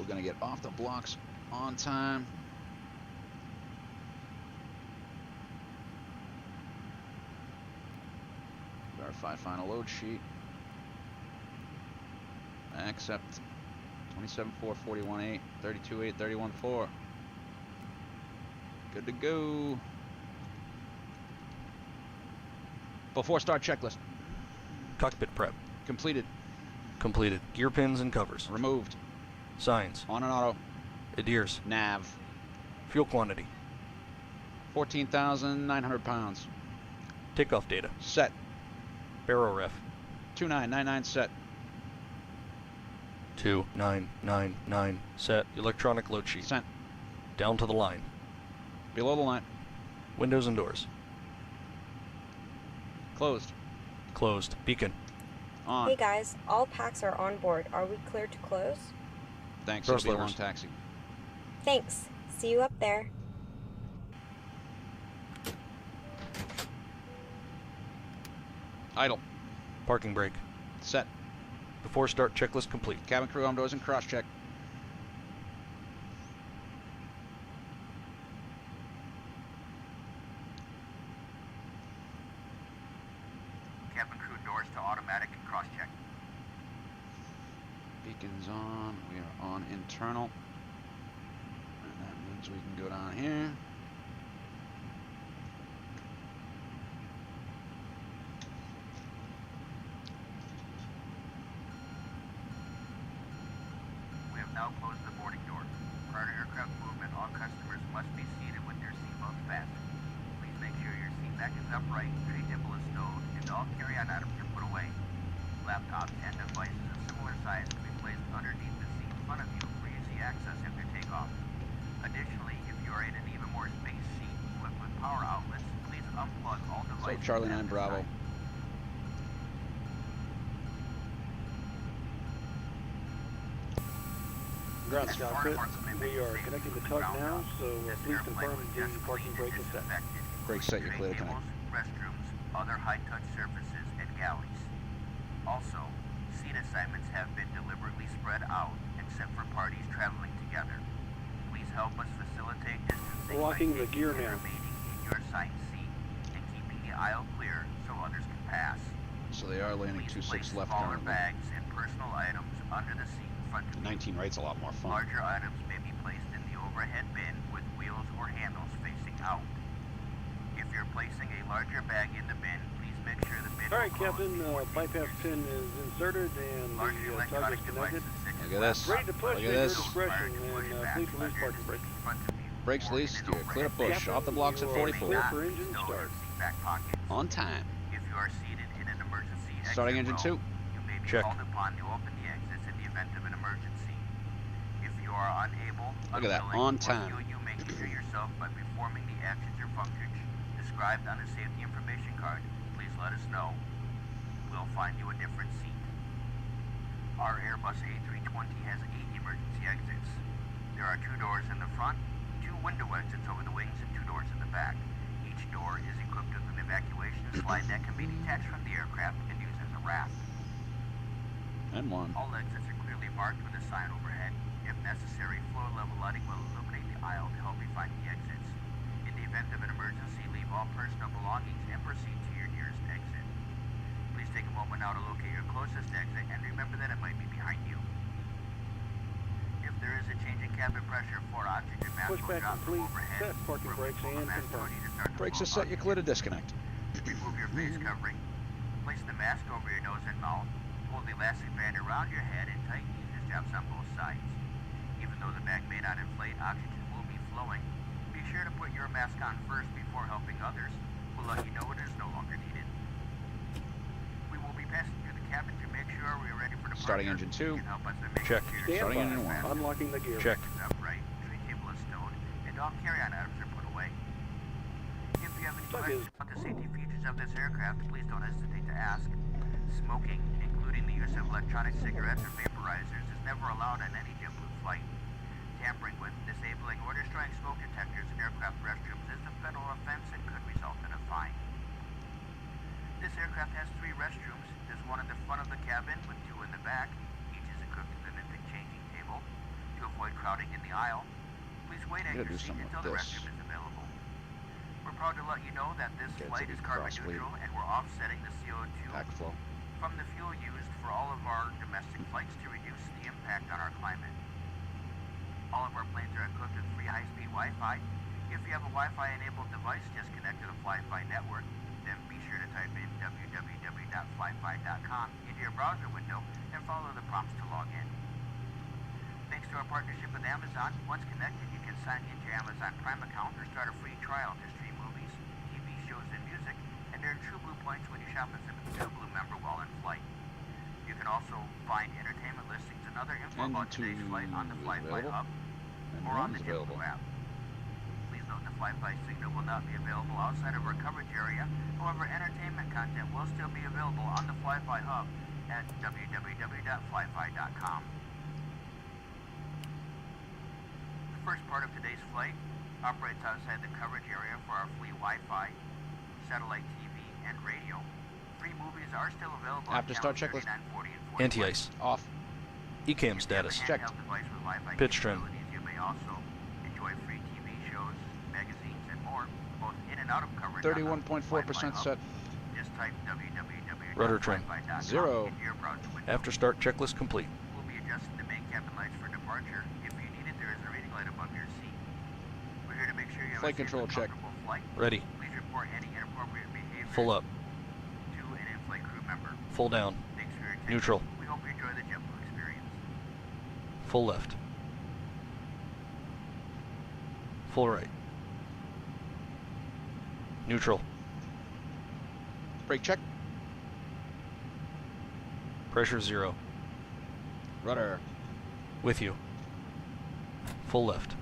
We're gonna get off the blocks on time. Verify final load sheet. Accept 27.441.8, 32.8, 31.4. Good to go. Before start checklist. Cockpit prep. Completed. Completed. Gear pins and covers. Removed. Signs. On and auto. Adheres. Nav. Fuel quantity. 14,900 pounds. Takeoff data. Set. Baro ref. 2999 set. 2999 set. Electronic load sheet. Sent. Down to the line. Below the line. Windows and doors. Closed. Closed. Beacon. On. Hey guys, all packs are on board. Are we clear to close? Thanks. Thrust It'll be a long levers. taxi. Thanks. See you up there. Idle. Parking brake. Set. Before start checklist complete. Cabin crew arm doors and cross check. Cabin crew doors to automatic and cross-check. Beacons on. We are on internal. And that means we can go down here. We have now closed the boarding door. Prior to aircraft movement, all customers must be seated with their seatbelts fastened. Please make sure your seat back is upright, tray table is stowed, and all carry-on items are put away. Laptops and devices of similar size can be placed underneath the seat in front of you for easy access after takeoff. Additionally, if you are in an even more space seat equipped with power outlets, please unplug all So devices. Charlie at 9 this Bravo. time. Ground cockpit, we are connecting the tug now, so please confirm the parking brake is set. Brake set, you're clear to connect. Restrooms, other high-touch surfaces, and galleys. Also, seat assignments have been deliberately spread out, except for parties traveling together. Please help us facilitate distancing Locking by the gear taking and now. remaining in your assigned seat and keeping the aisle clear so others can pass. So they are landing Please 26 place left smaller currently. bags and personal items under the seat in front of you. 19 right's a lot more fun. Larger items may be placed in the overhead bin with wheels or handles facing out. If you're placing a larger bag in the bin, please make sure the bin All right, will close Captain, before bypass taking pin your is inserted and Larger the tug electronic is connected. devices such as Look at this. Ready to push Look at at your this. discretion, and please release parking brake. Brakes released. You're clear to push. Off the blocks at you are 44. clear for engine start. On time. If you are seated in an emergency exit Starting engine row, 2. you may be Check. called upon to open the exits in the event of an emergency. If you are unable, Look at that, unwilling, on time. or feel you may injure yourself by performing the actions or functions described on the safety information card, please let us know. We'll find you a different seat. Our Airbus A320 has 8 emergency exits. There are 2 doors in the front, 2 window exits over the wings, and 2 doors in the back. Each door is equipped with an evacuation slide that can be detached from the aircraft and used as a raft. And 1. All exits are clearly marked with a sign overhead. If necessary, floor level lighting will illuminate the aisle to help you find the exits. In the event of an emergency, leave all personal belongings and proceed to your nearest exit. Please take a moment now to locate your closest exit and remember that it might be behind you. If there is a change in cabin pressure, for oxygen mask will Pushback drop from complete. overhead. Set parking brakes and confirm. Brakes are set. You're clear to disconnect. Remove your face covering. Place the mask over your nose and mouth. Hold the elastic band around your head and tighten ear straps on both sides. Even though the bag may not inflate, oxygen will be flowing. Be sure to put your mask on first before helping others. We'll let you know it is no longer needed. We will be passing through the cabin to make sure we are ready for departure. Starting engine 2. You can help us by making Check. sure your Stand Starting by. engine 1. Unlocking the gear. Check. is upright, tray table is stowed, and all carry-on items are put away. If you have any Tug questions is- about the safety features of this aircraft, please don't hesitate to ask. Smoking, including the use of electronic cigarettes or vaporizers, is never allowed on any JetBlue flight. Tampering with, disabling, or destroying smoke detectors in aircraft restrooms is a federal offense and could result in a fine. This aircraft has 3 restrooms. There's one in the front of the cabin with 2 in the back. Each is equipped with an infant changing table. To avoid the aisle. Please wait at Gotta your do seat something until with the this. restroom is available. We're proud to let you know that this Okay, flight it's a is carbon cross-bleed. neutral and we're offsetting the CO2 Pack flow. from the fuel used for all of our domestic flights to reduce the impact on our climate. All of our planes are equipped with free high-speed Wi-Fi. If you have a Wi-Fi enabled device just connected to the FlyFi network, then be sure to type in www.flyfi.com into your browser window and follow the prompts to log in. Thanks to our partnership with Amazon, once connected, you can sign into your Amazon Prime account or start a free trial to stream movies, TV shows, and music, and earn True Blue points when you shop as a True Blue member while in flight. You can also find entertainment listings and other info about today's flight on the FlyFi Hub or on the JetBlue app. Please note the FlyFi signal will not be available outside of our coverage area. However, entertainment content will still be available on the FlyFi Hub at www.flyfi.com. The first part of today's flight operates outside the coverage area for our free Wi-Fi, satellite TV, and radio. 3 movies are still available After on start channels checklist. 39, 40, and 41. Anti-ice. Off. ECAM status. Checked. Pitch trim. You may also enjoy free TV shows, magazines, and more, both in and out of coverage. 31.4% set. Just type www.flyfi.com Rudder trim. 0. into your browser window. After start checklist complete. We'll be adjusting the main cabin lights for departure. If you need it, there is a reading light above your seat. We're here to make sure you have Flight a safe control and check. comfortable flight. Ready. Please report any inappropriate behavior Full up. to an in-flight crew member. Full down. Thanks for your attention. Neutral. We hope you enjoy the JetBlue experience. Full left. Full right. Neutral. Brake check. Pressure 0. Rudder. With you. Full left.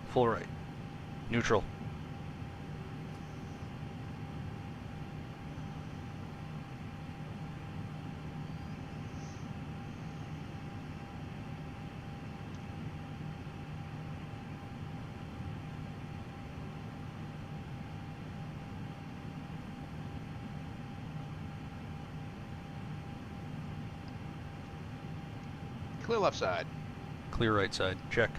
Full right. Neutral. Clear left side. Clear right side. Check.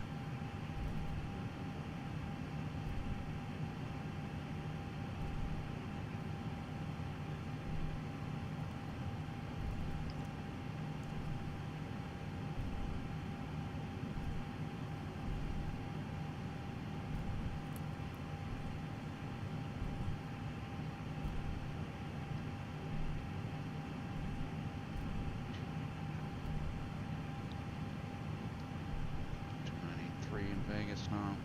In Vegas now.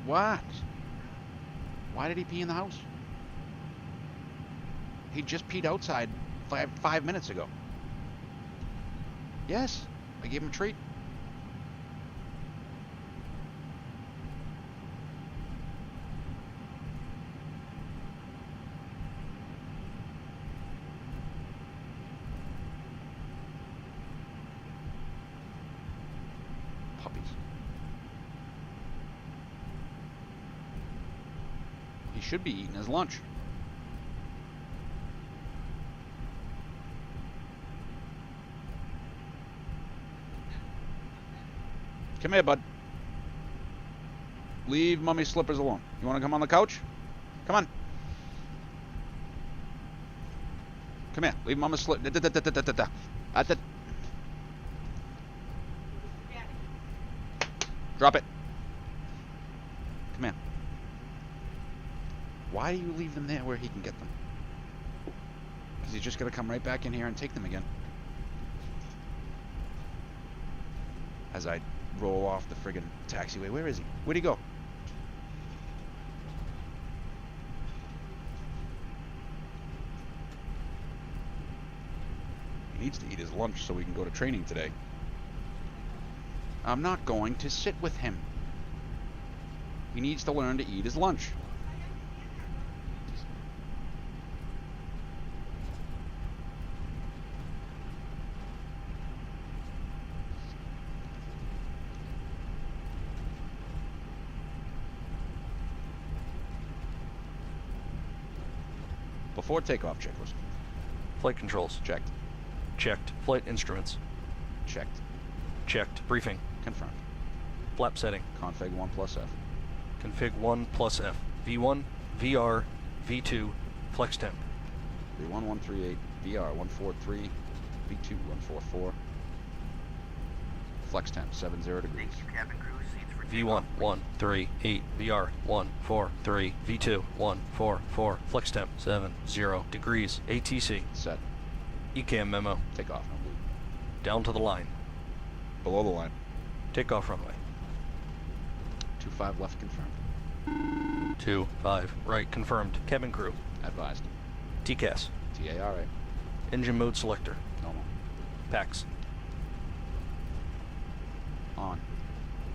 What? Why did he pee in the house? He just peed outside 5 minutes ago. Yes, I gave him a treat. He should be eating his lunch. Come here, bud. Leave Mummy's slippers alone. You want to come on the couch? Come on. Come here. Leave Mama's slippers. Drop it. Come here. Why do you leave them there where he can get them? Because he's just going to come right back in here and take them again. As I roll off the friggin' taxiway. Where is he? Where'd he go? He needs to eat his lunch so we can go to training today. I'm not going to sit with him. He needs to learn to eat his lunch. Before takeoff checklist. Flight controls. Checked. Checked. Flight instruments. Checked. Checked. Briefing. Confirmed. Flap setting. Config 1 plus F. Config 1 plus F. V1, VR, V2, flex temp. V1 138, VR 143, V2 144. Flex temp 70 degrees. Thank you, cabin crew. Seats for V1 138, VR 143, V2 144, flex temp 70 degrees. ATC. Set. ECAM memo. Takeoff, no blue. Down to the line. Below the line. Takeoff runway. 25 left confirmed. 25 right confirmed. Cabin crew. Advised. TCAS. TARA. Engine mode selector. Normal. PAX. On.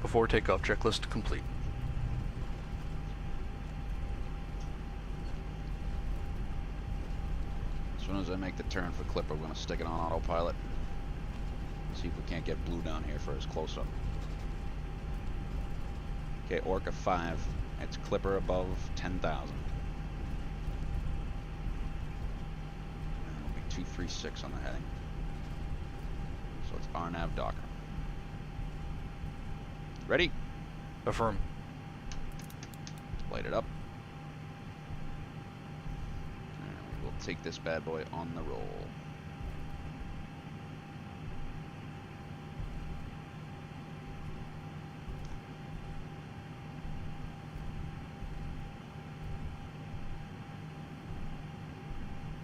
Before takeoff checklist complete. As soon as I make the turn for Clipper, we're going to stick it on autopilot. See if we can't get blue down here for his close-up. Okay, Orca 5. It's Clipper above 10,000. And it'll be 236 on the heading. So it's RNAV Docker. Ready? Affirm. Light it up. And we'll take this bad boy on the roll.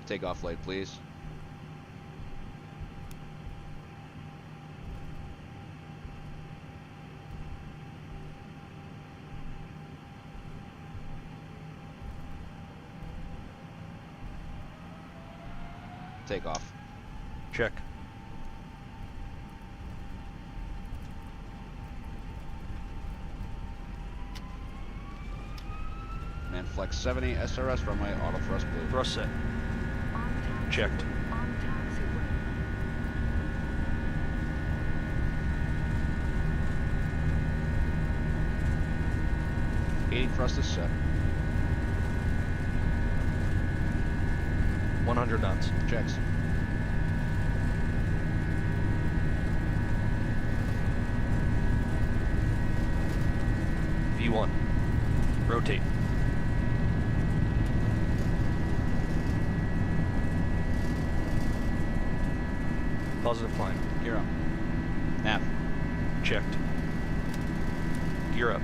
Takeoff light, please. Takeoff. Check. Man flex 70, SRS runway, auto thrust blue. Thrust set. Checked. On taxiway. 80 thrust is set. 100 knots. Checks. V1. Rotate. Positive climb. Gear up. Nav. Checked. Gear up.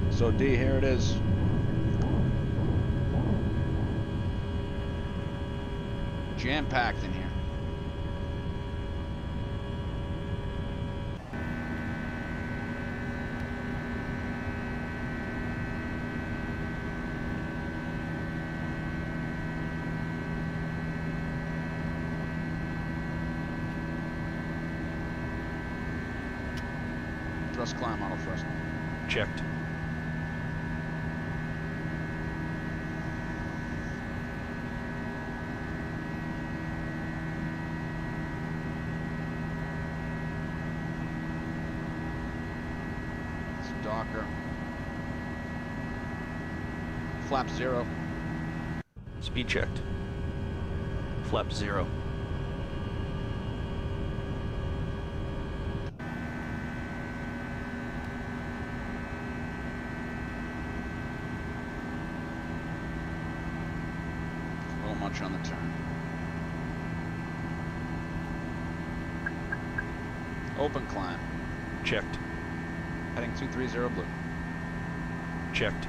So D, here it is. Jam-packed in here. Thrust climb, auto thrust. Checked. Docker. Flap 0. Speed checked. Flap 0. A little much on the turn. Open climb. Checked. Heading 230 blue. Checked.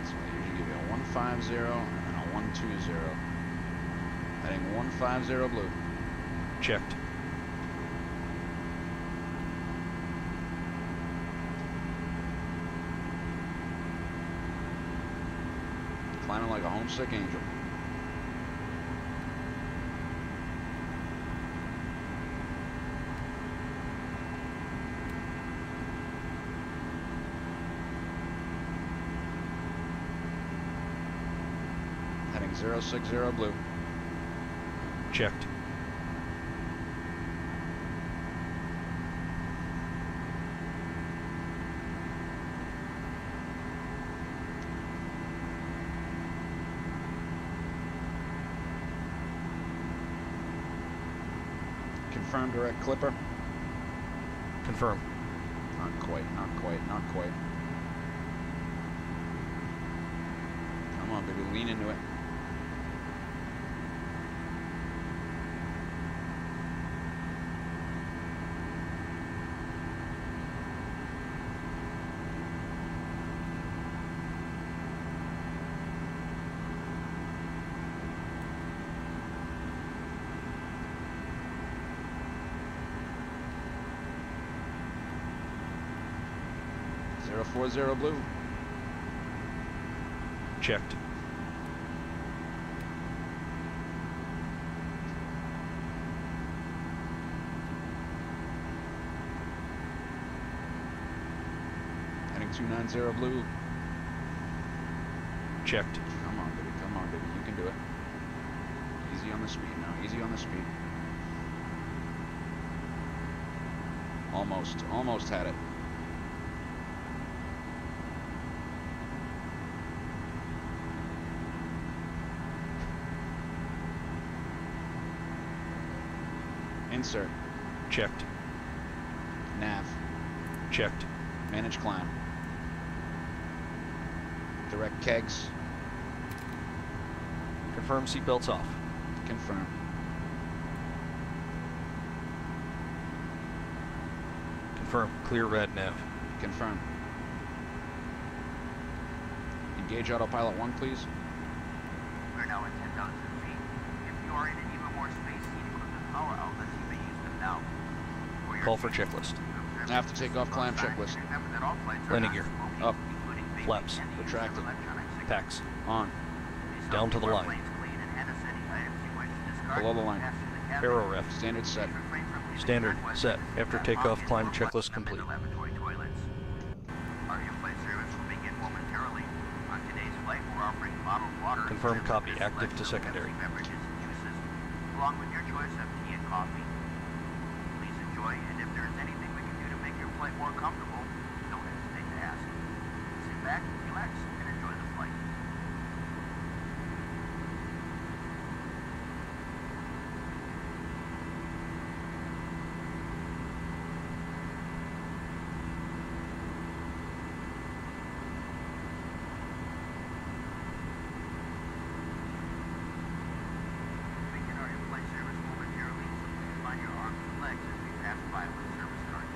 So I usually give you a 150 and then a 120. Heading 150 blue. Checked. Climbing like a homesick angel. 1060 Blue. Checked. Confirm direct clipper. Confirm. Not quite, not quite, not quite. Come on, baby, lean into it. Zero 40 Blue. Checked. Heading 290 Blue. Checked. Come on, baby, come on, baby, you can do it. Easy on the speed now, easy on the speed. Almost had it. Insert. Checked. Nav. Checked. Manage climb. Direct kegs. Confirm seatbelts off. Confirm. Confirm. Clear rad nav. Confirm. Engage autopilot 1, please. We're now at 10,000 feet. If you are in an even more space heat equipment power outlets, you may use them now. Call for checklist. After takeoff climb checklist. Landing gear. Up. Flaps. Retracted. Packs. On. Down to the line. Below the line. Aero ref. Standard set. Standard set. After takeoff climb checklist complete. Our in-flight service will begin momentarily. On today's flight, we're offering bottled water. Confirm copy. Active to secondary. Beverages and juices, along with your choice of tea and coffee. Please enjoy, and if there's anything we can do to make your flight more comfortable, don't hesitate to ask. Sit back, relax, and enjoy the flight. Begin our in-flight service momentarily, so please line your arms and legs as we pass by with service cards.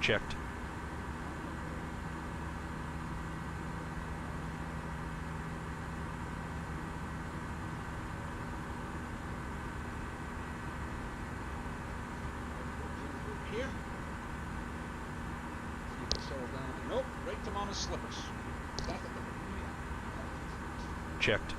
Checked. Here. See if it settles down. Nope, right to Mama's slippers. Back at the Checked.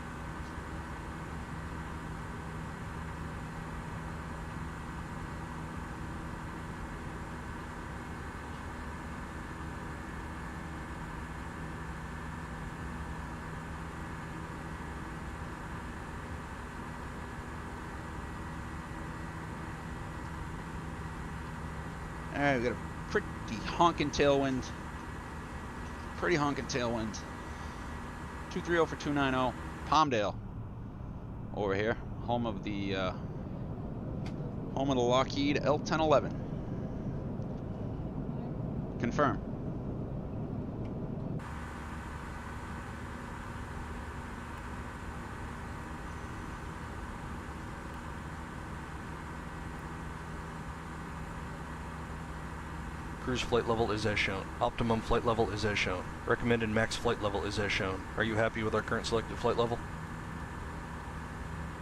Alright, we got a pretty honking tailwind. Pretty honking tailwind. 230 for 290. Palmdale. Over here. Home of the Lockheed L1011. Confirm. Cruise flight level is as shown. Optimum flight level is as shown. Recommended max flight level is as shown. Are you happy with our current selected flight level?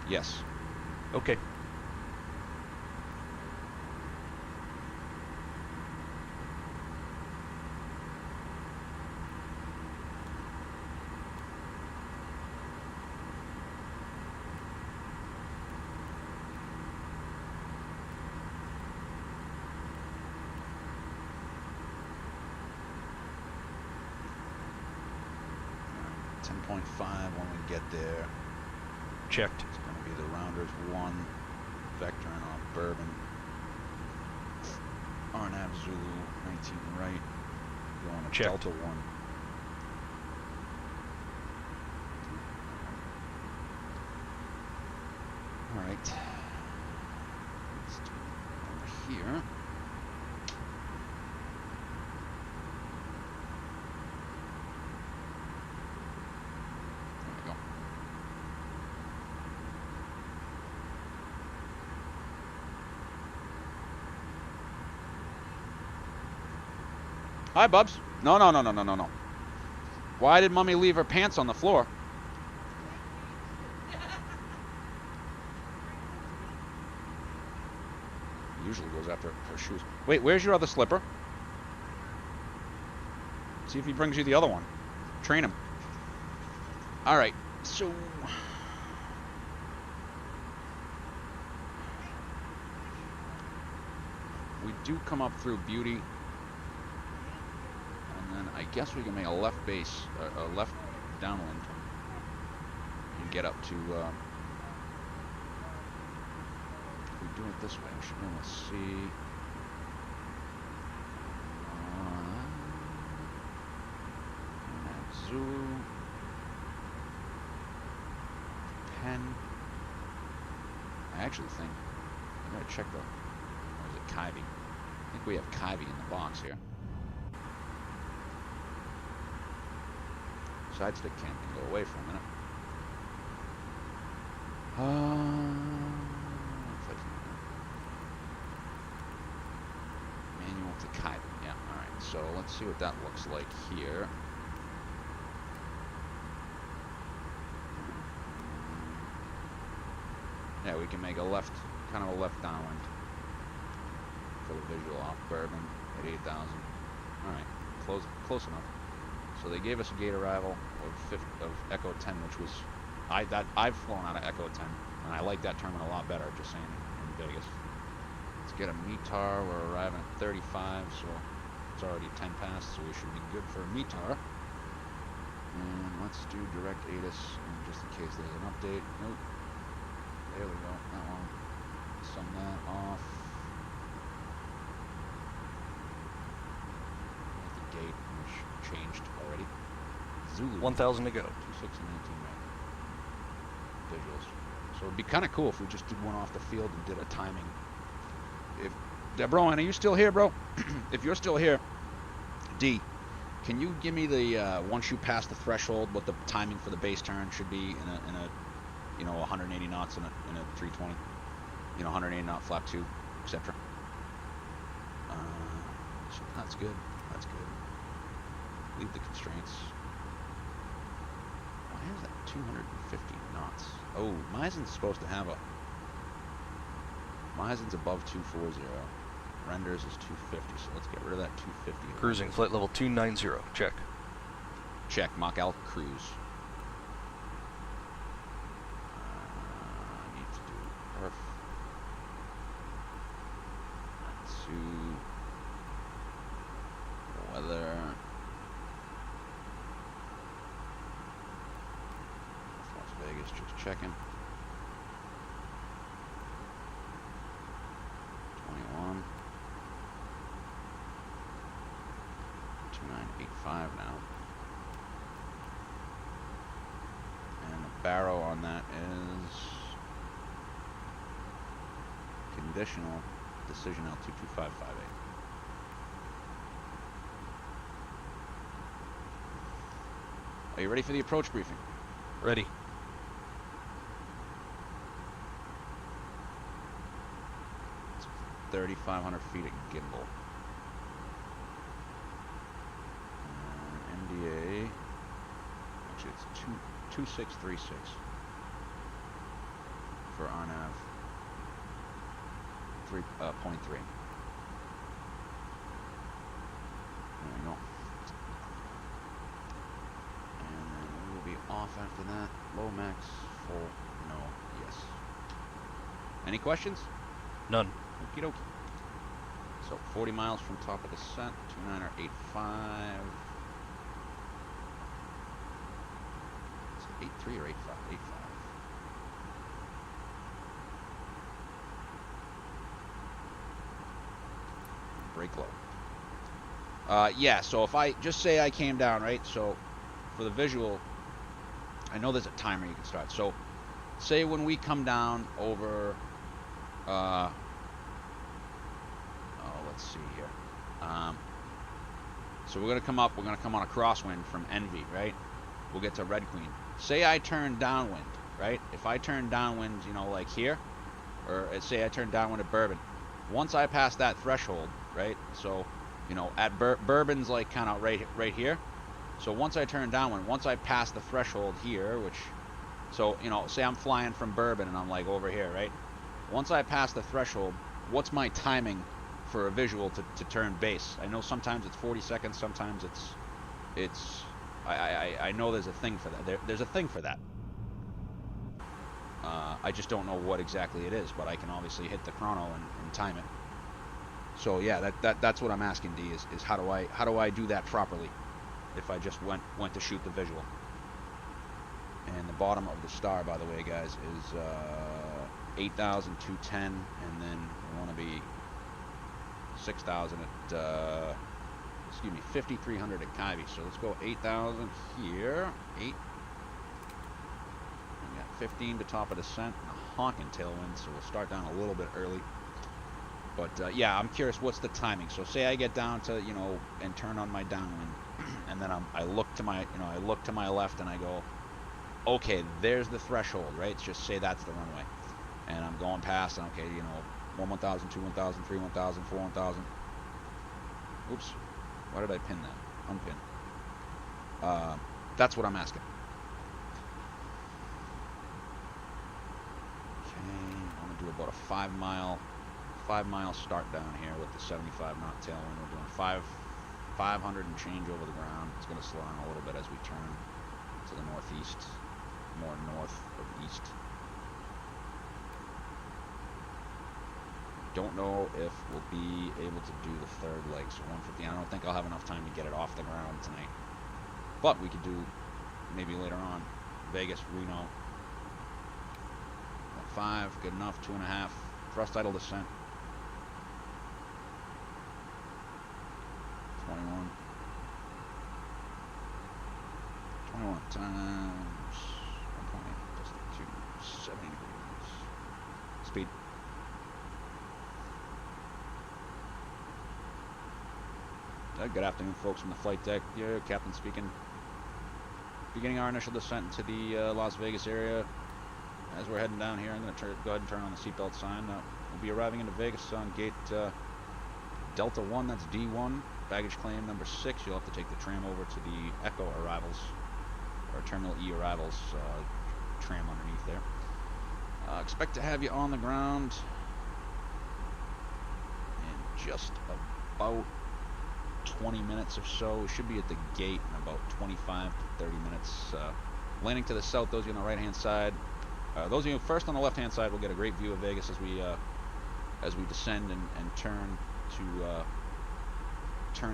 Yes. Okay. .5 when we get there. Checked. It's going to be the Rounders 1, vectoring off Bourbon. Arnav Zulu, 19 right. Going to Checked. Delta 1. Alright. Let's do it over here. Hi, Bubs. No. Why did Mummy leave her pants on the floor? Usually goes after her shoes. Wait, where's your other slipper? See if he brings you the other one. Train him. All right, so... we do come up through Beauty. And I guess we can make a left base, a left downwind, and get up to, if we do it this way, we should be able to see, Zulu, Penn. I actually think, I gotta check the, or is it Kyvie? I think we have Kyvie in the box here. Side stick cam can go away for a minute. Manual to Kyvie. Yeah, alright. So let's see what that looks like here. Yeah, we can make a left, kind of a left downwind for the visual off Bourbon at 8,000. Alright, close enough. So they gave us a gate arrival of Echo 10, which was I've flown out of Echo 10, and I like that terminal a lot better. Just saying, in Vegas. Let's get a METAR. We're arriving at 35, so it's already 10 past, so we should be good for a METAR. And let's do direct ATIS, just in case there's an update. Nope. There we go. That one. Sum that off. The gate, which changed already. Zulu. 1,000 to go. 2619 right. Visuals. So it'd be kind of cool if we just did one off the field and did a timing. If Debroan, are you still here, bro? If you're still here, D, can you give me the once you pass the threshold, what the timing for the base turn should be in a you know, 180 knots in a 320, you know, 180 knot flap 2, etc. So that's good. That's good. Leave the constraints. Why is that 250 knots? Oh, Meisen's supposed to have a... Meisen's above 240. Renders is 250, so let's get rid of that 250. Cruising, flight level 290, check. Check, Mach L cruise. Need to do perf. To weather. Las Vegas, just checking. 21. 2985 now. And the barrow on that is conditional decision L22558. Are you ready for the approach briefing? Ready. It's 3,500 feet at gimbal. MDA, actually it's 2636 for RNAV 3.3. There we go. And then we will be off after that. Low, max, full, no, yes. Any questions? None. Okie dokie. So 40 miles from top of descent, 2985. 83 or 85? 85. Brake low. Yeah, so if I just say I came down, right? So for the visual, I know there's a timer you can start. So say when we come down over, let's see here. So we're going to come up, we're going to come on a crosswind from Envy, right? We'll get to Red Queen. Say I turn downwind, right? If I turn downwind, you know, like here, or say I turn downwind at Bourbon, once I pass that threshold, right? So, you know, at Bourbon's like kind of right here. So once I turn downwind, once I pass the threshold here, which, so, you know, say I'm flying from Bourbon and I'm like over here, right? Once I pass the threshold, what's my timing for a visual to turn base? I know sometimes it's 40 seconds, sometimes it's I know there's a thing for that. There's a thing for that. I just don't know what exactly it is, but I can obviously hit the chrono and time it. So yeah, that's what I'm asking, D, is how do I do that properly if I just went to shoot the visual? And the bottom of the star, by the way, guys, is 8,210, and then we want to be 6,000 at 5,300 at Kyvie. So let's go 8,000 here. 8. We got 15 to top of descent and a honking tailwind, so we'll start down a little bit early. But yeah, I'm curious, what's the timing? So say I get down to, you know, and turn on my downwind, and then I look to my, you know, I look to my left and I go, okay, there's the threshold, right? It's just say that's the runway, and I'm going past, and okay, you know, 1 1,000, 2 1,000, 3 1,000, 4 1,000. Oops. Why did I pin that? Unpin. That's what I'm asking. Okay, I'm gonna do about a 5 mile start down here with the 75 knot tailwind. We're doing 500 and change over the ground. It's gonna slow down a little bit as we turn to the northeast, more north of east. Don't know if we'll be able to do the third leg, so 150. I don't think I'll have enough time to get it off the ground tonight, but we could do maybe later on. Vegas, Reno. 5, good enough. 2.5. Thrust idle descent. 21. 21 times 1.8 plus 2, 70 degrees. Speed. Good afternoon, folks from the flight deck. Yeah, Captain speaking. Beginning our initial descent into the Las Vegas area. As we're heading down here, I'm going to go ahead and turn on the seatbelt sign. We'll be arriving into Vegas on gate Delta 1, that's D1. Baggage claim number 6, you'll have to take the tram over to the Echo arrivals, or Terminal E arrivals tram underneath there. Expect to have you on the ground in just about 20 minutes or so. We should be at the gate in about 25 to 30 minutes. Landing to the south, those of you on the right hand side. Those of you first on the left hand side will get a great view of Vegas as we descend and turn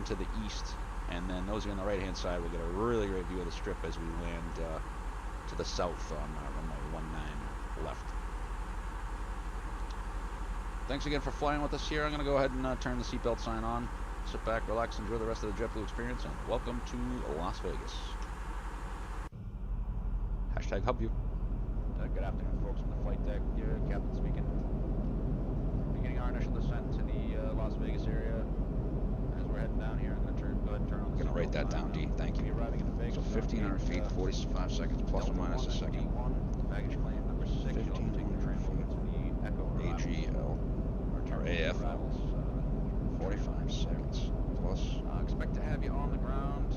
to the east, and then those of you on the right hand side will get a really great view of the strip as we land to the south on runway 19 left. Thanks again for flying with us here. I'm going to go ahead and turn the seatbelt sign on. Sit back, relax, enjoy the rest of the JetBlue experience, and welcome to Las Vegas. Hashtag hub view. Good afternoon, folks, from the flight deck. Here, Captain speaking. Beginning our initial descent to the Las Vegas area. As we're heading down here, I'm going to go ahead and turn on the I'm going to write that down, D. Thank you. Arriving in Vegas, So 1,500 feet, 45 seconds, plus or minus a second. Baggage claim number 6. 1,500 feet. AGL. Or AF. 45 seconds. Plus. Expect to have you on the ground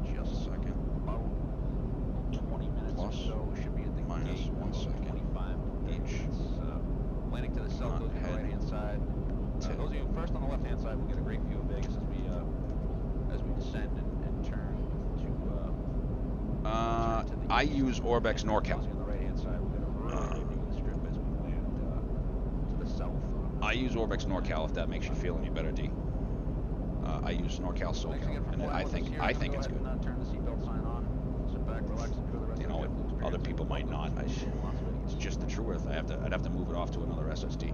in just a second. About 20 minutes Plus or so. Should be at the minus gate 1 second. 25 each. Landing to the south, those on the right hand side. Those of you first on the left hand side will get a great view of Vegas as we descend and turn to I use Orbex NorCal. Those of you on the right hand side will get a really great view of the strip as we land to the south. I use Orbex NorCal if that makes you feel any better, D. I use NorCal SoCal, and I think it's good. Turn the seatbelt sign on. Sit back, relax, enjoy the rest You of know, the JetBlue other experience. people might not. It's just the truth. I'd have to move it off to another SSD.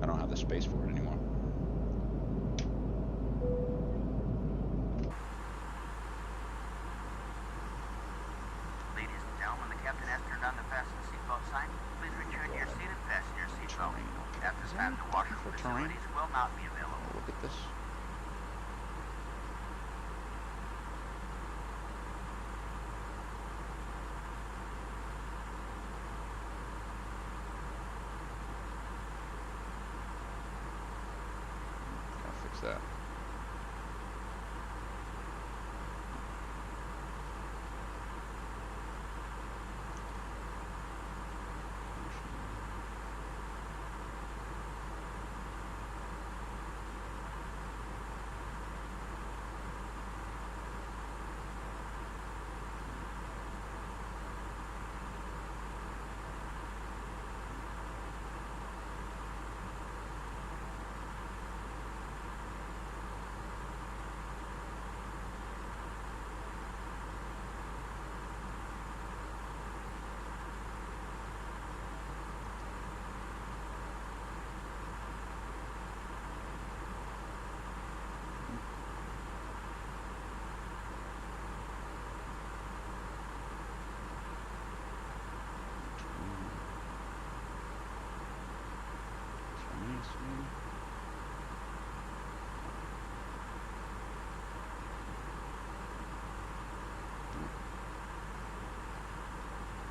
I don't have the space for it anymore. Ladies and gentlemen, the captain has turned on the fasten seatbelt sign. Please return to your seat and fasten your seatbelt. At this time, the washroom for terrain? facilities will not be available. Look at this. Gotta fix that.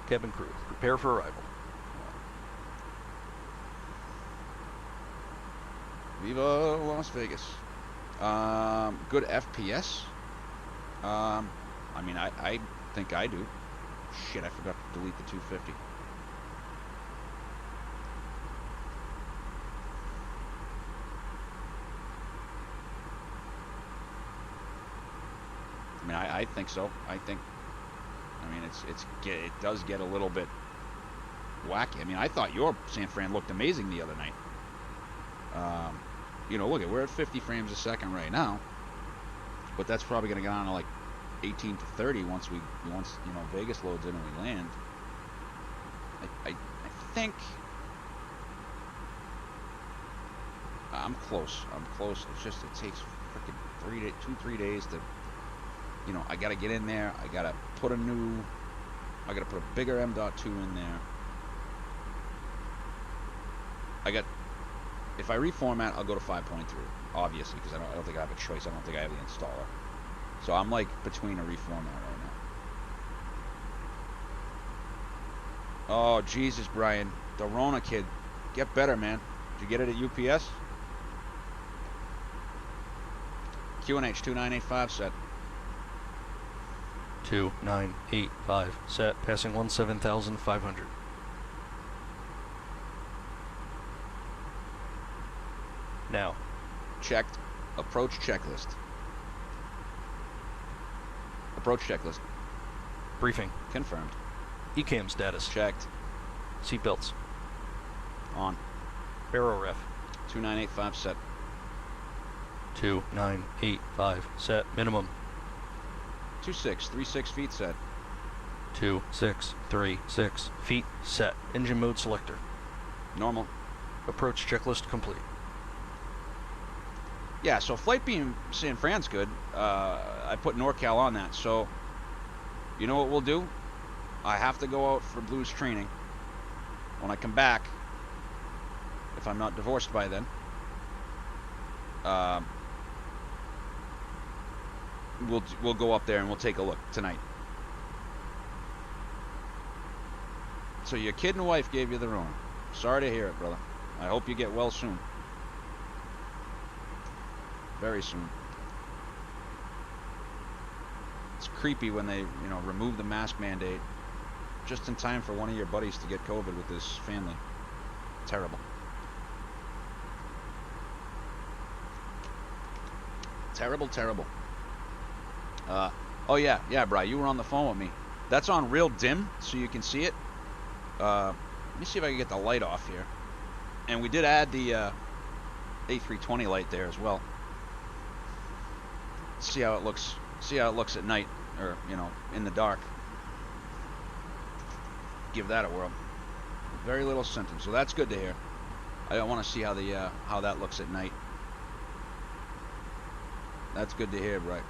Cabin crew, prepare for arrival. Viva Las Vegas. Good FPS. I mean, I think I do. Shit, I forgot to delete the 250. I mean, I think so. I mean, it does get a little bit wacky. I mean, I thought your San Fran looked amazing the other night. You know, look, we're at 50 frames a second right now, but that's probably going to get on to like 18 to 30 once you know, Vegas loads in and we land. I think I'm close. It's just, it takes freaking 2-3 days to, you know, I got to get in there. I got to put a bigger M.2 in there. If I reformat, I'll go to 5.3, obviously, because I don't think I have a choice. I don't think I have the installer. So I'm like between a reformat right now. Oh, Jesus, Brian. The Rona kid. Get better, man. Did you get it at UPS? QNH 2985 set. 2985 set, passing 17,500. Now. Checked. Approach checklist. Approach checklist. Briefing. Confirmed. ECAM status. Checked. Seatbelts. On. Barrel ref. 2985 set. 2985 set, minimum. 2636 feet set. 2636 feet set. Engine mode selector. Normal. Approach checklist complete. Yeah, so flight beam San Fran's good. I put NorCal on that, so you know what we'll do? I have to go out for Blues training. When I come back, if I'm not divorced by then, we'll go up there and we'll take a look tonight. So your kid and wife gave you the Rona. Sorry to hear it, brother. I hope you get well soon. Very soon. It's creepy when they, remove the mask mandate just in time for one of your buddies to get COVID with his family. Terrible. Terrible, terrible. Oh yeah, Bri, you were on the phone with me. That's on real dim, so you can see it. Let me see if I can get the light off here. And we did add the A320 light there as well. See how it looks. See how it looks at night, or in the dark. Give that a whirl. Very little symptoms, so that's good to hear. I want to see how the how that looks at night. That's good to hear, right?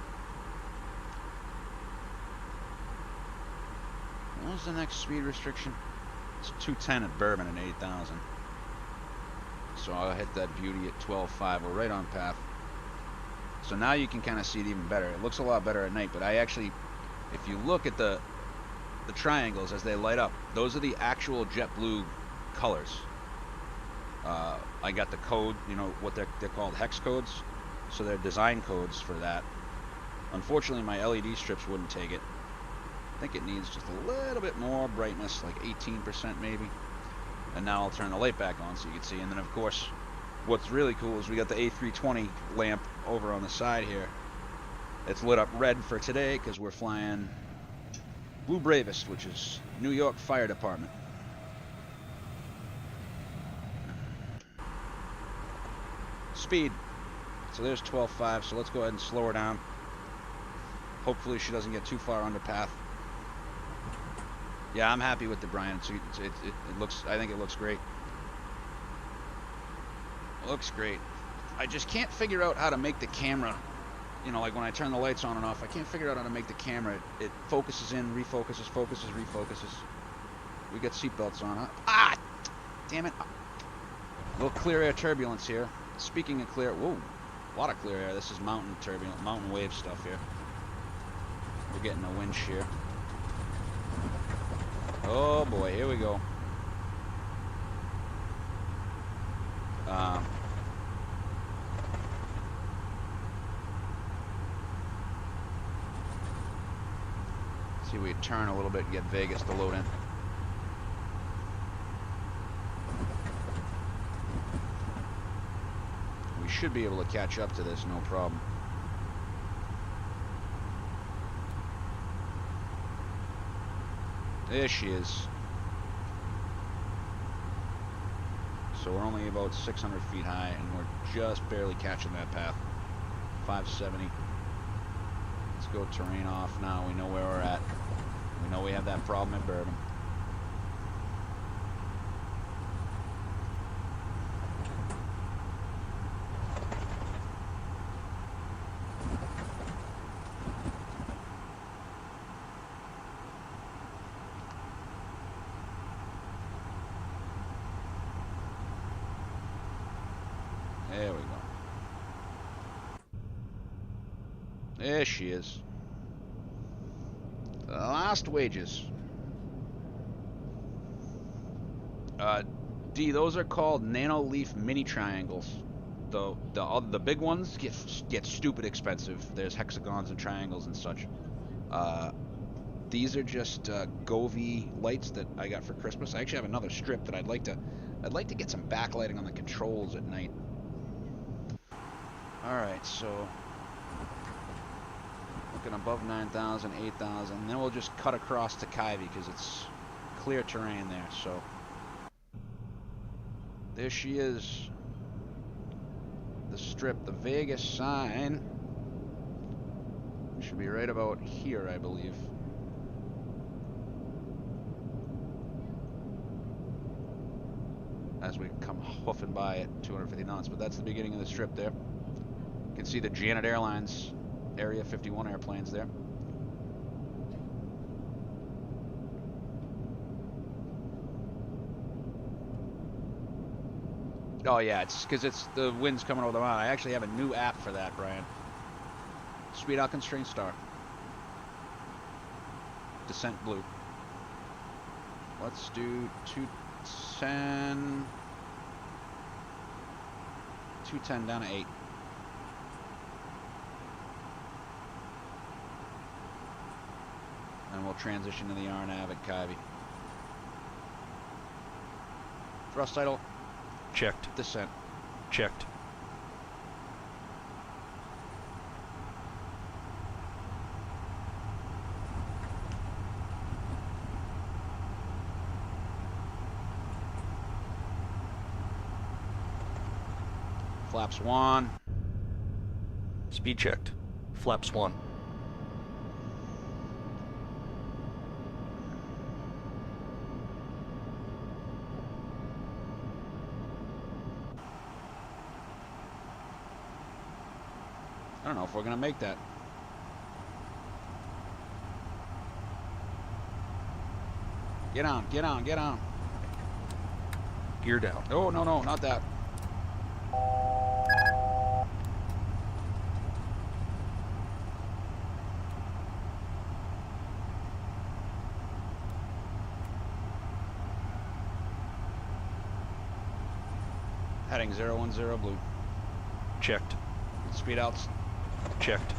What was the next speed restriction? It's 210 at Bourbon and 8,000. So I'll hit that beauty at 12.5. We're right on path. So now you can kind of see it even better. It looks a lot better at night, but I actually, if you look at the triangles as they light up, those are the actual JetBlue colors. I got the code, what they're called hex codes, so they're design codes for that. Unfortunately, my LED strips wouldn't take it. I think it needs just a little bit more brightness, like 18% maybe. And now I'll turn the light back on so you can see. And then of course, what's really cool is we got the A320 lamp over on the side here. It's lit up red for today because we're flying Blue Bravest, which is New York Fire Department. Speed. So there's 12.5, so let's go ahead and slow her down. Hopefully she doesn't get too far under path. Yeah, I'm happy with the Brian. It looks, I think it looks great. It looks great. I just can't figure out how to make the camera, like when I turn the lights on and off, I can't figure out how to make the camera, it focuses in, refocuses, focuses, refocuses. We got seatbelts on, huh? Ah! Damn it. A little clear air turbulence here. Speaking of clear, whoa, a lot of clear air. This is mountain turbulence, mountain wave stuff here. We're getting a wind shear. Oh boy, here we go. See, we turn a little bit and get Vegas to load in. We should be able to catch up to this, no problem. There she is. So we're only about 600 feet high, and we're just barely catching that path. 570. Let's go terrain off now. We know where we're at. We know we have that problem at Bourbon. There we go. There she is. Last wages. D, those are called nanoleaf mini triangles. The big ones get stupid expensive. There's hexagons and triangles and such. These are just Govee lights that I got for Christmas. I actually have another strip that I'd like to get some backlighting on the controls at night. All right, so looking above 9,000, 8,000, and then we'll just cut across to Kyvie because it's clear terrain there. So there she is, the strip, the Vegas sign. Should be right about here, I believe. As we come hoofing by at 250 knots, but that's the beginning of the strip there. You can see the Janet Airlines Area 51 airplanes there. Oh yeah, it's because it's the wind's coming over the mountain. I actually have a new app for that, Brian. Speed out constraint star. Descent blue. Let's do 210. 210 down to 8. And we'll transition to the RNAV at Kyvie. Thrust idle. Checked. Descent. Checked. Flaps 1. Speed checked. Flaps 1. I don't know if we're gonna make that. Get on, get on, get on. Gear down. Oh, no, no, not that. Heading 010 blue. Checked. Speed outs. Checked.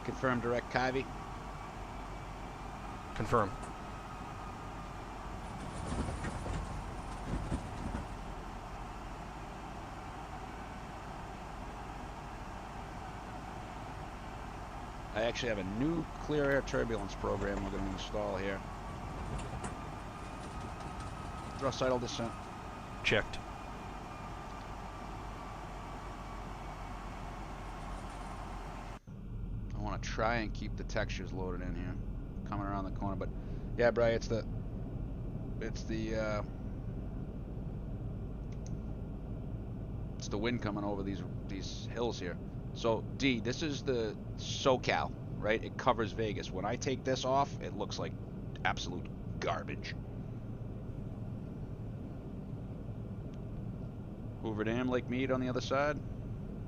Confirm direct Kyvie. Confirm. I actually have a new clear air turbulence program we're going to install here. Thrust idle descent. Checked. I want to try and keep the textures loaded in here, coming around the corner. But yeah, Bri, it's the wind coming over these hills here. So D, this is the SoCal, right? It covers Vegas. When I take this off, it looks like absolute garbage. Hoover Dam, Lake Mead on the other side.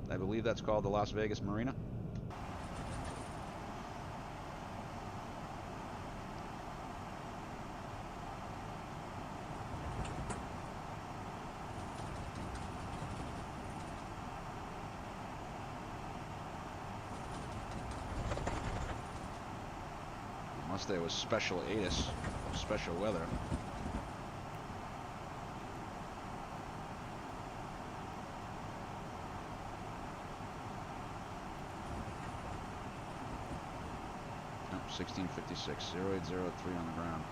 I believe that's called the Las Vegas Marina. Unless there was special ATIS, special weather. Nope, 1656, 0803 on the ground.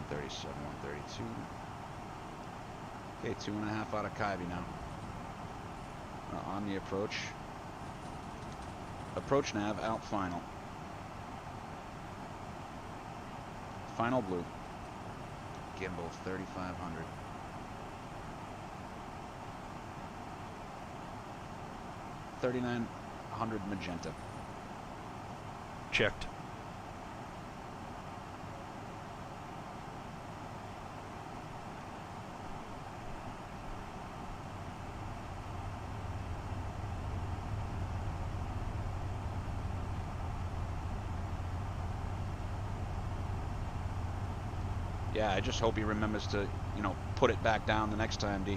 137, 132. Okay, 2.5 out of Kyvie now. On the approach. Approach nav, out final. Final blue. Gimbal 3500. $3,900 magenta. Checked. Yeah, I just hope he remembers to, you know, put it back down the next time, D.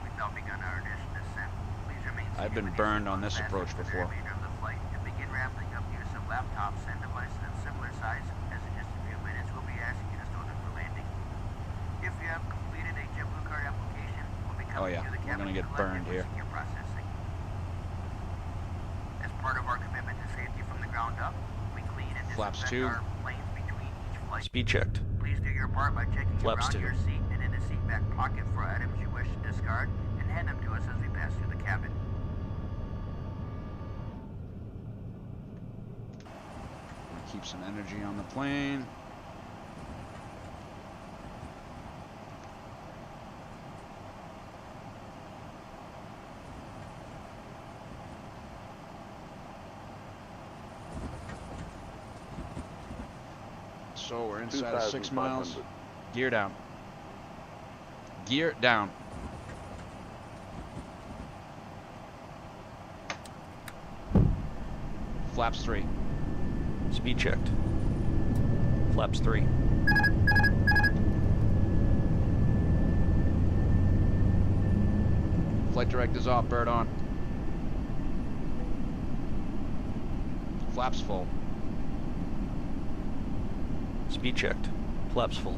We've now begun our initial descent. Please remain seated I've been with your burned on seatbelt this fastened approach for the before. remainder of the flight, and begin wrapping up use of laptops and devices of similar size, as in just a few minutes we'll be asking you to stow them for landing. If you have completed a JetBlue card application, we'll be coming yeah, to the we're cabin gonna to get collect burned it for here. senior processing. As part of our commitment to safety from the ground up, we clean and Flaps disinfect 2. our planes between each flight. Speed checked. Please do your part by checking Flaps around 2. your seat and in the seat back pocket for items you wish to discard, and hand them to us as we pass through the cabin. Keep some energy on the plane. So we're inside of 6 miles. Gear down. Gear down. Flaps 3. Speed checked. Flaps 3. Flight director's off, bird on. Flaps full. Speed checked. Flaps full.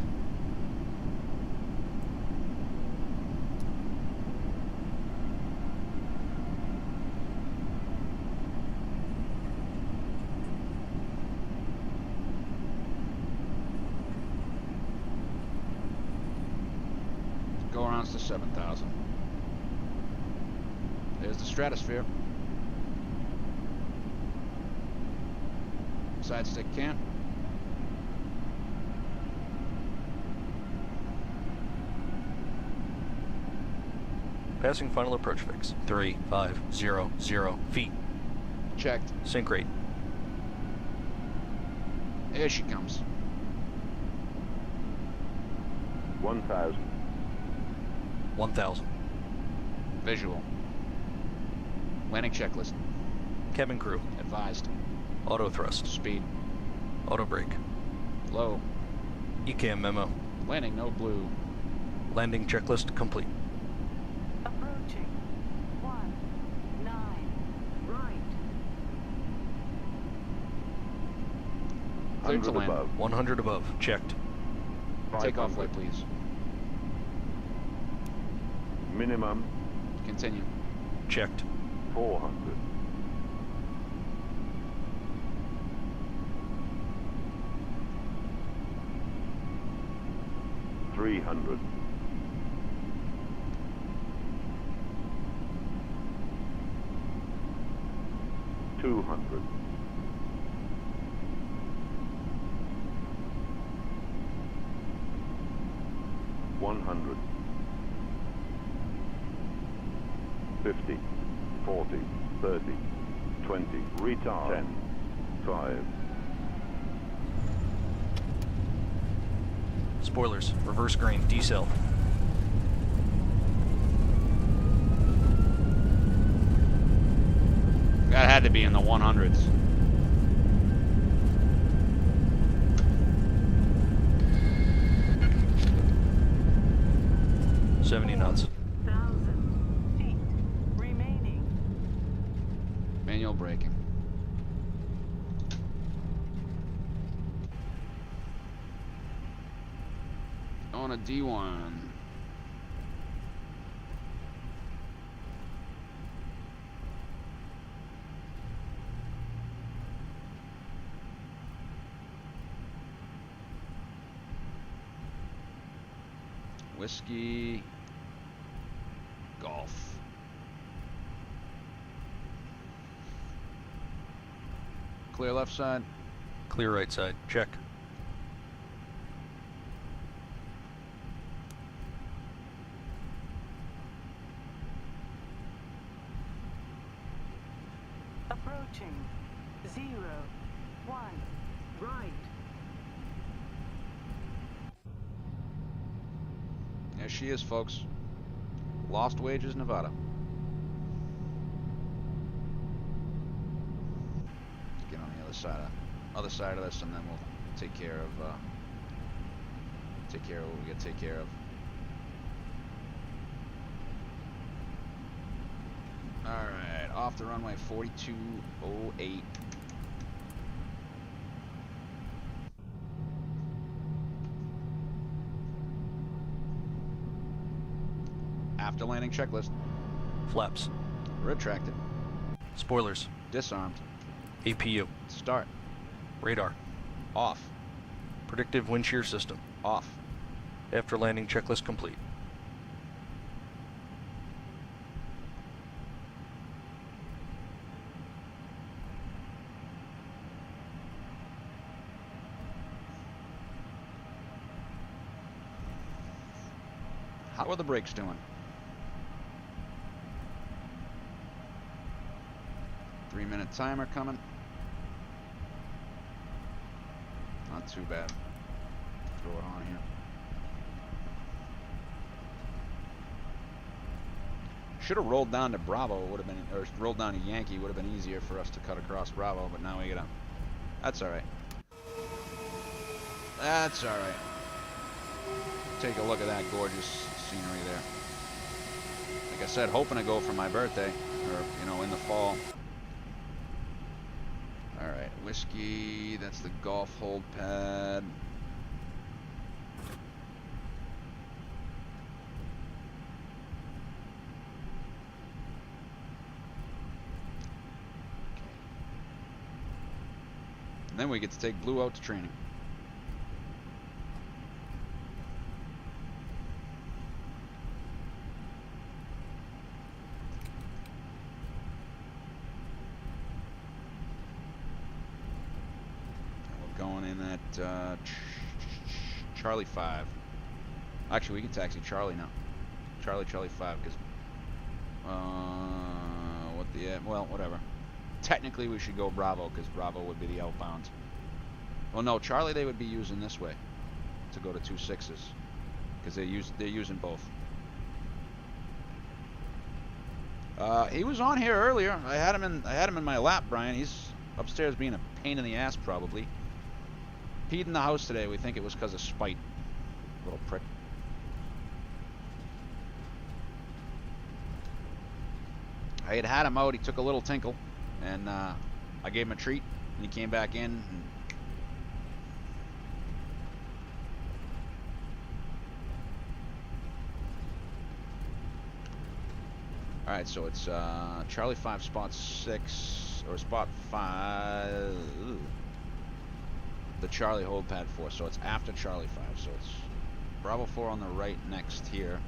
Go around to 7,000. There's the stratosphere. Side stick cam. Passing final approach fix. 3,500 feet. Checked. Sync rate. Here she comes. 1,000. 1,000. Visual. Landing checklist. Cabin crew. Advised. Auto thrust. Speed. Auto brake. Low. ECAM memo. Landing no blue. Landing checklist complete. Approaching. 19. Right. Cleared to 100 land. above. 100 above. Checked. Takeoff 500. light, please. Minimum Continue. Checked. 400. $300. 200. 100. 50, 40, 30, 20, retard, 10, 5. Spoilers. Reverse green. Decel. That had to be in the 100s. $70 knots. 1,000 feet remaining. Manual braking. On a D1. Whiskey. Golf. Clear left side. Clear right side. Check. Approaching. 0, 1. Right. There she is, folks. Lost Wages, Nevada. other side of this, and then we'll take care of what we got to take care of. All right, off the runway 4208. After landing checklist. Flaps. Retracted. Spoilers. Disarmed. APU. Start. Radar. Off. Predictive wind shear system. Off. After landing checklist complete. How are the brakes doing? 3-minute timer coming. Not too bad. Throw it on here. Should have rolled down to Bravo. Would have been, or rolled down to Yankee. Would have been easier for us to cut across Bravo. But now we get up. That's all right. That's all right. Take a look at that gorgeous scenery there. Like I said, hoping to go for my birthday, or you know, in the fall. All right, whiskey. That's the golf hold pad. And then we get to take Blue out to training. Going in at Charlie 5. Actually, we can taxi Charlie now. Charlie 5, because well, whatever. Technically, we should go Bravo, because Bravo would be the outbound. Well, no, Charlie they would be using this way to go to 26s, because they're using both. He was on here earlier. I had him in my lap, Brian. He's upstairs being a pain in the ass, probably. Peed in the house today. We think it was because of spite. Little prick. I had him out. He took a little tinkle, and I gave him a treat, and he came back in. And all right, so it's Charlie 5, spot 6, or spot 5. The Charlie hold pad 4, so it's after Charlie 5, so it's Bravo 4 on the right next here.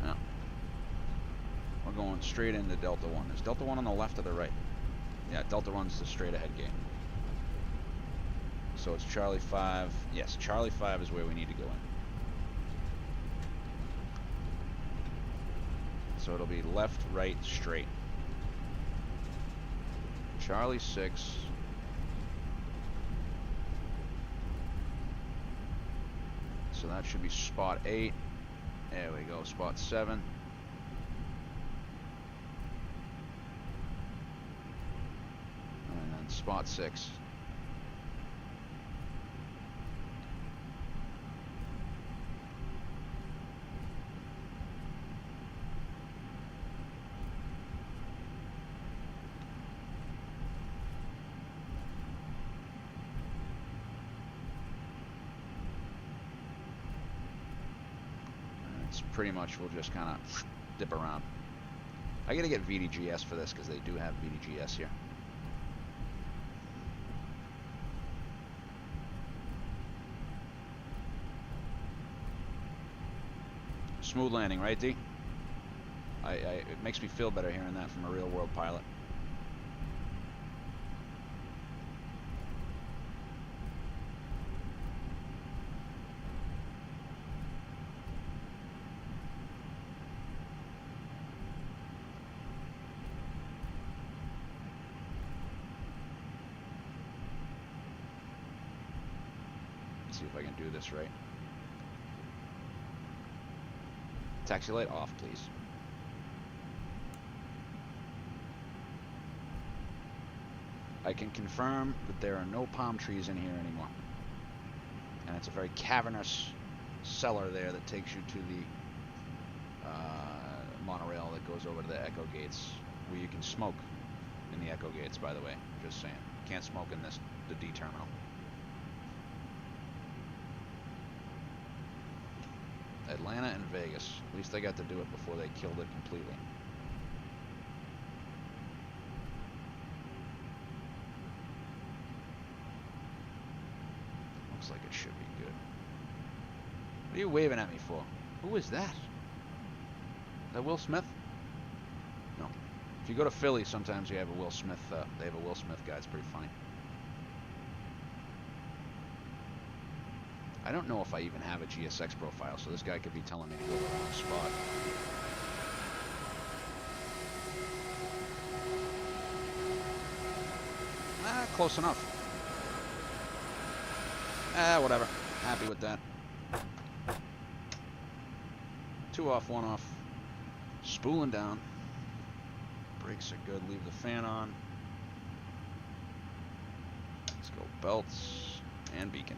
Yeah. We're going straight into Delta 1. Is Delta 1 on the left or the right? Yeah, Delta 1's the straight ahead gate. So it's Charlie 5. Yes, Charlie 5 is where we need to go in. So it'll be left, right, straight. Charlie 6. So that should be spot 8. There we go, spot 7. And then spot 6. Pretty much we'll just kind of dip around. I gotta get VDGS for this because they do have VDGS here. Smooth landing, right, D? It makes me feel better hearing that from a real world pilot. See if I can do this right. Taxi light off, please. I can confirm that there are no palm trees in here anymore. And it's a very cavernous cellar there that takes you to the monorail that goes over to the Echo Gates, where you can smoke in the Echo Gates, by the way. Just saying. Can't smoke in the D terminal. Atlanta and Vegas. At least they got to do it before they killed it completely. Looks like it should be good. What are you waving at me for? Who is that? Is that Will Smith? No. If you go to Philly, sometimes you have a Will Smith. They have a Will Smith guy. It's pretty funny. I don't know if I even have a GSX profile, so this guy could be telling me to go to the wrong spot. Close enough. Whatever. Happy with that. 2 off, 1 off. Spooling down. Brakes are good. Leave the fan on. Let's go belts and beacon.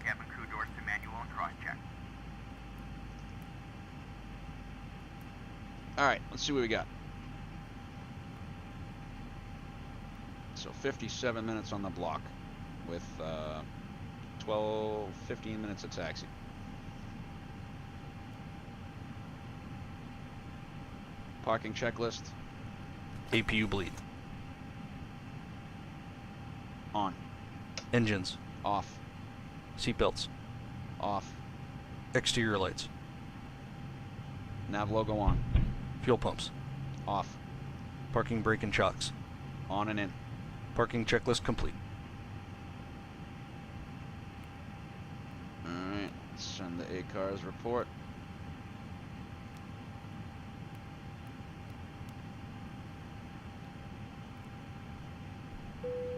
Cabin crew doors to manual and cross check. Alright, let's see what we got. So 57 minutes on the block with 15 minutes of taxi. Parking checklist. APU bleed. On. Engines. Off. Seatbelts. Off. Exterior lights. Nav logo on. Fuel pumps. Off. Parking brake and shocks. On and in. Parking checklist complete. Alright, send the ACARS report.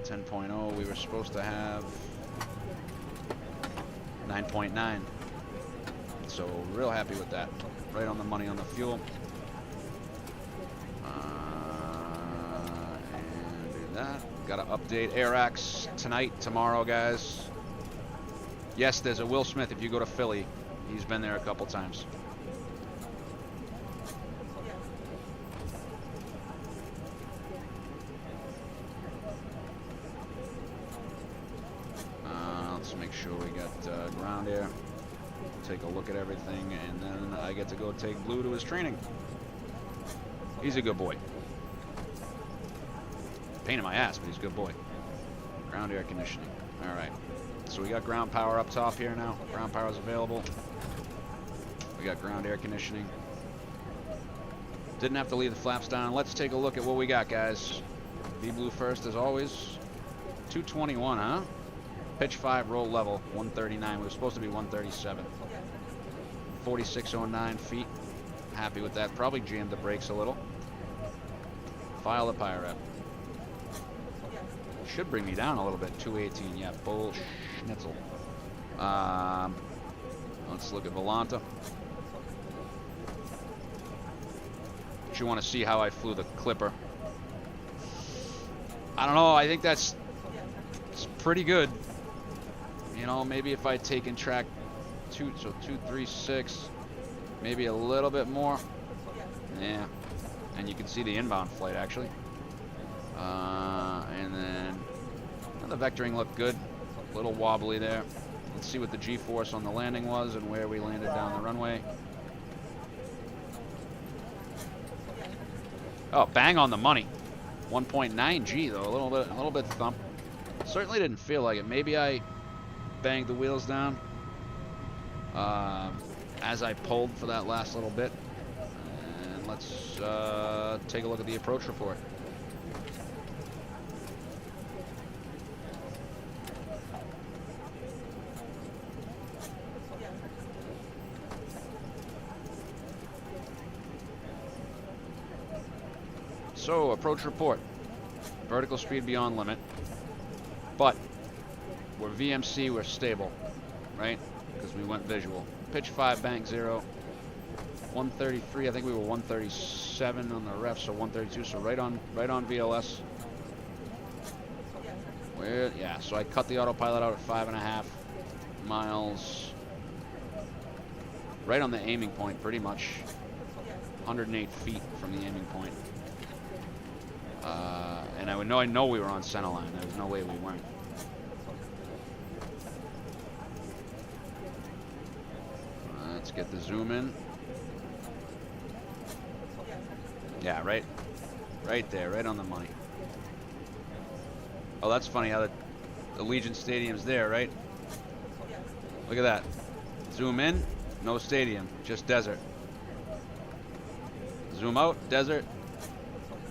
.0, we were supposed to have 9.9. So real happy with that. Right on the money on the fuel. And do that. Got to update AirAx tonight, tomorrow, guys. Yes, there's a Will Smith if you go to Philly. He's been there a couple times. Let's make sure we got ground air. Take a look at everything, and then I get to go take Blue to his training. He's a good boy. Pain in my ass, but he's a good boy. Ground air conditioning. Alright. So we got ground power up top here now. Ground power is available. We got ground air conditioning. Didn't have to leave the flaps down. Let's take a look at what we got, guys. Be Blue first, as always. 221, huh? Pitch 5, roll level, 139. We were supposed to be 137. 4609 feet. Happy with that. Probably jammed the brakes a little. File the pirate. Should bring me down a little bit. 218. Yeah, bull schnitzel. Let's look at Volanta. But you want to see how I flew the Clipper. I don't know. I think it's pretty good. You know, maybe if I'd taken track 236, maybe a little bit more. Yeah. And you can see the inbound flight, actually. And then the vectoring looked good. A little wobbly there. Let's see what the G-force on the landing was and where we landed down the runway. Oh, bang on the money. 1.9 G though, a little bit thump. Certainly didn't feel like it. Maybe I banged the wheels down as I pulled for that last little bit. And let's take a look at the approach report. So, approach report. Vertical speed beyond limit. But, we're VMC, we're stable, right? Because we went visual. Pitch 5, bank 0. 133. I think we were 137 on the ref, so 132. So right on VLS. Where? Yeah. So I cut the autopilot out at 5.5 miles. Right on the aiming point, pretty much. 108 feet from the aiming point. And I know we were on centerline. There was no way we weren't. Let's get the zoom in. Yeah, right there, right on the money. Oh, that's funny how the Allegiant Stadium's there, right? Look at that. Zoom in, no stadium, just desert. Zoom out, desert.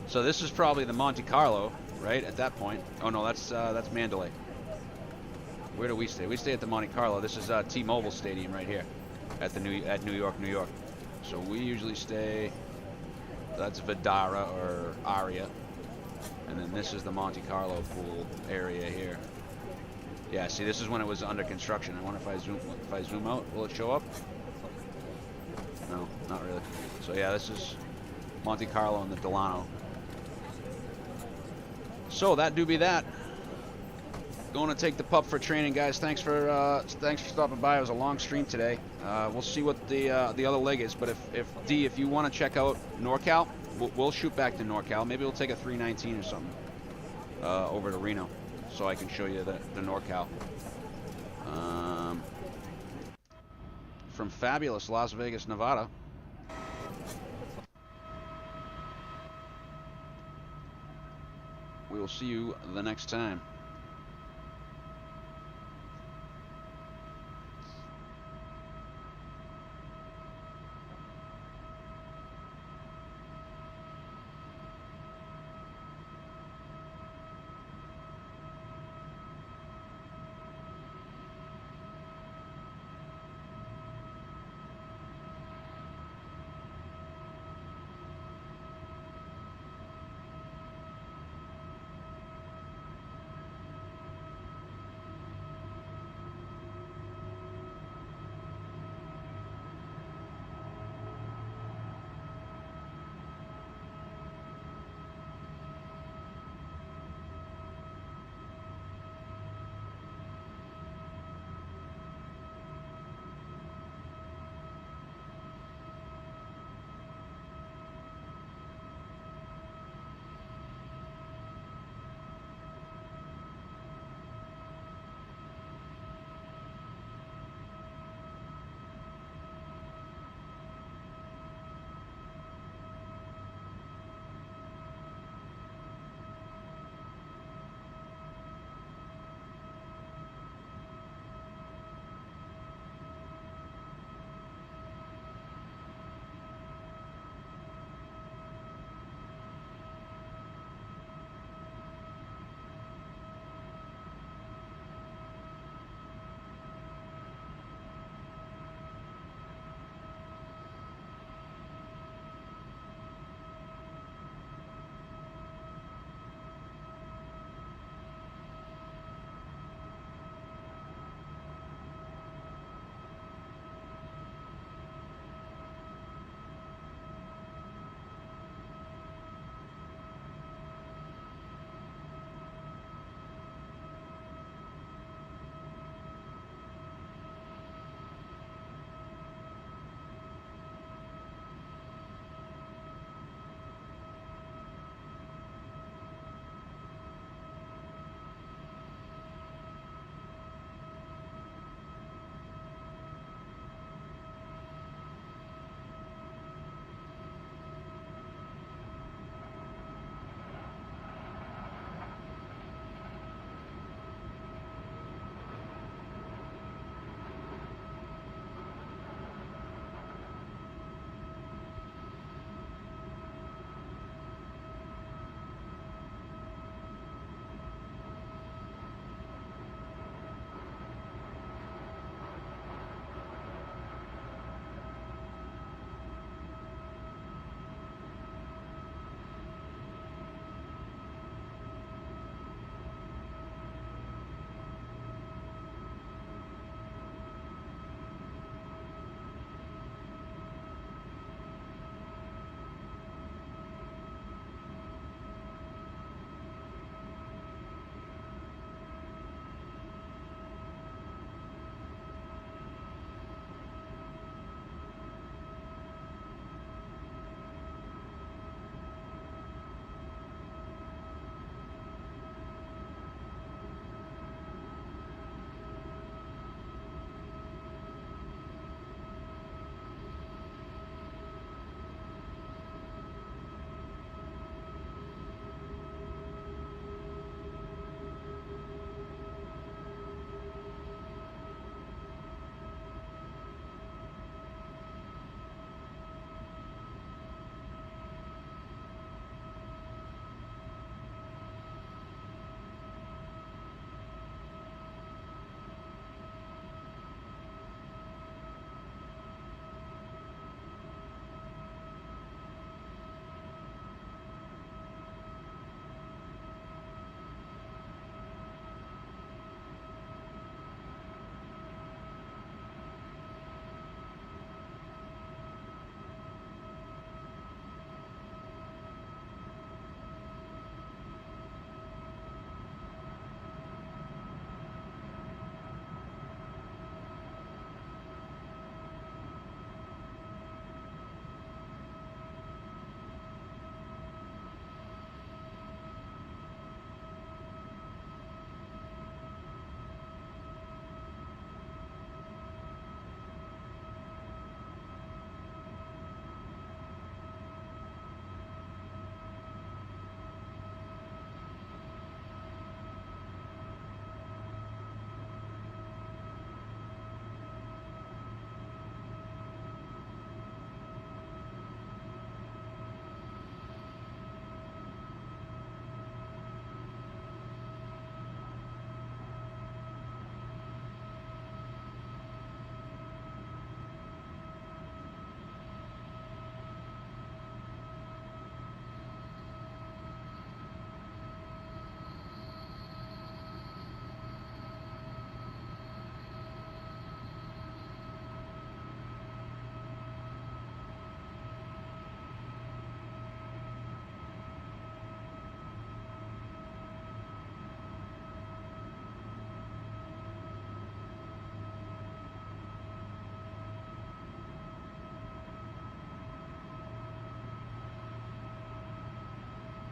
So this is probably the Monte Carlo, right? At that point. Oh no, that's Mandalay. Where do we stay? We stay at the Monte Carlo. This is T-Mobile Stadium right here, at New York, New York. So we usually stay. That's Vidara or Aria, and then this is the Monte Carlo pool area here. Yeah, see, this is when it was under construction. I wonder if I zoom out, will it show up? No, not really. So yeah, this is Monte Carlo and the Delano. So that do be that. Going to take the pup for training, guys. Thanks for stopping by. It was a long stream today. We'll see what the other leg is. But if you want to check out NorCal, we'll shoot back to NorCal. Maybe we'll take a 319 or something over to Reno, so I can show you the NorCal. From fabulous Las Vegas, Nevada. We will see you the next time.